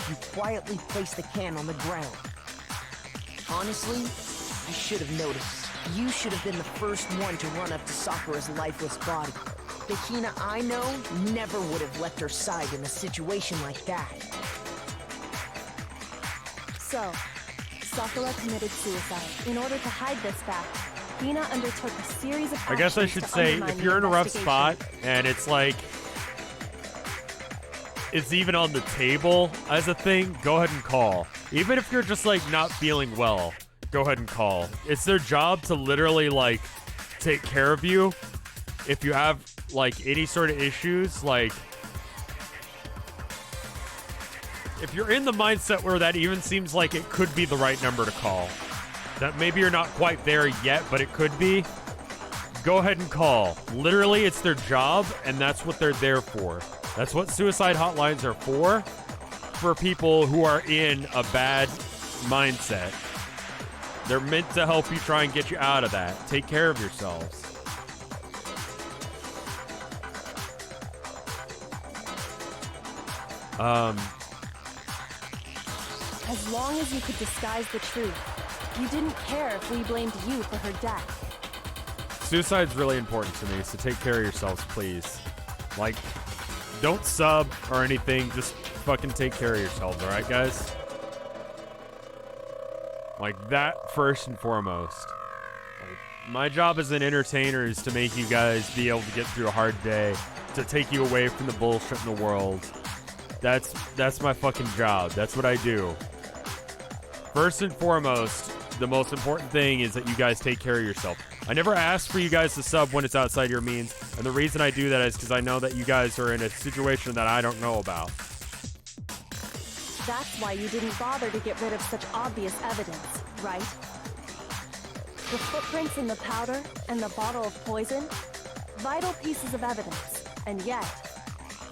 you quietly placed the can on the ground. Honestly, I should have noticed. You should have been the first one to run up to Sakura's lifeless body. The Hina I know never would have left her side in a situation like that. So, Sakura committed suicide. In order to hide this fact, Hina undertook a series of I guess I actions should to say, undermine if the you're in a rough investigation. spot and it's like, it's even on the table as a thing, go ahead and call. Even if you're just like not feeling well, go ahead and call. It's their job to literally like take care of you. If you have like any sort of issues, like if you're in the mindset where that even seems like it could be the right number to call, that maybe you're not quite there yet, but it could be, go ahead and call. Literally, it's their job, and that's what they're there for. That's what suicide hotlines are for people who are in a bad mindset. They're meant to help you try and get you out of that. Take care of yourselves. As long as you could disguise the truth, you didn't care if we blamed you for her death. Suicide's really important to me, so take care of yourselves, please. Like, don't sub or anything, just fucking take care of yourselves, alright, guys? Like, that first and foremost. Like, my job as an entertainer is to make you guys be able to get through a hard day, to take you away from the bullshit in the world. That's my fucking job. That's what I do. First and foremost, the most important thing is that you guys take care of yourself. I never ask for you guys to sub when it's outside your means, and the reason I do that is because I know that you guys are in a situation that I don't know about. That's why you didn't bother to get rid of such obvious evidence, right? The footprints in the powder and the bottle of poison? Vital pieces of evidence, and yet...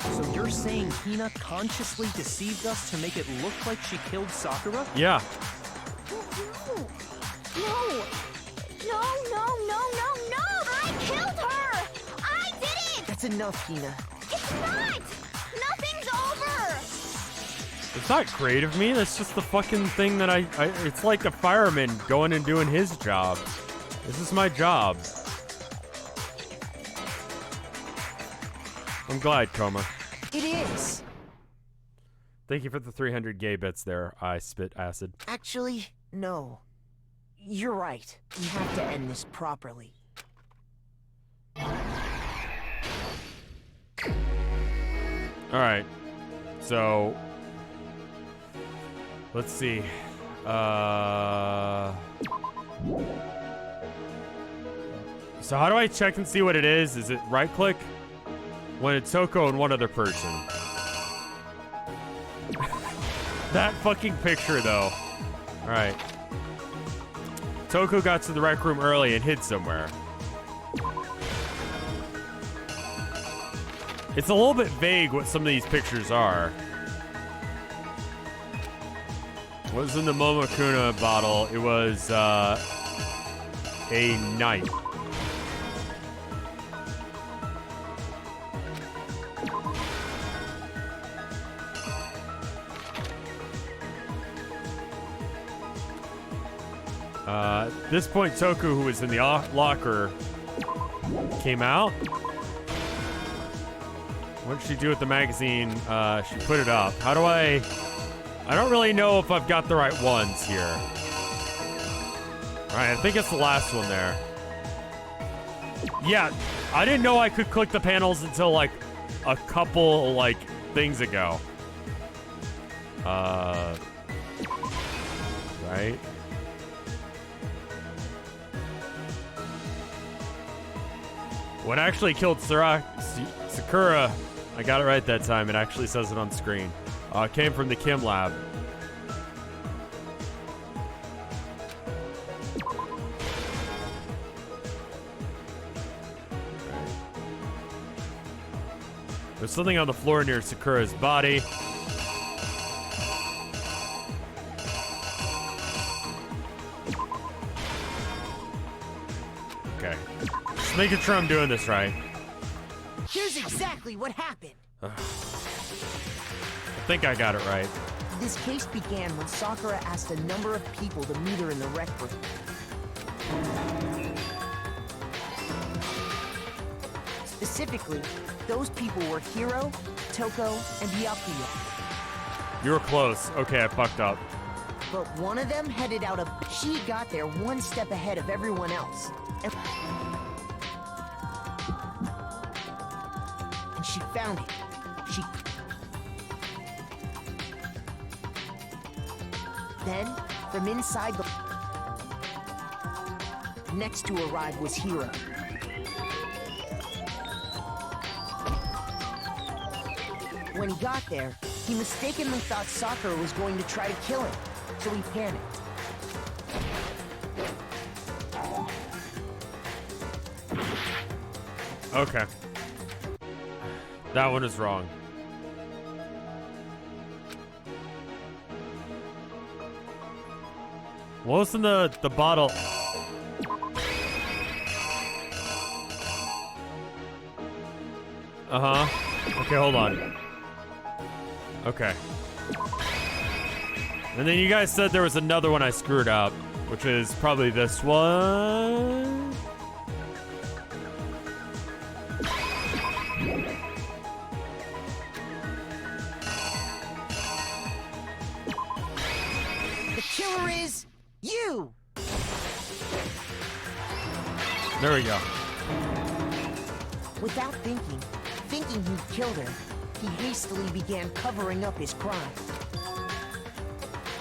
So you're saying Hina consciously deceived us to make it look like she killed Sakura? Yeah. No! I killed her! I did it! That's enough, Hina. It's not! Nothing's over! It's not great of me. That's just the fucking thing that I it's like a fireman going and doing his job. This is my job. I'm glad, Coma. It is. Thank you for the 300 gay bits there. I spit acid. Actually, no. You're right. We have to end this properly. All right. So let's see. So how do I check and see what it is? Is it right click? When it's Toko and one other person. That fucking picture though. All right. Toko got to the rec room early and hid somewhere. It's a little bit vague what some of these pictures are. What was in the Momokuna bottle? It was a knife. At this point, Toku, who was in the locker, came out. What did she do with the magazine? She put it up. How do I don't really know if I've got the right ones here. All right, I think it's the last one there. Yeah, I didn't know I could click the panels until like a couple like things ago. Right. What actually killed Sakura, I got it right that time. It actually says it on screen. Came from the Kim lab. There's something on the floor near Sakura's body. Okay. Just making sure I'm doing this right. Here's exactly what happened. I think I got it right. This case began when Sakura asked a number of people to meet her in the rec room. Specifically, those people were Hiro, Toko, and Byakuya. You were close. Okay, I fucked up. But one of them headed out she got there one step ahead of everyone else. And she found it. Then, from inside the... Next to arrive was Hiro. When he got there, he mistakenly thought Sakura was going to try to kill him, so he panicked. Okay. That one is wrong. What was in the bottle? Uh-huh. Okay, hold on. Okay. And then you guys said there was another one I screwed up, which is probably this one. The killer is you! There we go. Without thinking he'd killed her, he hastily began covering up his crime.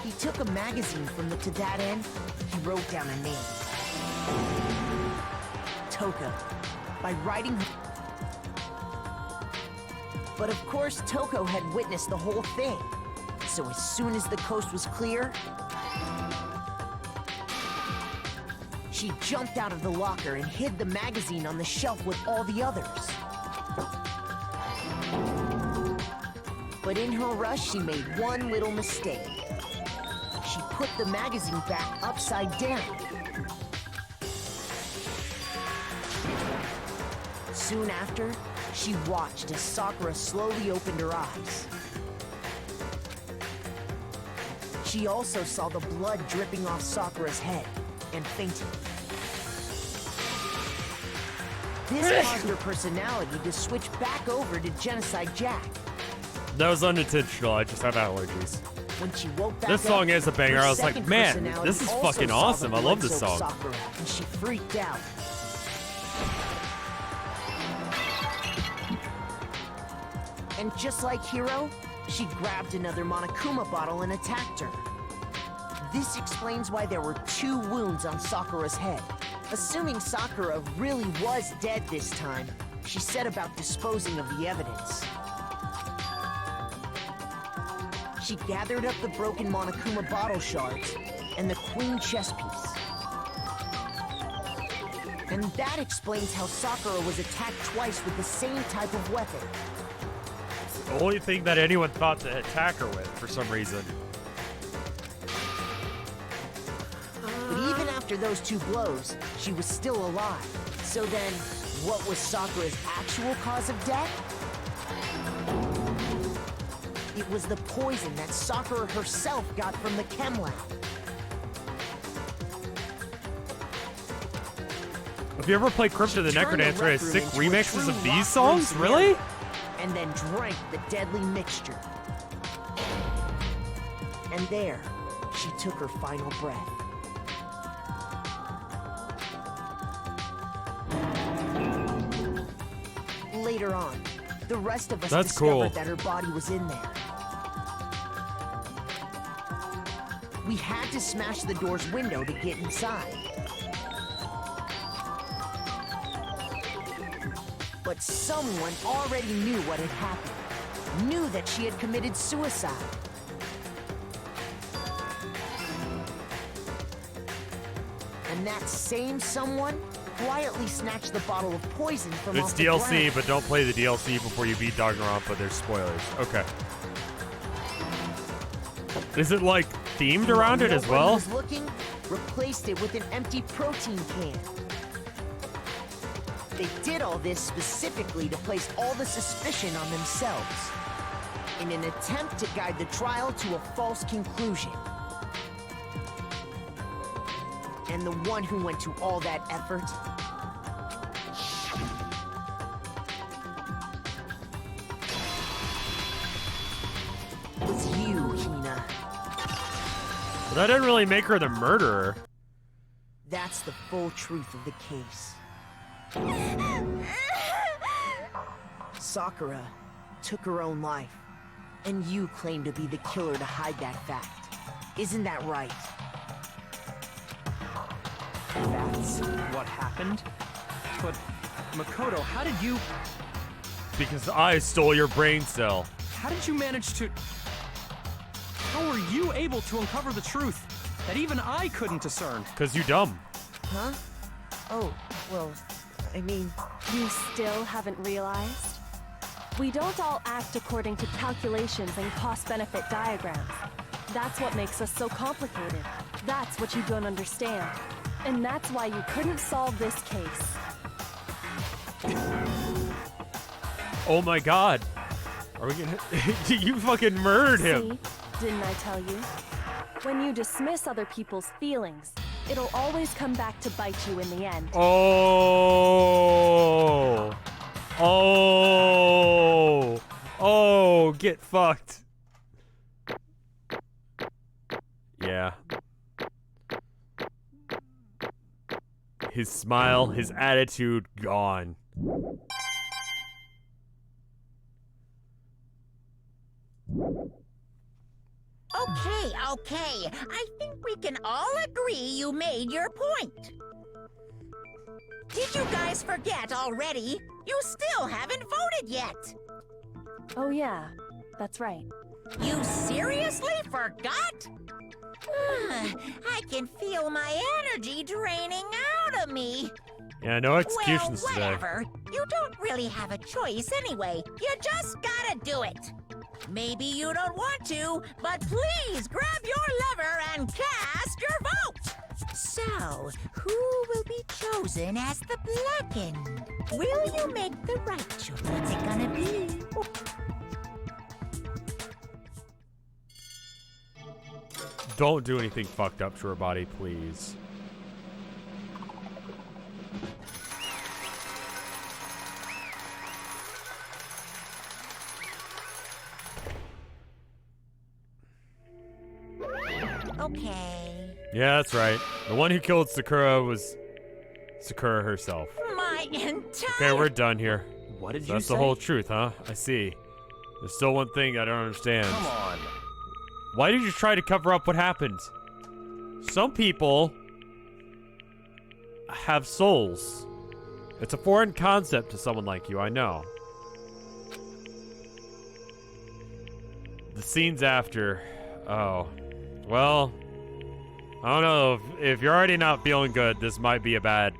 He took a magazine from to that end, he wrote down a name. Toko. By writing... But of course, Toko had witnessed the whole thing. So as soon as the coast was clear, she jumped out of the locker and hid the magazine on the shelf with all the others. But in her rush, she made one little mistake. She put the magazine back upside down. Soon after, she watched as Sakura slowly opened her eyes. She also saw the blood dripping off Sakura's head and fainted. This caused her personality to switch back over to Genocide Jack. That was unintentional. I just have allergies. When she woke back This song up, is a banger. her I was like, second man, personality this is also fucking saw the awesome. I love this blood-soaked song. Sakura, and she freaked out. And just like Hiro, she grabbed another Monokuma bottle and attacked her. This explains why there were 2 wounds on Sakura's head. Assuming Sakura really was dead this time, she set about disposing of the evidence. She gathered up the broken Monokuma bottle shards and the queen chess piece. And that explains how Sakura was attacked twice with the same type of weapon. The only thing that anyone thought to attack her with for some reason. But even after those 2 blows, she was still alive. So then, what was Sakura's actual cause of death? It was the poison that Sakura herself got from the chem lab. Have you ever played Crypt of the She turned the Necrodancer rec as room sick into a remixes true of these locked songs? room Really? scenario, and then drank the deadly mixture. And there, she took her final breath. Later on, the rest of us That's discovered cool. that her body was in there. We had to smash the door's window to get inside. But someone already knew what had happened. Knew that she had committed suicide. And that same someone quietly snatched the bottle of poison from It's off the DLC, ground. but don't play the DLC before you beat Dangarompa. There's spoilers. Okay. Is it like themed around it as Nobody well? was looking, replaced it with an empty protein can. They did all this specifically to place all the suspicion on themselves, in an attempt to guide the trial to a false conclusion. And the one who went to all that effort was you, Hina. But that didn't really make her the murderer. That's the full truth of the case. Sakura took her own life, and you claim to be the killer to hide that fact. Isn't that right? That's what happened? But, Makoto, how did you... Because I stole your brain cell. How did you manage to... How were you able to uncover the truth that even I couldn't discern? Because you dumb. Huh? Oh, well, I mean... You still haven't realized? We don't all act according to calculations and cost-benefit diagrams. That's what makes us so complicated. That's what you don't understand. And that's why you couldn't solve this case. Oh my god. Are we gonna... You fucking murdered him. See? Didn't I tell you? When you dismiss other people's feelings, it'll always come back to bite you in the end. Oh. Oh. Oh, get fucked. Yeah. His smile, his attitude, gone. Okay. I think we can all agree you made your point. Did you guys forget already? You still haven't voted yet. Oh yeah, that's right. You seriously forgot? I can feel my energy draining out of me. Yeah, no executions Well, today. whatever. You don't really have a choice anyway. You just gotta do it. Maybe you don't want to, but please grab your lever and cast your vote. So, who will be chosen as the blackened? Will you make the right choice? What's it gonna be? Don't do anything fucked up to her body, please. Okay. Yeah, that's right. The one who killed Sakura was Sakura herself. My entire... Okay, we're done here. What did So you that's say? the whole truth, huh? I see. There's still one thing I don't understand. Come on. Why did you try to cover up what happened? Some people have souls. It's a foreign concept to someone like you, I know. The scenes after. Oh. Well, I don't know. If you're already not feeling good, this might be a bad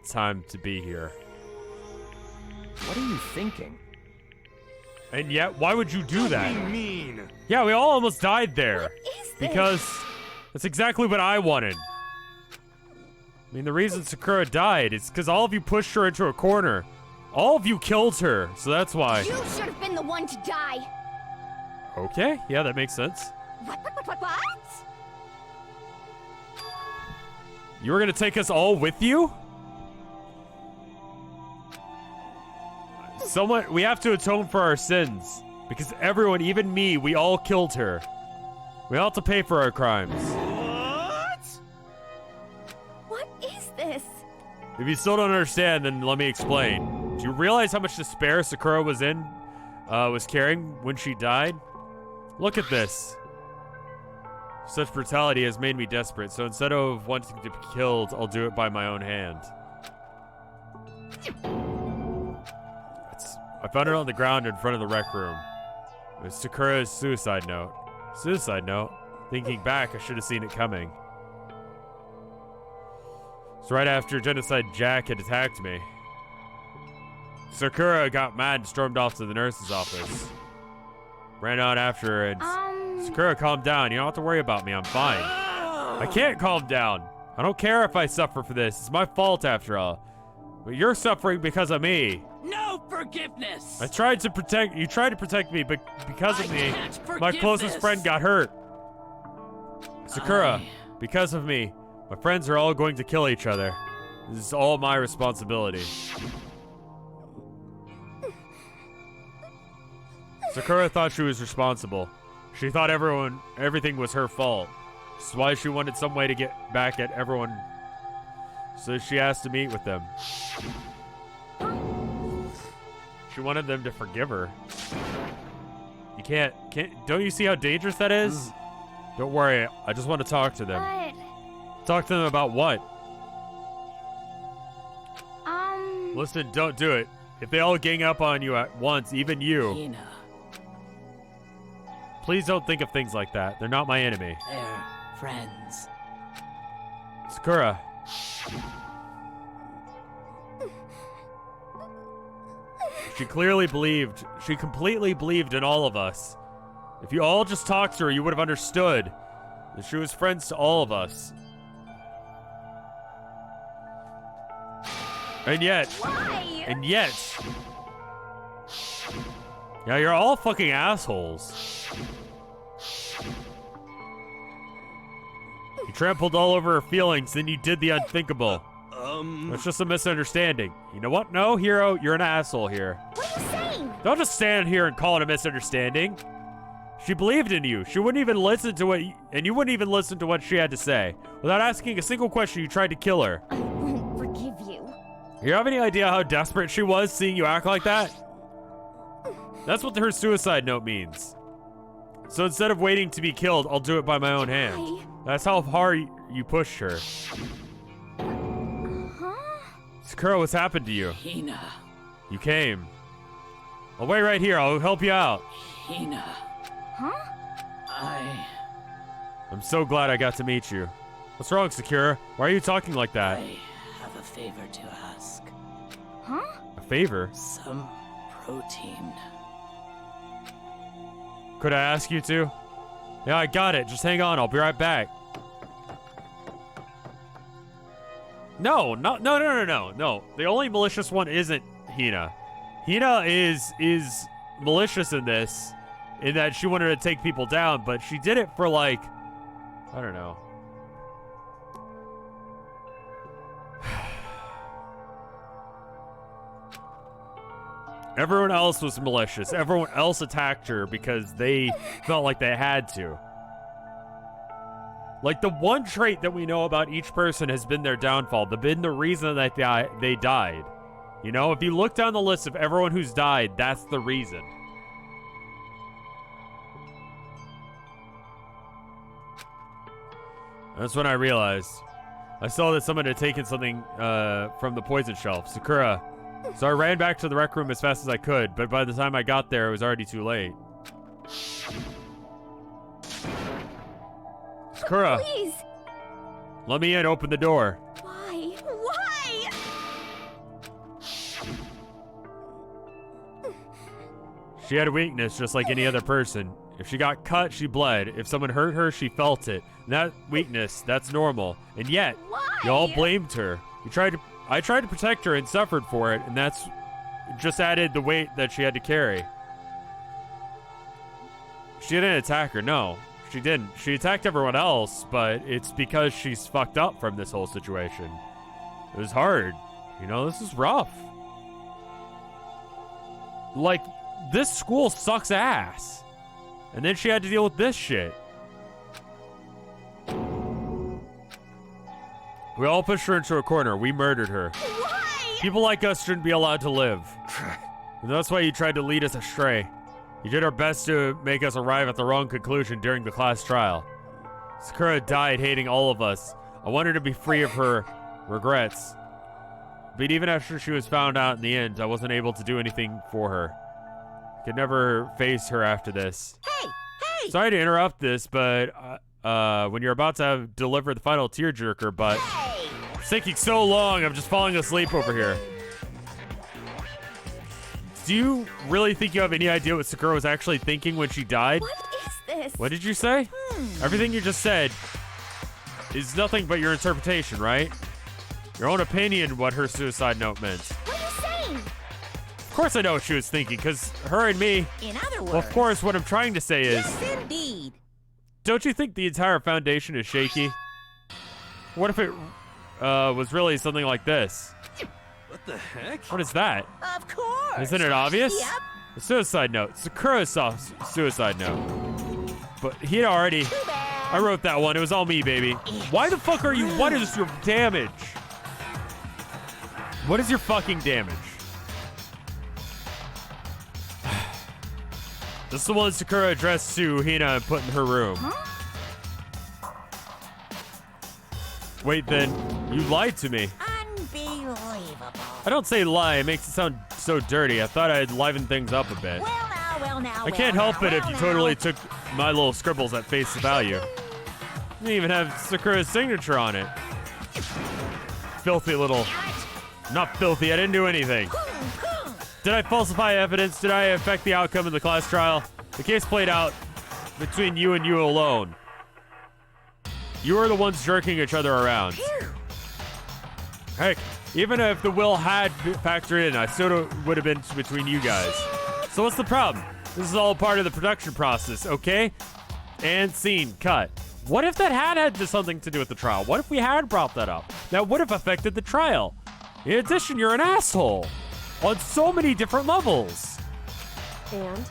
time to be here. What are you thinking? And yet, why would you do that? What do you mean? Yeah, we all almost died there. What is this? Because that's exactly what I wanted. I mean, the reason Sakura died is because all of you pushed her into a corner. All of you killed her, so that's why. You should have been the one to die. Okay, yeah, that makes sense. What? You were gonna take us all with you? We have to atone for our sins. Because everyone, even me, we all killed her. We all have to pay for our crimes. What is this? If you still don't understand, then let me explain. Do you realize how much despair Sakura was carrying when she died? Look at this. Such brutality has made me desperate, so instead of wanting to be killed, I'll do it by my own hand. I found it on the ground in front of the rec room. It was Sakura's suicide note. Suicide note? Thinking back, I should have seen it coming. It's right after Genocide Jack had attacked me. Sakura got mad and stormed off to the nurse's office. Ran out after her and... Sakura, calm down. You don't have to worry about me. I'm fine. I can't calm down. I don't care if I suffer for this. It's my fault after all. But you're suffering because of me. No forgiveness. You tried to protect me, but because of me, my closest friend got hurt. Sakura, because of me, my friends are all going to kill each other. This is all my responsibility. Sakura thought she was responsible. She thought everything was her fault. This is why she wanted some way to get back at everyone. So she asked to meet with them. She wanted them to forgive her. You can't, don't you see how dangerous that is? Don't worry, I just want to talk to them. But, Talk to them about what? Listen, don't do it. If they all gang up on you at once, even you. Hina, Please don't think of things like that. They're not my enemy. they're friends. Sakura. She completely believed in all of us. If you all just talked to her, you would have understood that she was friends to all of us. And yet, why? Yeah, you're all fucking assholes. You trampled all over her feelings, then you did the unthinkable. It's just a misunderstanding. You know what? No, Hero, you're an asshole here. What are you saying? Don't just stand here and call it a misunderstanding. She believed in you. She wouldn't even listen to and you wouldn't even listen to what she had to say. Without asking a single question, you tried to kill her. I won't forgive you. You have any idea how desperate she was seeing you act like that? That's what her suicide note means. So instead of waiting to be killed, I'll do it by my own hand. That's how hard you pushed her. Sakura, what's happened to you? Hina, You came. I'll wait right here. I'll help you out. Hina. Huh? I'm so glad I got to meet you. What's wrong, Sakura? Why are you talking like that? I have a favor to ask. Huh? A favor? Some protein. Could I ask you to? Yeah, I got it. Just hang on. I'll be right back. No. The only malicious one isn't Hina. Hina is malicious in this, in that she wanted to take people down, but she did it for like, I don't know. Everyone else was malicious. Everyone else attacked her because they felt like they had to. Like, the one trait that we know about each person has been their downfall. Been the reason that they died. You know, if you look down the list of everyone who's died, that's the reason. That's when I realized. I saw that someone had taken something from the poison shelf, Sakura. So I ran back to the rec room as fast as I could, but by the time I got there, it was already too late. Sakura, Please. let me in, open the door. Why? Why? She had a weakness just like any other person. If she got cut, she bled. If someone hurt her, she felt it. And that weakness, that's normal. And yet, Why? y'all blamed her. I tried to protect her and suffered for it, and that's just added the weight that she had to carry. She didn't attack her, no. She didn't. She attacked everyone else, but it's because she's fucked up from this whole situation. It was hard. You know, this is rough. Like, this school sucks ass. And then she had to deal with this shit. We all pushed her into a corner. We murdered her. Why? People like us shouldn't be allowed to live. And that's why you tried to lead us astray. You did our best to make us arrive at the wrong conclusion during the class trial. Sakura died hating all of us. I wanted to be free of her regrets. But even after she was found out in the end, I wasn't able to do anything for her. I could never face her after this. Hey! Sorry to interrupt this, but when you're about to deliver the final tearjerker, but it's taking so long, I'm just falling asleep over here. Do you really think you have any idea what Sakura was actually thinking when she died? What is this? What did you say? Everything you just said is nothing but your interpretation, right? Your own opinion what her suicide note meant. What are you saying? Of course I know what she was thinking, because her and me... In other words... Well, of course, what I'm trying to say is... Yes, indeed. Don't you think the entire foundation is shaky? What if it was really something like this? What the heck? What is that? Of course. Isn't it obvious? Yep. A suicide note. Sakura's suicide note. But he already... Too bad. I wrote that one. It was all me, baby. Why the fuck are you... What is your damage? What is your fucking damage? This is the one Sakura addressed to Hina and put in her room. Wait, then. You lied to me. Unbelievable. I don't say lie. It makes it sound so dirty. I thought I'd liven things up a bit. Well now. I can't help it if you totally took my little scribbles at face value. You didn't even have Sakura's signature on it. Filthy little... Not filthy. I didn't do anything. Did I falsify evidence? Did I affect the outcome of the class trial? The case played out between you and you alone. You were the ones jerking each other around. Heck, even if the will had factored in, I still would have been between you guys. So what's the problem? This is all part of the production process, okay? And scene, cut. What if that had something to do with the trial? What if we had brought that up? That would have affected the trial. In addition, you're an asshole. On so many different levels. And?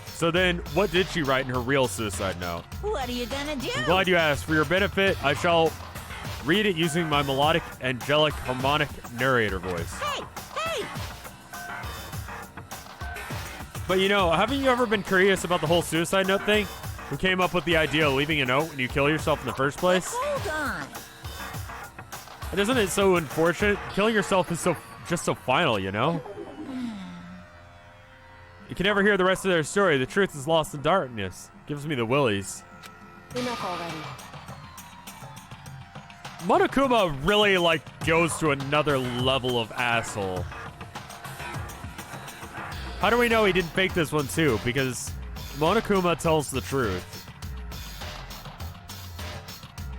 So then, what did she write in her real suicide note? What are you gonna do? I'm glad you asked. For your benefit, I shall read it using my melodic, angelic, harmonic narrator voice. Hey! But you know, haven't you ever been curious about the whole suicide note thing? Who came up with the idea of leaving a note when you kill yourself in the first place? Hold on. And isn't it so unfortunate? Killing yourself is just so final, you know? You can never hear the rest of their story. The truth is lost in darkness. Gives me the willies. Enough already. Monokuma really, goes to another level of asshole. How do we know he didn't fake this one, too? Because Monokuma tells the truth.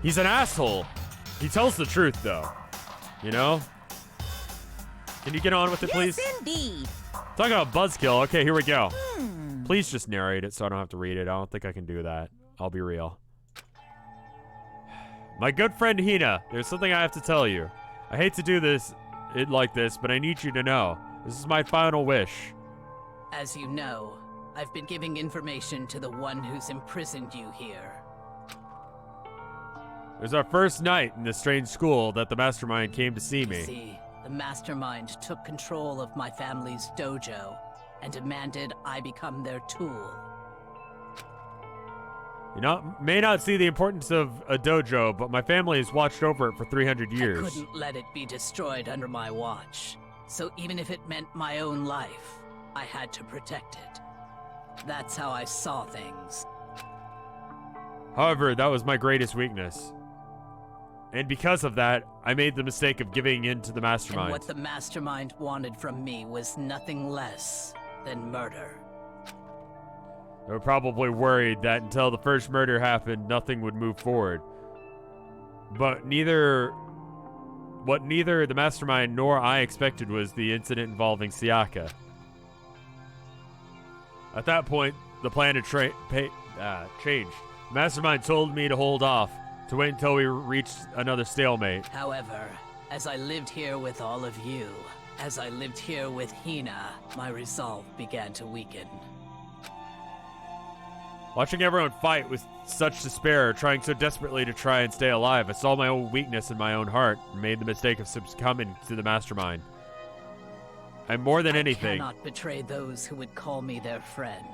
He's an asshole. He tells the truth, though. You know? Can you get on with it, please? Yes, indeed. Talking about buzzkill. Okay, here we go. Please just narrate it so I don't have to read it. I don't think I can do that. I'll be real. My good friend Hina, there's something I have to tell you. I hate to do it like this, but I need you to know. This is my final wish. As you know, I've been giving information to the one who's imprisoned you here. It was our first night in this strange school that the mastermind came to see me. See, the mastermind took control of my family's dojo and demanded I become their tool. You may not see the importance of a dojo, but my family has watched over it for 300 years. I couldn't let it be destroyed under my watch. So even if it meant my own life, I had to protect it. That's how I saw things. However, that was my greatest weakness. And because of that, I made the mistake of giving in to the mastermind. And what the mastermind wanted from me was nothing less than murder. They were probably worried that until the first murder happened, nothing would move forward. But what neither the mastermind nor I expected was the incident involving Sayaka. At that point, the plan had changed. The mastermind told me to hold off, to wait until we reached another stalemate. However, as I lived here with all of you, as I lived here with Hina, my resolve began to weaken. Watching everyone fight with such despair, trying so desperately to try and stay alive, I saw my own weakness in my own heart and made the mistake of succumbing to the mastermind. And more than anything, I cannot betray those who would call me their friend.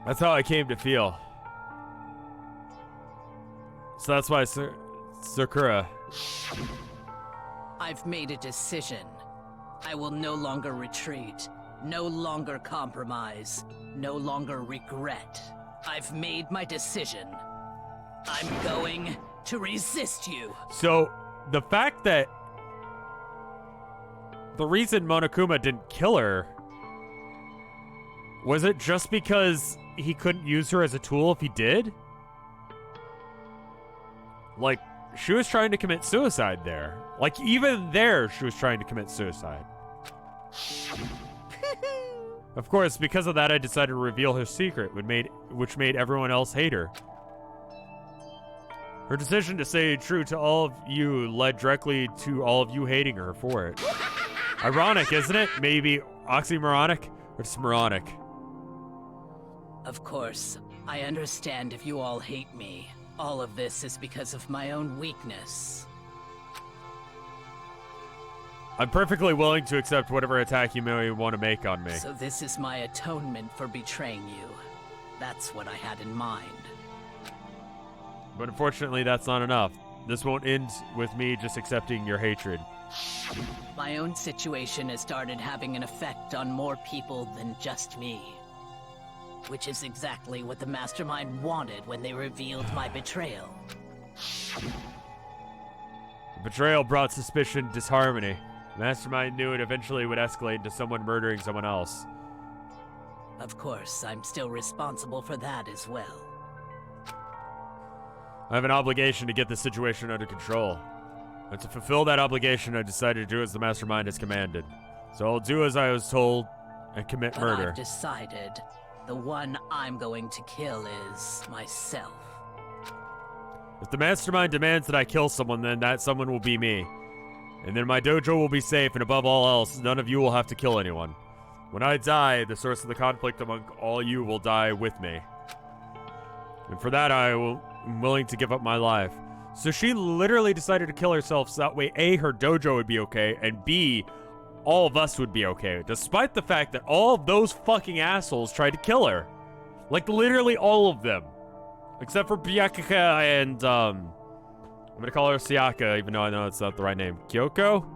that's how I came to feel. So that's why Sakura. I've made a decision. I will no longer retreat. No longer compromise. No longer regret. I've made my decision. I'm going to resist you. So, the fact that the reason Monokuma didn't kill her, was it just because he couldn't use her as a tool if he did? Like, she was trying to commit suicide there. Like, even there, she was trying to commit suicide. Of course, because of that, I decided to reveal her secret, which made everyone else hate her. Her decision to stay true to all of you led directly to all of you hating her for it. Ironic, isn't it? Maybe oxymoronic? Or just moronic? Of course, I understand if you all hate me. All of this is because of my own weakness. I'm perfectly willing to accept whatever attack you may want to make on me. So this is my atonement for betraying you. That's what I had in mind. But unfortunately, that's not enough. This won't end with me just accepting your hatred. My own situation has started having an effect on more people than just me. Which is exactly what the mastermind wanted when they revealed my betrayal. The betrayal brought suspicion, disharmony. The mastermind knew it eventually would escalate into someone murdering someone else. Of course, I'm still responsible for that as well. I have an obligation to get this situation under control. And to fulfill that obligation, I decided to do as the mastermind has commanded. So I'll do as I was told and commit But murder. I've decided the one I'm going to kill is myself. If the mastermind demands that I kill someone, then that someone will be me. And then my dojo will be safe, and above all else, none of you will have to kill anyone. When I die, the source of the conflict among all you will die with me. And for that, I'm willing to give up my life. So she literally decided to kill herself so that way, A, her dojo would be okay, and B, all of us would be okay. Despite the fact that all of those fucking assholes tried to kill her. Like, literally all of them. Except for Byakuya and, I'm gonna call her Sayaka, even though I know it's not the right name. Kyoko?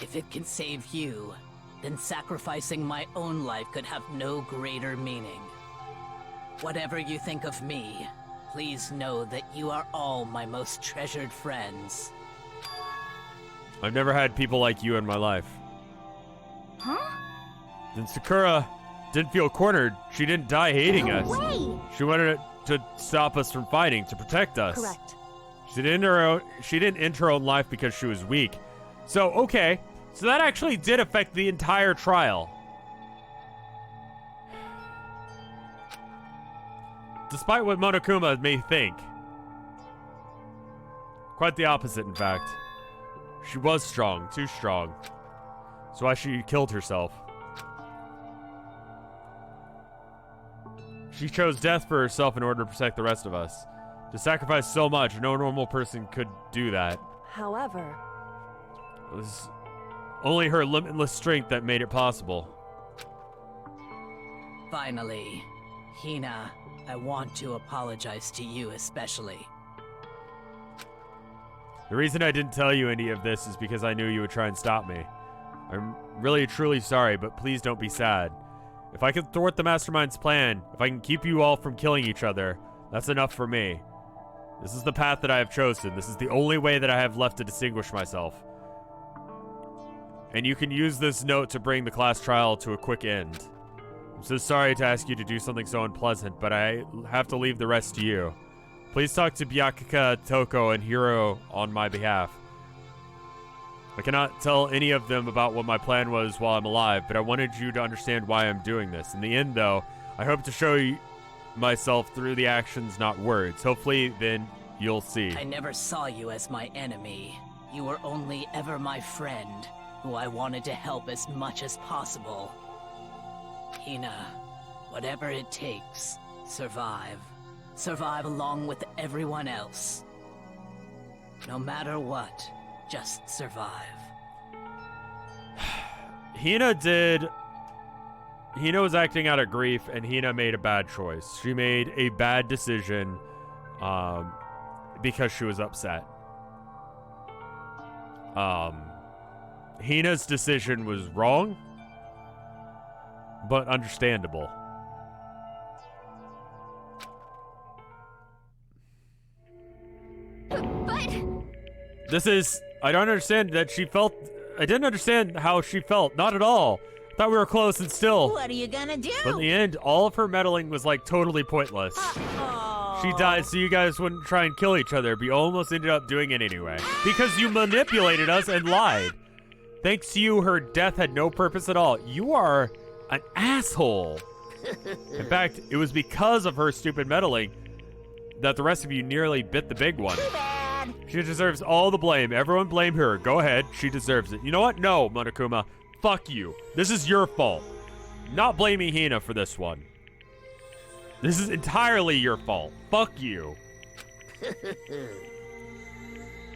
If it can save you, then sacrificing my own life could have no greater meaning. Whatever you think of me, please know that you are all my most treasured friends. I've never had people like you in my life. Huh? Then Sakura didn't feel cornered. She didn't die hating us. Way! She wanted it to stop us from fighting, to protect us. Correct. She didn't end her own life because she was weak. So, okay. So that actually did affect the entire trial. Despite what Monokuma may think. Quite the opposite, in fact. She was strong, too strong. That's why she killed herself. She chose death for herself in order to protect the rest of us. To sacrifice so much, no normal person could do that. However, It was only her limitless strength that made it possible. Finally, Hina, I want to apologize to you especially. The reason I didn't tell you any of this is because I knew you would try and stop me. I'm really, truly sorry, but please don't be sad. If I can thwart the Mastermind's plan, if I can keep you all from killing each other, that's enough for me. This is the path that I have chosen. This is the only way that I have left to distinguish myself. And you can use this note to bring the class trial to a quick end. I'm so sorry to ask you to do something so unpleasant, but I have to leave the rest to you. Please talk to Byakuya, Toko, and Hiro on my behalf. I cannot tell any of them about what my plan was while I'm alive, but I wanted you to understand why I'm doing this. In the end, though, I hope to show you myself through the actions, not words. Hopefully, then, you'll see. I never saw you as my enemy. You were only ever my friend, who I wanted to help as much as possible. Hina, whatever it takes, survive. Survive along with everyone else. No matter what, just survive. Hina was acting out of grief, and Hina made a bad choice. She made a bad decision because she was upset. Hina's decision was wrong, but understandable. But I don't understand that she felt. I didn't understand how she felt. Not at all. Thought we were close and still. What are you gonna do? But in the end, all of her meddling was like totally pointless. She died so you guys wouldn't try and kill each other, but you almost ended up doing it anyway. Because you manipulated us and lied. Thanks to you, her death had no purpose at all. You are an asshole. In fact, it was because of her stupid meddling that the rest of you nearly bit the big one. Too bad. She deserves all the blame. Everyone blame her. Go ahead. She deserves it. You know what? No, Monokuma. Fuck you. This is your fault. Not blaming Hina for this one. This is entirely your fault. Fuck you.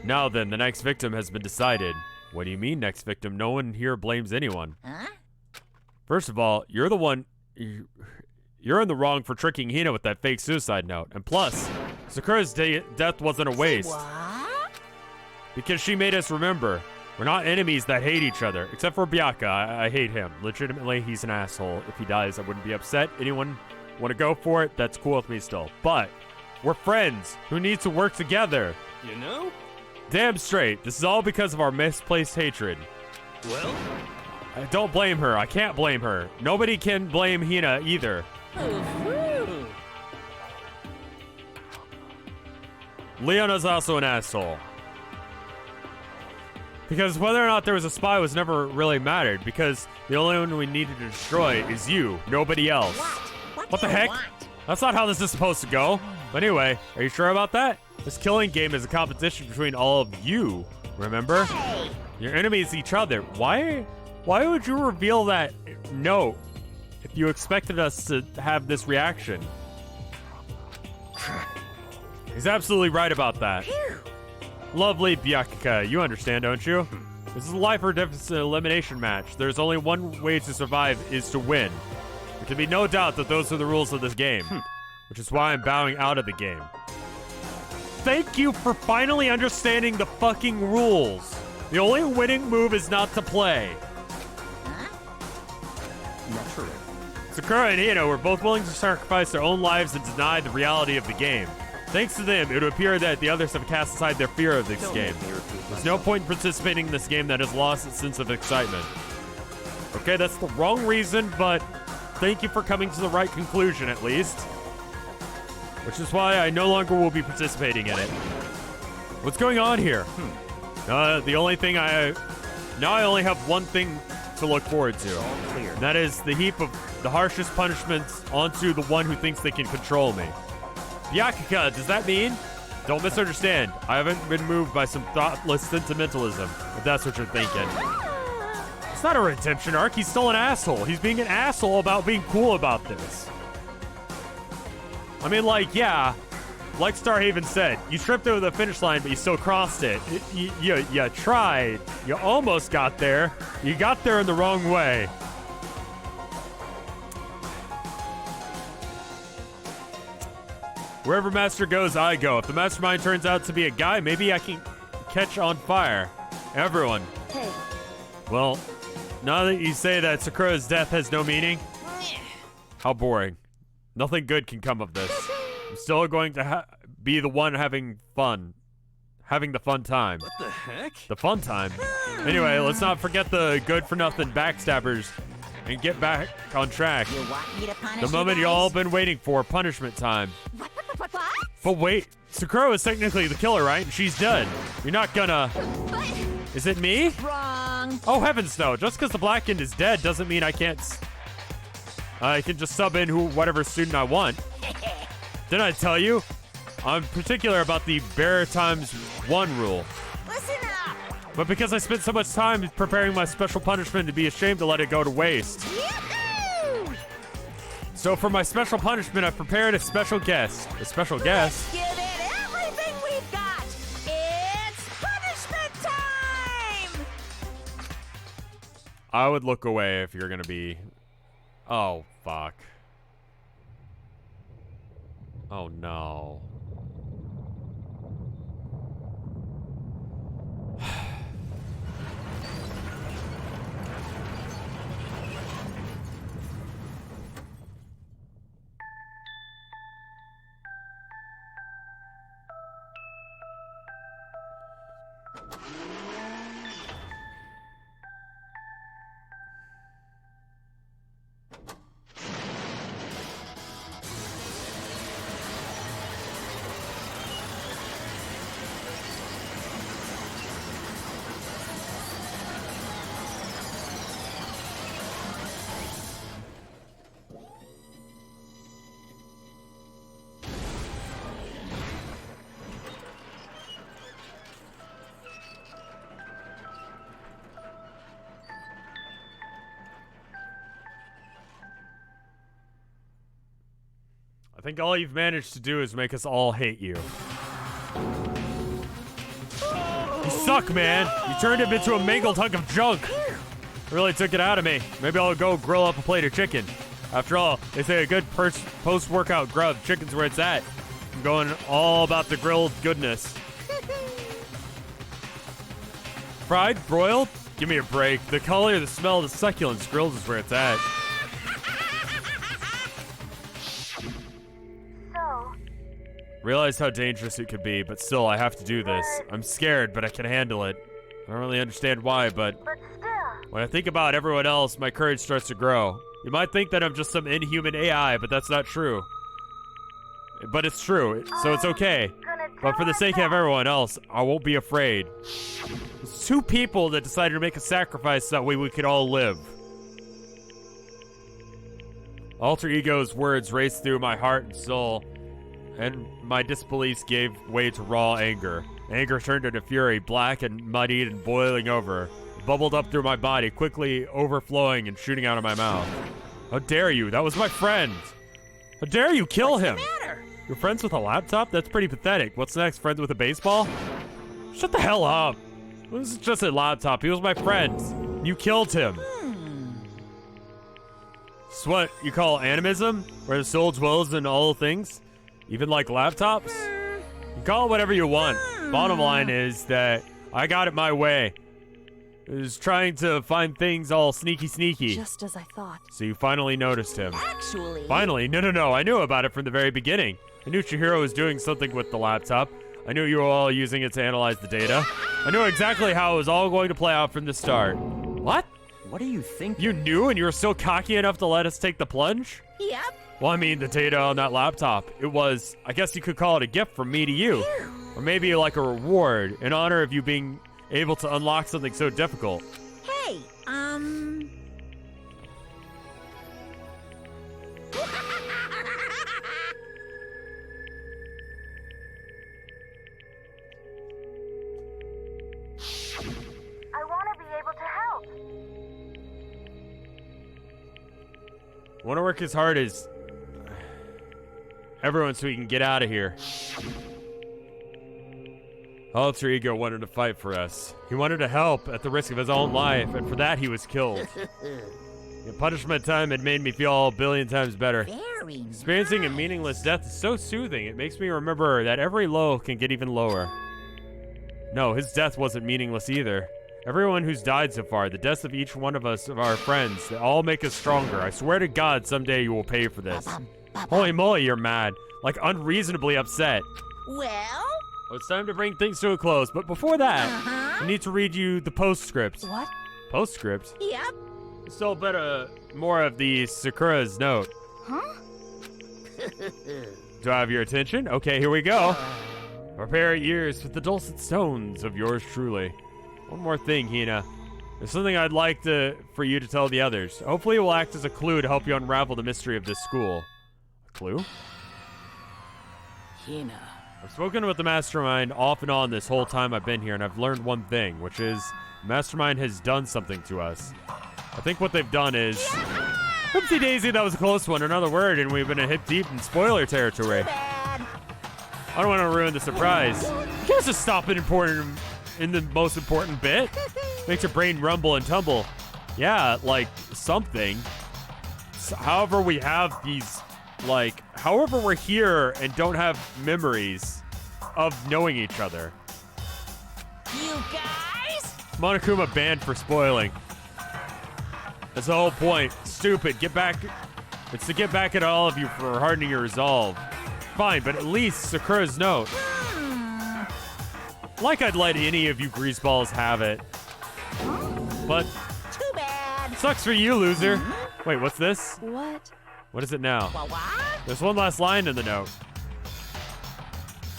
Now then, the next victim has been decided. What do you mean, next victim? No one here blames anyone. Huh? First of all, you're the one... You're in the wrong for tricking Hina with that fake suicide note. And plus, Sakura's death wasn't a waste. What? Because she made us remember. We're not enemies that hate each other. Except for Byakuya. I hate him. Legitimately, he's an asshole. If he dies, I wouldn't be upset. Anyone want to go for it? That's cool with me still. But we're friends who need to work together. You know? Damn straight. This is all because of our misplaced hatred. Well, I don't blame her. I can't blame her. Nobody can blame Hina either. Leon is also an asshole. Because whether or not there was a spy was never really mattered, because the only one we needed to destroy is you, nobody else. What the do you heck? want? That's not how this is supposed to go. But anyway, are you sure about that? This killing game is a competition between all of you, remember? Hey. Your enemies each other. Why would you reveal that note if you expected us to have this reaction? He's absolutely right about that. Lovely Byakuya, you understand, don't you? This is a life or death elimination match. There's only one way to survive is to win. There can be no doubt that those are the rules of this game, which is why I'm bowing out of the game. Thank you for finally understanding the fucking rules. The only winning move is not to play. Naturally. Sakura and Hina were both willing to sacrifice their own lives and deny the reality of the game. Thanks to them, it would appear that the others have cast aside their fear of this game. There's no point in participating in this game that has lost its sense of excitement. Okay, that's the wrong reason, but thank you for coming to the right conclusion, at least. Which is why I no longer will be participating in it. What's going on here? The only thing now I only have one thing to look forward to. Clear. And that is the heap of the harshest punishments onto the one who thinks they can control me. Byakuya, does that mean? Don't misunderstand. I haven't been moved by some thoughtless sentimentalism, if that's what you're thinking. It's not a redemption arc. He's still an asshole. He's being an asshole about being cool about this. I mean, like, yeah, like Starhaven said, you tripped over the finish line, but you still crossed it. You tried. You almost got there. You got there in the wrong way. Wherever Master goes, I go. If the mastermind turns out to be a guy, maybe I can catch on fire. Everyone. Hey. Well, now that you say that Sakura's death has no meaning, how boring. Nothing good can come of this. I'm still going to be the one having fun. Having the fun time. What the heck? The fun time. Anyway, let's not forget the good-for-nothing backstabbers and get back on track. You want me to punish The moment you you all guys? been waiting for, punishment time. What? But wait, Sakura is technically the killer, right? And she's dead. You're not gonna... But Is it me? Wrong. Oh, heavens no. Just because the Blackened is dead doesn't mean I can't... I can just sub in whatever student I want. Didn't I tell you? I'm particular about the bear times 1 rule. Listen up. But because I spent so much time preparing my special punishment, to be ashamed to let it go to waste. Yoo-hoo! So for my special punishment, I've prepared a special guest. A special guest? Give it everything we've got. It's punishment time. I would look away if you're gonna be... Oh, fuck. Oh, no. I think all you've managed to do is make us all hate you. You suck, man. You turned him into a mangled hunk of junk. Really took it out of me. Maybe I'll go grill up a plate of chicken. After all, they say a good post-workout grub, chicken's where it's at. I'm going all about the grilled goodness. Fried? Broiled? Give me a break. The color, the smell, the succulence, grilled is where it's at. Realize how dangerous it could be, but still, I have to do this. I'm scared, but I can handle it. I don't really understand why, but when I think about everyone else, my courage starts to grow. You might think that I'm just some inhuman AI, but that's not true. But it's true, so it's okay. But for the sake of everyone else, I won't be afraid. It's 2 people that decided to make a sacrifice so that way we could all live. Alter Ego's words raced through my heart and soul, and my disbelief gave way to raw anger. Anger turned into fury, black and muddied and boiling over. It bubbled up through my body, quickly overflowing and shooting out of my mouth. How dare you? That was my friend. How dare you kill him? What's the matter? You're friends with a laptop? That's pretty pathetic. What's next? Friends with a baseball? Shut the hell up. This is just a laptop. He was my friend. You killed him. It's what you call animism? Where the soul dwells in all things? Even like laptops? You call it whatever you want. Bottom line is that I got it my way. I was trying to find things all sneaky. Just as I thought. So you finally noticed him. Actually. Finally? No. I knew about it from the very beginning. I knew Chihiro was doing something with the laptop. I knew you were all using it to analyze the data. I knew exactly how it was all going to play out from the start. What? What do you think? You knew and you were still cocky enough to let us take the plunge? Yep. Well, I mean, the data on that laptop, it was, I guess you could call it a gift from me to you. Or maybe like a reward in honor of you being able to unlock something so difficult. Hey, I want to be able to help. I want to work as hard as everyone so we can get out of here. Alter Ego wanted to fight for us. He wanted to help at the risk of his own life, and for that he was killed. The punishment time had made me feel a billion times better. Very Experiencing a meaningless death is so soothing. It makes me remember that every low can get even lower. No, his death wasn't meaningless either. Everyone who's died so far, the deaths of each one of us, of our friends, they all make us stronger. I swear to God, someday you will pay for this. Holy moly, you're mad. Like, unreasonably upset. well. Well, it's time to bring things to a close, but before that, I need to read you the postscript. What? Postscript? Yep. Still better, more of the Sakura's note. Huh? Do I have your attention? Okay, here we go. Prepare your ears with the dulcet tones of yours truly. One more thing, Hina. There's something I'd like for you to tell the others. Hopefully it will act as a clue to help you unravel the mystery of this school. A clue? Hina. I've spoken with the Mastermind off and on this whole time I've been here, and I've learned one thing, which is the Mastermind has done something to us. I think what they've done is... Oopsie daisy, that was a close one. Another word, and we've been hip deep in spoiler territory. Bad. I don't want to ruin the surprise. You can't just stop it in the most important bit. Makes your brain rumble and tumble. Yeah, like, something. So, however we have these... Like, however we're here and don't have memories of knowing each other. You guys? Monokuma banned for spoiling. That's the whole point. Stupid. Get back. It's to get back at all of you for hardening your resolve. Fine, but at least Sakura's note. Like I'd let any of you greaseballs have it. But Too bad. sucks for you, loser. Wait, what's this? What? What is it now? What? There's one last line in the note.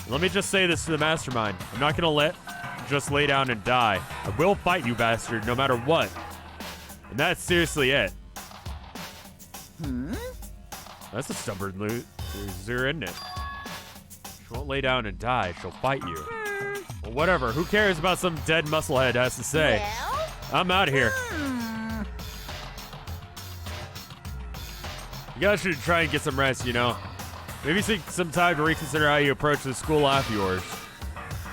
Let me just say this to the Mastermind. I'm not gonna just lay down and die. I will fight you, bastard, no matter what. And that's seriously it. That's a stubborn loser, isn't it? She won't lay down and die. She'll fight you. Well, whatever. Who cares about some dead musclehead has to say? Well? I'm out of here. You guys should try and get some rest, you know. Maybe take some time to reconsider how you approach the school life of yours.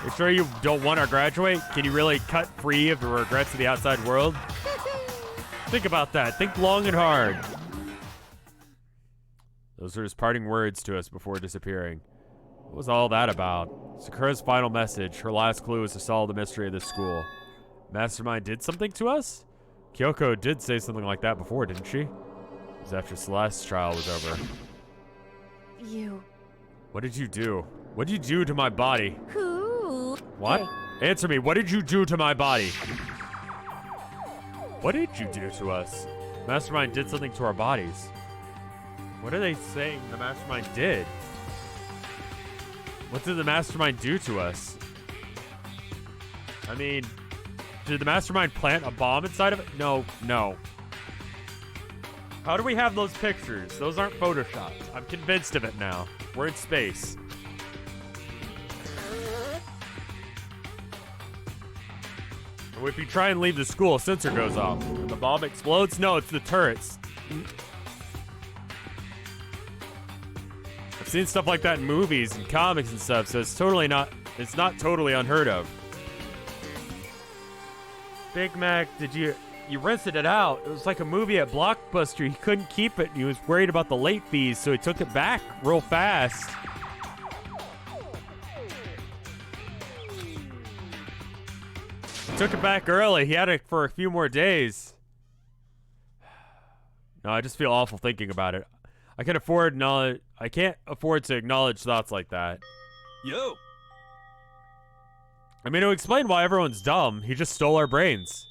You sure you don't want to graduate? Can you really cut free of the regrets of the outside world? Think about that. Think long and hard. Those are his parting words to us before disappearing. What was all that about? Sakura's final message. Her last clue is to solve the mystery of this school. Mastermind did something to us? Kyoko did say something like that before, didn't she? It was after Celeste's trial was over. You. What did you do? What did you do to my body? Who? What? Answer me. What did you do to my body? What did you do to us? Mastermind did something to our bodies. What are they saying the Mastermind did? What did the Mastermind do to us? I mean, did the Mastermind plant a bomb inside of it? No, no. How do we have those pictures? Those aren't photoshopped. I'm convinced of it now. We're in space. If you try and leave the school, a sensor goes off. The bomb explodes? No, it's the turrets. I've seen stuff like that in movies and comics and stuff, so it's not totally unheard of. Big Mac, you rented it out. It was like a movie at Blockbuster. He couldn't keep it. He was worried about the late fees, so he took it back real fast. Took it back early. He had it for a few more days. No, I just feel awful thinking about it. I can't afford to acknowledge thoughts like that. Yo. I mean, to explain why everyone's dumb, he just stole our brains.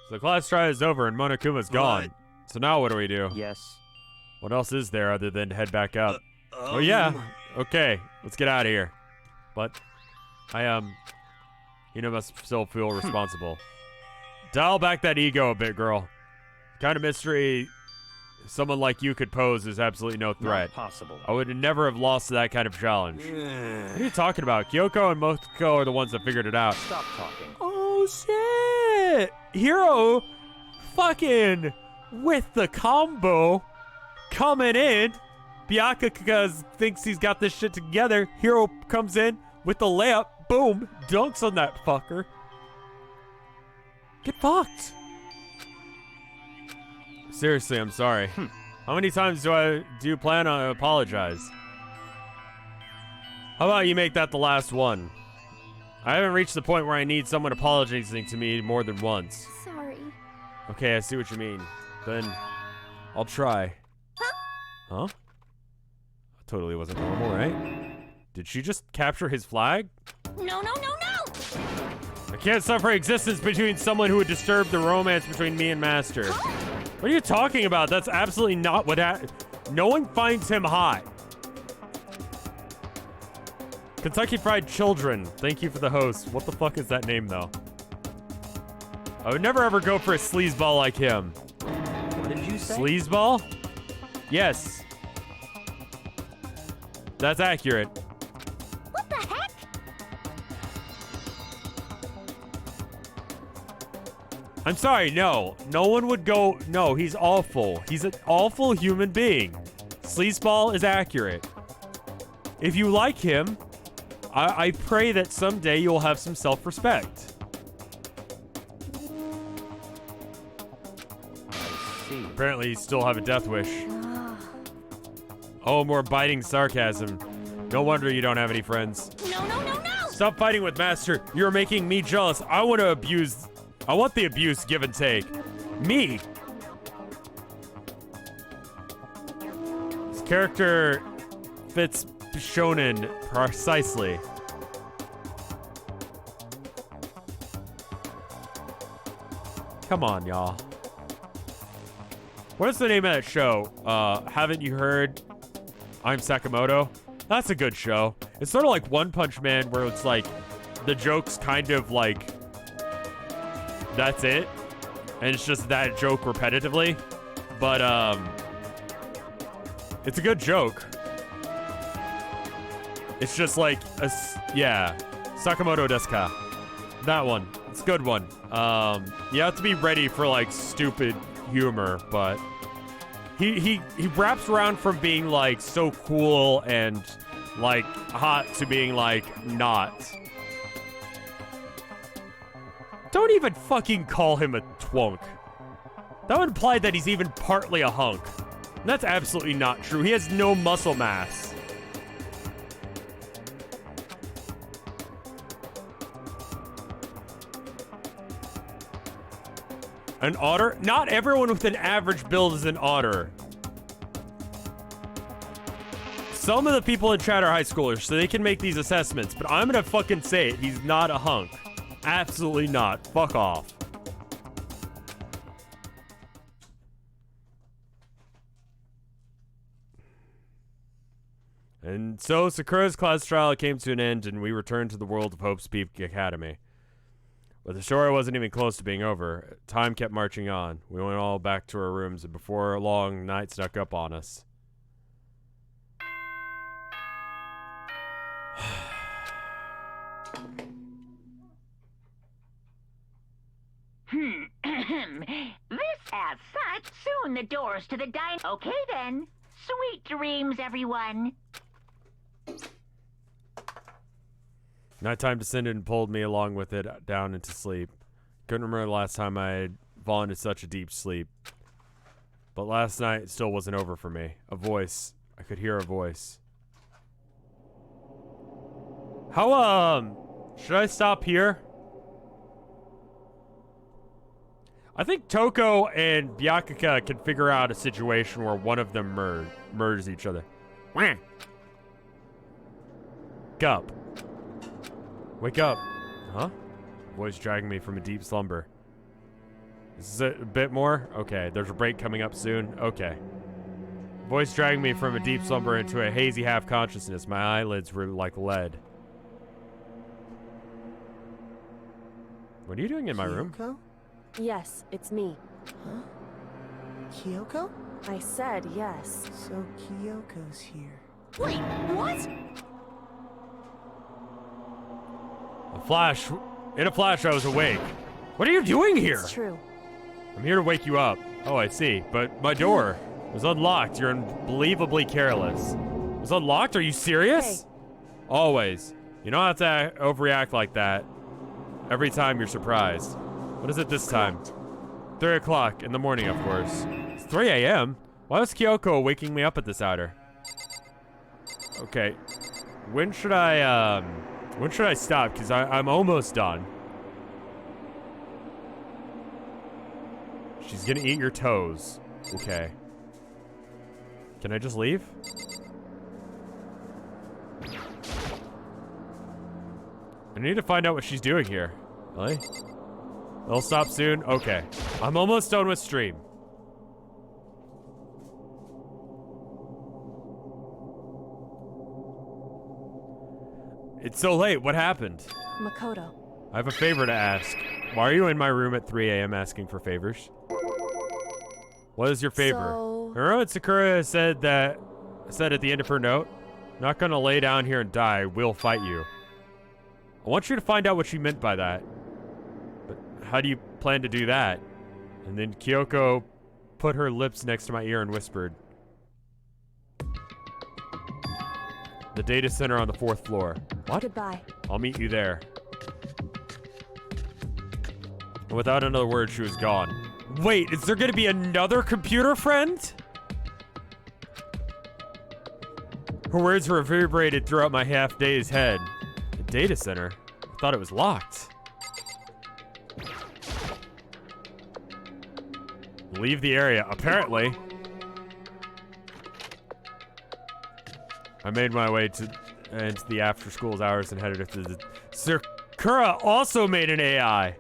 So the class trial is over and Monokuma's gone. Right. So now what do we do? Yes. What else is there other than head back up? Oh yeah. Okay, let's get out of here. But must still feel responsible. Dial back that ego a bit, girl. The kind of mystery someone like you could pose is absolutely no threat. Not possible. I would never have lost to that kind of challenge. What are you talking about? Kyoko and Mokoko are the ones that figured it out. Stop talking. Oh, shit! Hero fucking with the combo coming in. Byakuya thinks he's got this shit together. Hero comes in with the layup, boom, dunks on that fucker. Get fucked. Seriously, I'm sorry. How many times do you plan on apologize? How about you make that the last one? I haven't reached the point where I need someone apologizing to me more than once. Sorry. Okay, I see what you mean. Then I'll try. Huh? Totally wasn't normal, right? Did she just capture his flag? No, no, no, no! I can't suffer existence between someone who would disturb the romance between me and Master. What are you talking about? That's absolutely not what no one finds him hot. Kentucky Fried Children. Thank you for the host. What the fuck is that name, though? I would never ever go for a sleazeball like him. What did you say? Sleazeball? Yes. That's accurate. What the heck? I'm sorry, no. No one would go, no, he's awful. He's an awful human being. Sleazeball is accurate. If you like him, I pray that someday you'll have some self-respect. I see. Apparently you still have a death wish. Oh, more biting sarcasm. No wonder you don't have any friends. No, no, no, no! Stop fighting with Master. You're making me jealous. I want to abuse. I want the abuse, give and take. Me. This character fits shonen precisely. Come on, y'all. What is the name of that show? Haven't you heard? I'm Sakamoto. That's a good show. It's sort of like One Punch Man, where it's like the joke's kind of like that's it, and it's just that joke repetitively. But it's a good joke. It's just like yeah, Sakamoto desu ka. That one. It's a good one. You have to be ready for like stupid humor, but he wraps around from being like so cool and like hot to being like not. Don't even fucking call him a twunk. That would imply that he's even partly a hunk. And that's absolutely not true. He has no muscle mass. An otter? Not everyone with an average build is an otter. Some of the people in chat are high schoolers, so they can make these assessments, but I'm gonna fucking say it. He's not a hunk. Absolutely not. Fuck off. And so Sakura's class trial came to an end, and we returned to the world of Hope's Peak Academy. But the story wasn't even close to being over. Time kept marching on. We went all back to our rooms, and before long, night snuck up on us. This as such, soon the doors to the dine. Okay then. Sweet dreams, everyone. Nighttime descended and pulled me along with it down into sleep. Couldn't remember the last time I had fallen into such a deep sleep. But last night it still wasn't over for me. A voice. I could hear a voice. How, should I stop here? I think Toko and Byakuya can figure out a situation where one of them murders each other. Wake up. Wake up. Huh? Voice dragging me from a deep slumber. Is it a bit more? Okay, there's a break coming up soon. Okay. Voice dragging me from a deep slumber into a hazy half-consciousness. My eyelids were like lead. What are you doing in my room? Kyoko? Yes, it's me. Huh? Kyoko? I said yes. So Kyoko's here. Wait, what? In a flash, I was awake. What are you doing here? It's true. I'm here to wake you up. Oh, I see. But my door. It was unlocked. You're unbelievably careless. It was unlocked? Are you serious? Hey. Always. You don't have to overreact like that every time you're surprised. What is it this time? 3 o'clock in the morning, of course. It's 3 a.m.? Why was Kyoko waking me up at this hour? Okay. When should I stop? Because I'm almost done. She's gonna eat your toes. Okay. Can I just leave? I need to find out what she's doing here. Really? It'll stop soon? Okay. I'm almost done with stream. It's so late. What happened? Makoto. I have a favor to ask. Why are you in my room at 3 a.m. asking for favors? What is your favor? So... Remember what Sakura said at the end of her note? Not gonna lay down here and die. We'll fight you. I want you to find out what she meant by that. But how do you plan to do that? And then Kyoko put her lips next to my ear and whispered. The data center on the 4th floor. What? Goodbye. I'll meet you there. And without another word, she was gone. Wait, is there gonna be another computer friend? Her words reverberated throughout my half-dazed head. The data center? I thought it was locked. Leave the area, apparently. I made my way into the after-school hours and headed to the... Sakura also made an AI!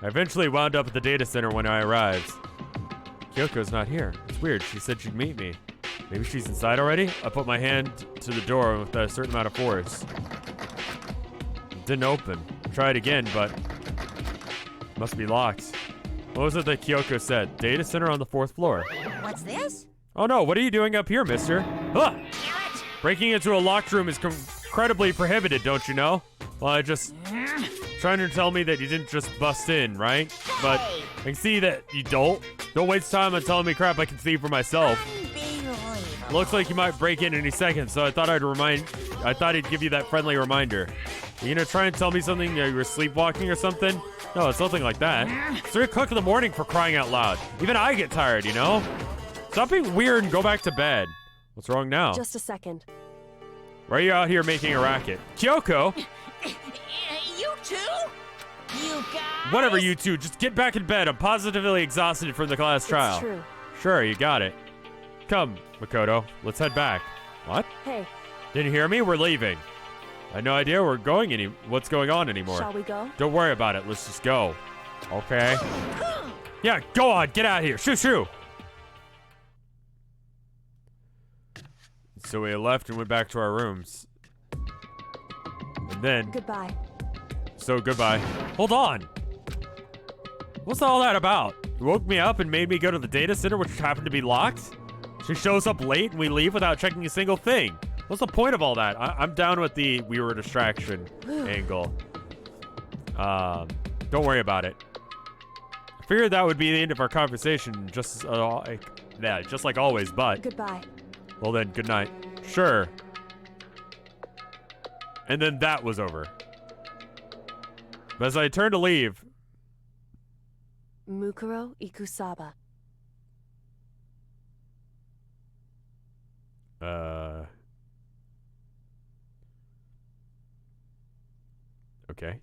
I eventually wound up at the data center when I arrived. Kyoko's not here. It's weird. She said she'd meet me. Maybe she's inside already? I put my hand to the door with a certain amount of force. It didn't open. Tried again, but... must be locked. What was it that Kyoko said? Data center on the 4th floor. What's this? Oh no, what are you doing up here, mister? Ah! Breaking into a locked room is incredibly prohibited, don't you know? Well, I just... trying to tell me that you didn't just bust in, right? But I can see that you don't. Don't waste time on telling me crap I can see for myself. Unbelievable. Looks like you might break in any second, so I thought I'd give you that friendly reminder. Are you gonna try and tell me something? You were sleepwalking or something? No, it's nothing like that. It's 3 o'clock in the morning, for crying out loud. Even I get tired, you know? Stop being weird and go back to bed. What's wrong now? Just a second. Why are you out here making a racket? Kyoko! You too? You guys? Whatever, you two. Just get back in bed. I'm positively exhausted from the class trial. It's true. Sure, you got it. Come, Makoto. Let's head back. What? Hey, Didn't you hear me? We're leaving. I had no idea what's going on anymore. shall we go? Don't worry about it. Let's just go. Okay. Yeah, go on. Get out of here. Shoo, shoo. So we left and went back to our rooms. And then... Goodbye. So goodbye. Hold on. What's all that about? You woke me up and made me go to the data center, which happened to be locked? She shows up late and we leave without checking a single thing. What's the point of all that? I'm down with the we were a distraction angle. Don't worry about it. I figured that would be the end of our conversation, just like always, but... Goodbye. Well then, good night. Sure. And then that was over. But as I turned to leave... Mukuro Ikusaba. Okay.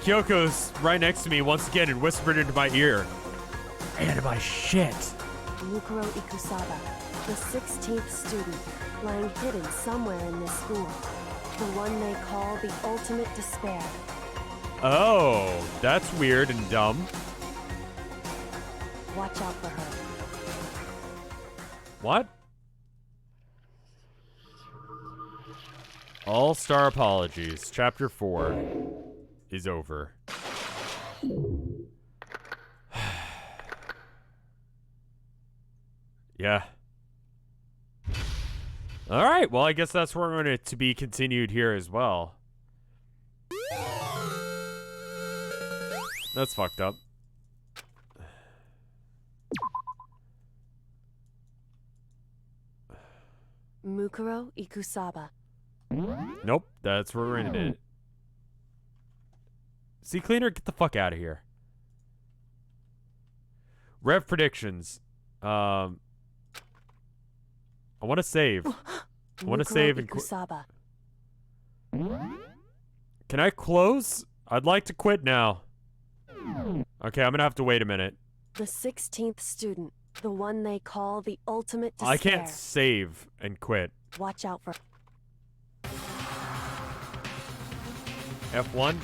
Kyoko's right next to me once again and whispered into my ear. And my shit. Mukuro Ikusaba, the 16th student, lying hidden somewhere in this school. The one they call the ultimate despair. Oh, that's weird and dumb. Watch out for her. What? All-Star Apologies, Chapter 4 is over. Yeah. All right, well, I guess that's where we're going to be continued here as well. That's fucked up. Mukuro Ikusaba. Nope, that's where we're in it. See, Cleaner, get the fuck out of here. Rev predictions. I want to save. I want to save and Ikusaba. Can I close? I'd like to quit now. Okay, I'm gonna have to wait a minute. The 16th student, the one they call the ultimate despair. I can't save and quit. Watch out for... F1?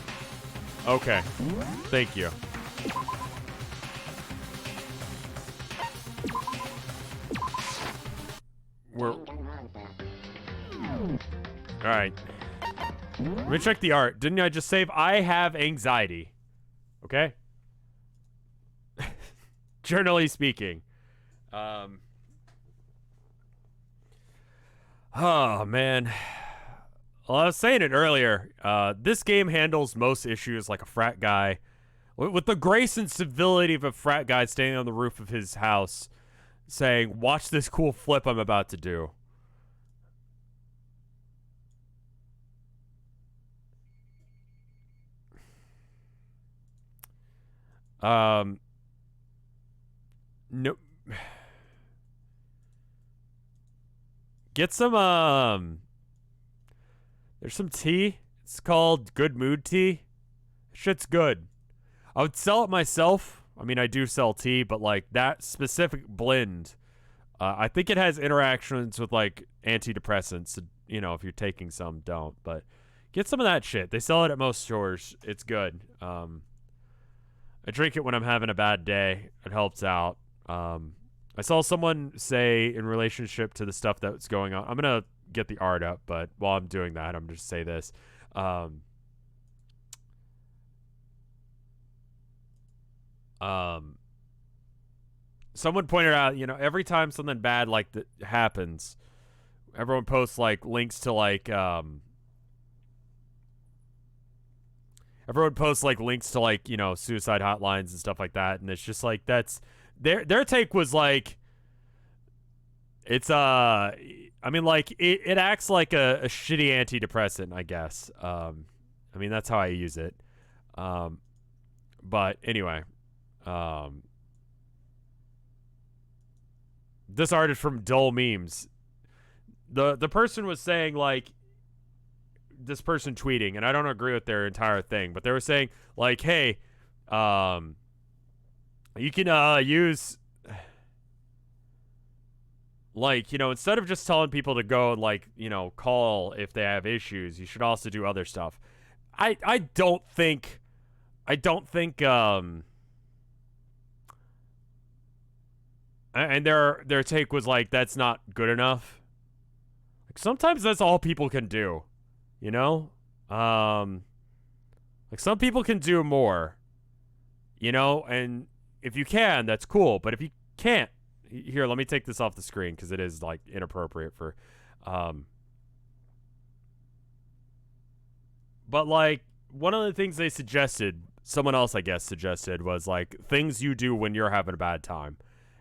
Okay. Thank you. Alright. Let me check the art. Didn't I just save? I have anxiety. Okay? Generally speaking. Oh, man. Well, I was saying it earlier. This game handles most issues like a frat guy. With the grace and civility of a frat guy standing on the roof of his house saying, watch this cool flip I'm about to do. No. Get some, there's some tea. It's called Good Mood Tea. Shit's good. I would sell it myself. I mean, I do sell tea, but, like, that specific blend, I think it has interactions with, like, antidepressants. So, you know, if you're taking some, don't. But get some of that shit. They sell it at most stores. It's good. I drink it when I'm having a bad day. It helps out. I saw someone say in relationship to the stuff that's going on. I'm going to get the art up, but while I'm doing that, I'm just say this. Someone pointed out, you know, every time something bad like that happens, everyone posts like links to like you know, suicide hotlines and stuff like that, and it's just like that's their take was like it's I mean, like it acts like a shitty antidepressant, I guess. I mean, that's how I use it. But anyway, this art is from Dull Memes. The person was saying, like, this person tweeting, and I don't agree with their entire thing, but they were saying, like, hey, you can use, like, you know, instead of just telling people to go and, like, you know, call if they have issues, you should also do other stuff. I don't think and their take was like, that's not good enough. Like, sometimes that's all people can do, you know? Like, some people can do more, you know? And if you can, that's cool. But if you can't, here, let me take this off the screen because it is, like, inappropriate for, but, like, one of the things they suggested, someone else, I guess, suggested was, like, things you do when you're having a bad time.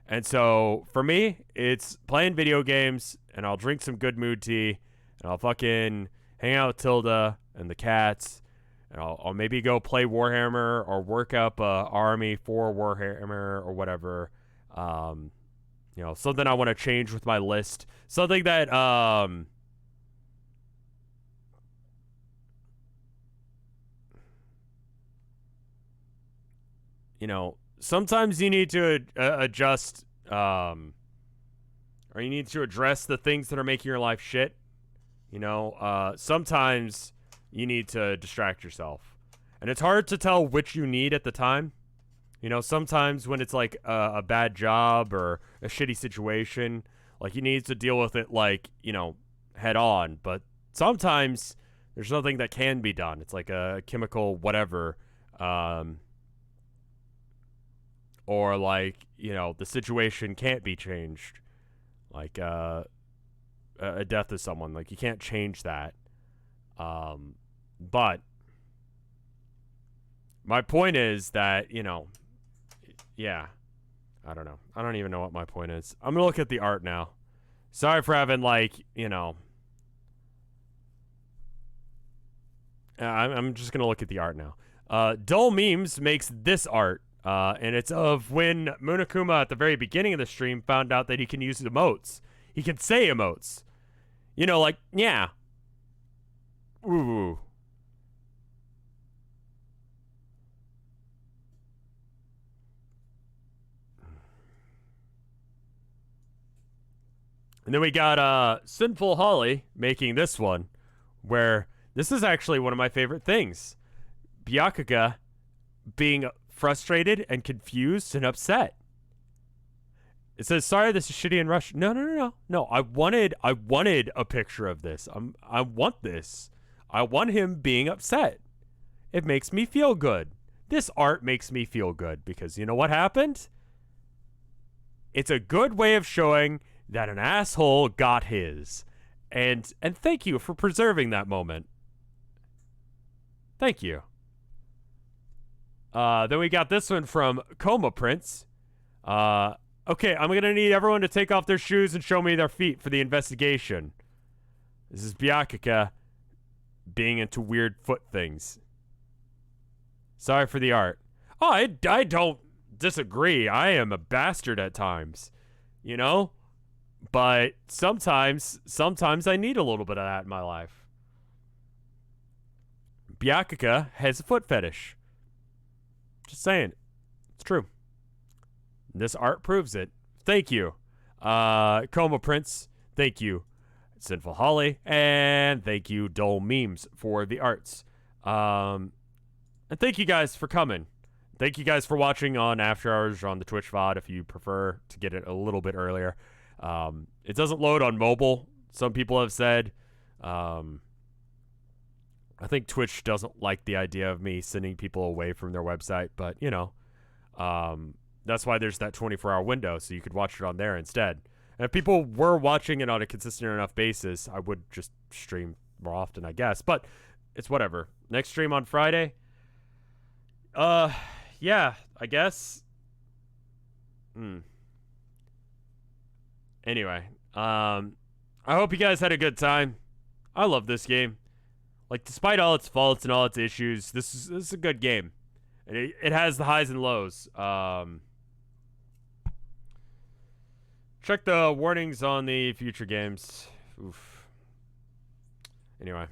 And so, for me, it's playing video games, and I'll drink some Good Mood Tea, and I'll fucking hang out with Tilda and the cats, and I'll maybe go play Warhammer or work up a army for Warhammer or whatever. You know, something I want to change with my list. Something that, you know, sometimes you need to adjust, or you need to address the things that are making your life shit. You know, sometimes you need to distract yourself. And it's hard to tell which you need at the time. You know, sometimes when it's like a bad job or a shitty situation, like you need to deal with it like, you know, head on. But sometimes there's nothing that can be done. It's like a chemical whatever, or like, you know, the situation can't be changed, like a death of someone. Like, you can't change that. But my point is that, you know, yeah, I don't know. I don't even know what my point is. I'm gonna look at the art now, Sorry for having, like, you know... I'm just going to look at the art now. Dull Memes makes this art, and it's of when Monokuma at the very beginning of the stream found out that he can use emotes. He can say emotes. You know, like, yeah. Ooh. And then we got Sinful Holly making this one, where this is actually one of my favorite things. Byakuga being frustrated and confused and upset. It says, sorry, this is shitty and rushed. No, I wanted a picture of this. I want this. I want him being upset. It makes me feel good. This art makes me feel good because you know what happened? It's a good way of showing that an asshole got his. And thank you for preserving that moment. Thank you. Then we got this one from Coma Prince. Okay, I'm going to need everyone to take off their shoes and show me their feet for the investigation. This is Byakuga being into weird foot things. Sorry for the art. Oh, I don't disagree. I am a bastard at times. You know? But sometimes I need a little bit of that in my life. Byakuga has a foot fetish. Just saying. It's true. This art proves it. Thank you. Coma Prince. Thank you. Sinful Holly. And thank you, Dull Memes, for the arts. And thank you guys for coming. Thank you guys for watching on After Hours or on the Twitch VOD if you prefer to get it a little bit earlier. It doesn't load on mobile, some people have said. I think Twitch doesn't like the idea of me sending people away from their website, but, you know, that's why there's that 24-hour window, so you could watch it on there instead. And if people were watching it on a consistent enough basis, I would just stream more often, I guess. But it's whatever. Next stream on Friday? Yeah, I guess. Anyway, I hope you guys had a good time. I love this game. Like, despite all its faults and all its issues, this is a good game. And it has the highs and lows. Check the warnings on the future games. Oof. Anyway.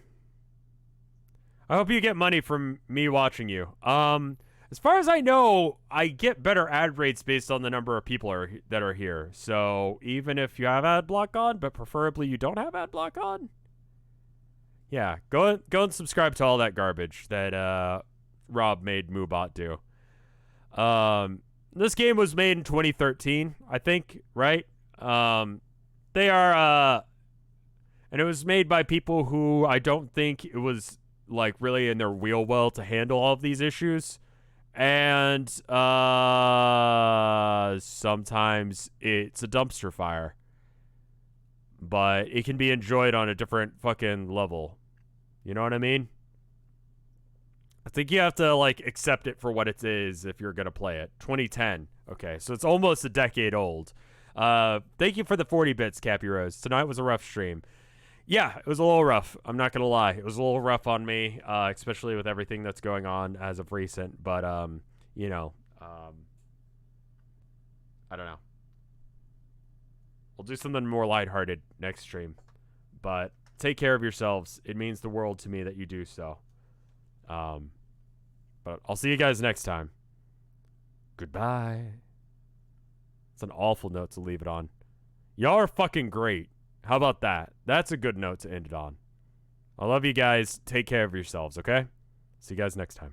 I hope you get money from me watching you. As far as I know, I get better ad rates based on the number of people that are here. So even if you have ad block on, but preferably you don't have ad block on, yeah, go and subscribe to all that garbage that Rob made Moobot do. This game was made in 2013, I think, right? They are, and it was made by people who I don't think it was like really in their wheel well to handle all of these issues. And sometimes it's a dumpster fire. But it can be enjoyed on a different fucking level. You know what I mean? I think you have to, like, accept it for what it is if you're going to play it. 2010. Okay, so it's almost a decade old. Thank you for the 40 bits, Cappy Rose. Tonight was a rough stream. Yeah, it was a little rough. I'm not going to lie. It was a little rough on me, especially with everything that's going on as of recent. But, you know, I don't know. We'll do something more lighthearted next stream. But take care of yourselves. It means the world to me that you do so. But I'll see you guys next time. Goodbye. It's an awful note to leave it on. Y'all are fucking great. How about that? That's a good note to end it on. I love you guys. Take care of yourselves, okay? See you guys next time.